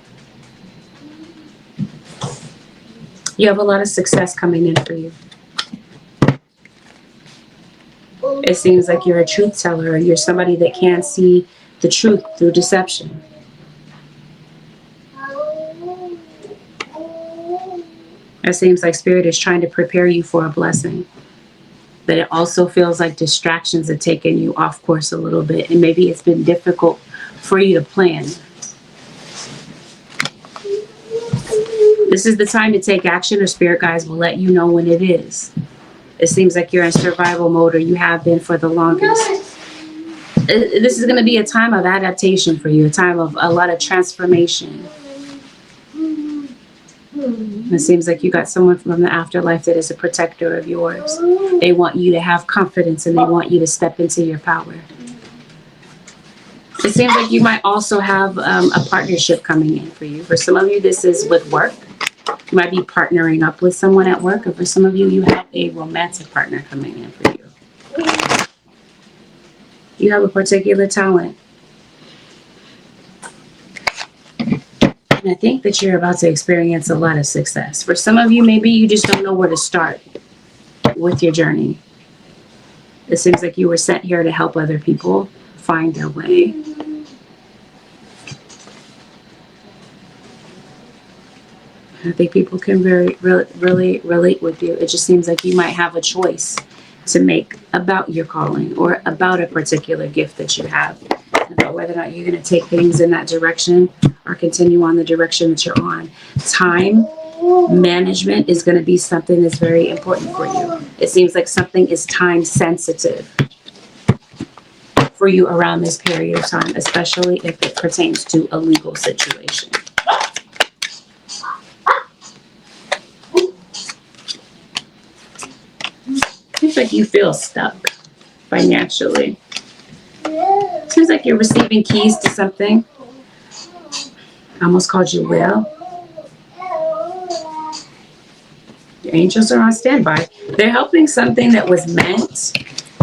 You have a lot of success coming in for you. It seems like you're a truth teller, or you're somebody that can see the truth through deception. It seems like Spirit is trying to prepare you for a blessing. But it also feels like distractions have taken you off course a little bit. And maybe it's been difficult for you to plan. This is the time to take action, or Spirit guides will let you know when it is. It seems like you're in survival mode, or you have been for the longest. This is going to be a time of adaptation for you, a time of a lot of transformation. It seems like you got someone from the afterlife that is a protector of yours. They want you to have confidence and they want you to step into your power. It seems like you might also have a partnership coming in for you. For some of you, this is with work. You might be partnering up with someone at work, or for some of you, you have a romantic partner coming in for you. You have a particular talent. And I think that you're about to experience a lot of success. For some of you, maybe you just don't know where to start with your journey. It seems like you were sent here to help other people find their way. I think people can really relate with you. It just seems like you might have a choice to make about your calling or about a particular gift that you have. About whether or not you're going to take things in that direction or continue on the direction that you're on. Time management is going to be something that's very important for you. It seems like something is time sensitive for you around this period of time, especially if it pertains to a legal situation. Seems like you feel stuck financially. Seems like you're receiving keys to something. I almost called you Will. Your angels are on standby. They're helping something that was meant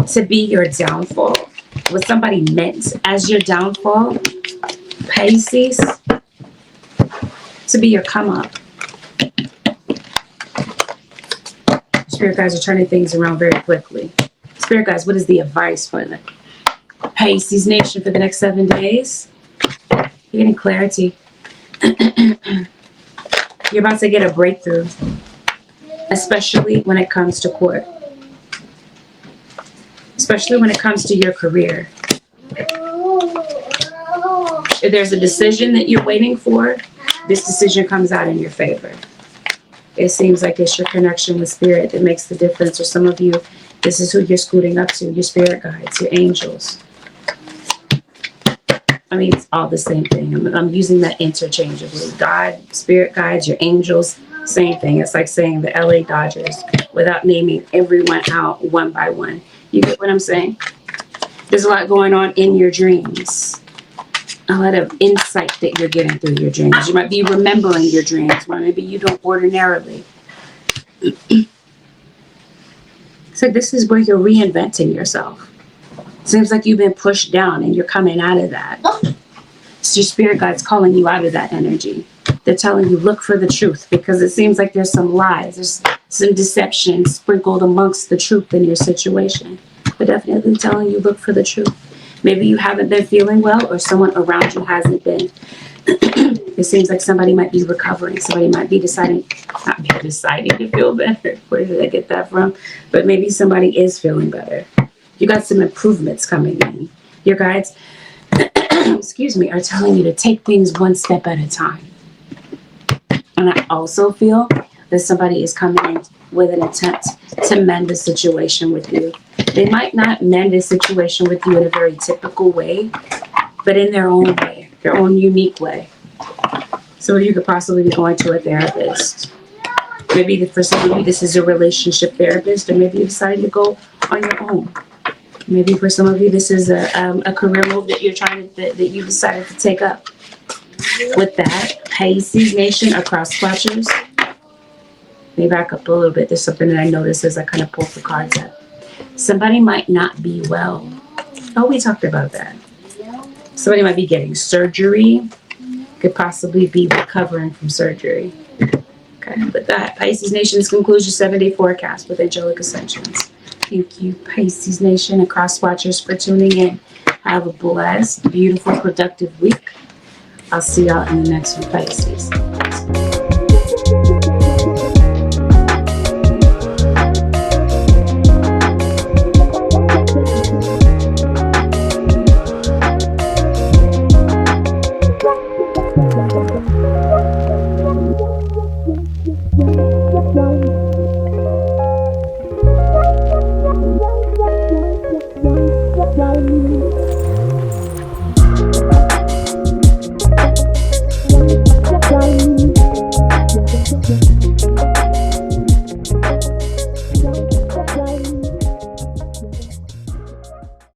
to be your downfall. Was somebody meant as your downfall, Pisces, to be your come up. Spirit guides are turning things around very quickly. Spirit guides, what is the advice for the Pisces nation for the next 7 days? You're getting clarity. You're about to get a breakthrough, especially when it comes to court. Especially when it comes to your career. If there's a decision that you're waiting for, this decision comes out in your favor. It seems like it's your connection with Spirit that makes the difference. Or some of you, this is who you're scooting up to, your spirit guides, your angels. I mean, it's all the same thing. I'm using that interchangeably. God, spirit guides, your angels, same thing. It's like saying the LA Dodgers without naming everyone out one by one. You get what I'm saying? There's a lot going on in your dreams. A lot of insight that you're getting through your dreams. You might be remembering your dreams, where maybe you don't ordinarily. So this is where you're reinventing yourself. Seems like you've been pushed down and you're coming out of that. It's your spirit guides calling you out of that energy. They're telling you, look for the truth, because it seems like there's some lies, there's some deception sprinkled amongst the truth in your situation. But definitely telling you, look for the truth. Maybe you haven't been feeling well, or someone around you hasn't been. It seems like somebody might be recovering. Somebody might be deciding to feel better. Where did I get that from? But maybe somebody is feeling better. You got some improvements coming in. Your guides, excuse me, are telling you to take things one step at a time. And I also feel that somebody is coming in with an attempt to mend the situation with you. They might not mend a situation with you in a very typical way, but in their own way, their own unique way. So you could possibly be going to a therapist. Maybe for some of you, this is a relationship therapist, or maybe you decided to go on your own. Maybe for some of you, this is a career move that that you decided to take up. With that, Pisces Nation or cross watchers. Let me back up a little bit. There's something that I noticed as I kind of pulled the cards up. Somebody might not be well. Oh, we talked about that. Somebody might be getting surgery. Could possibly be recovering from surgery. Okay, with that, Pisces Nation, this concludes your 7-day forecast with Angelic Ascensions. Thank you, Pisces Nation and cross watchers, for tuning in. Have a blessed, beautiful, productive week. I'll see y'all in the next one, Pisces.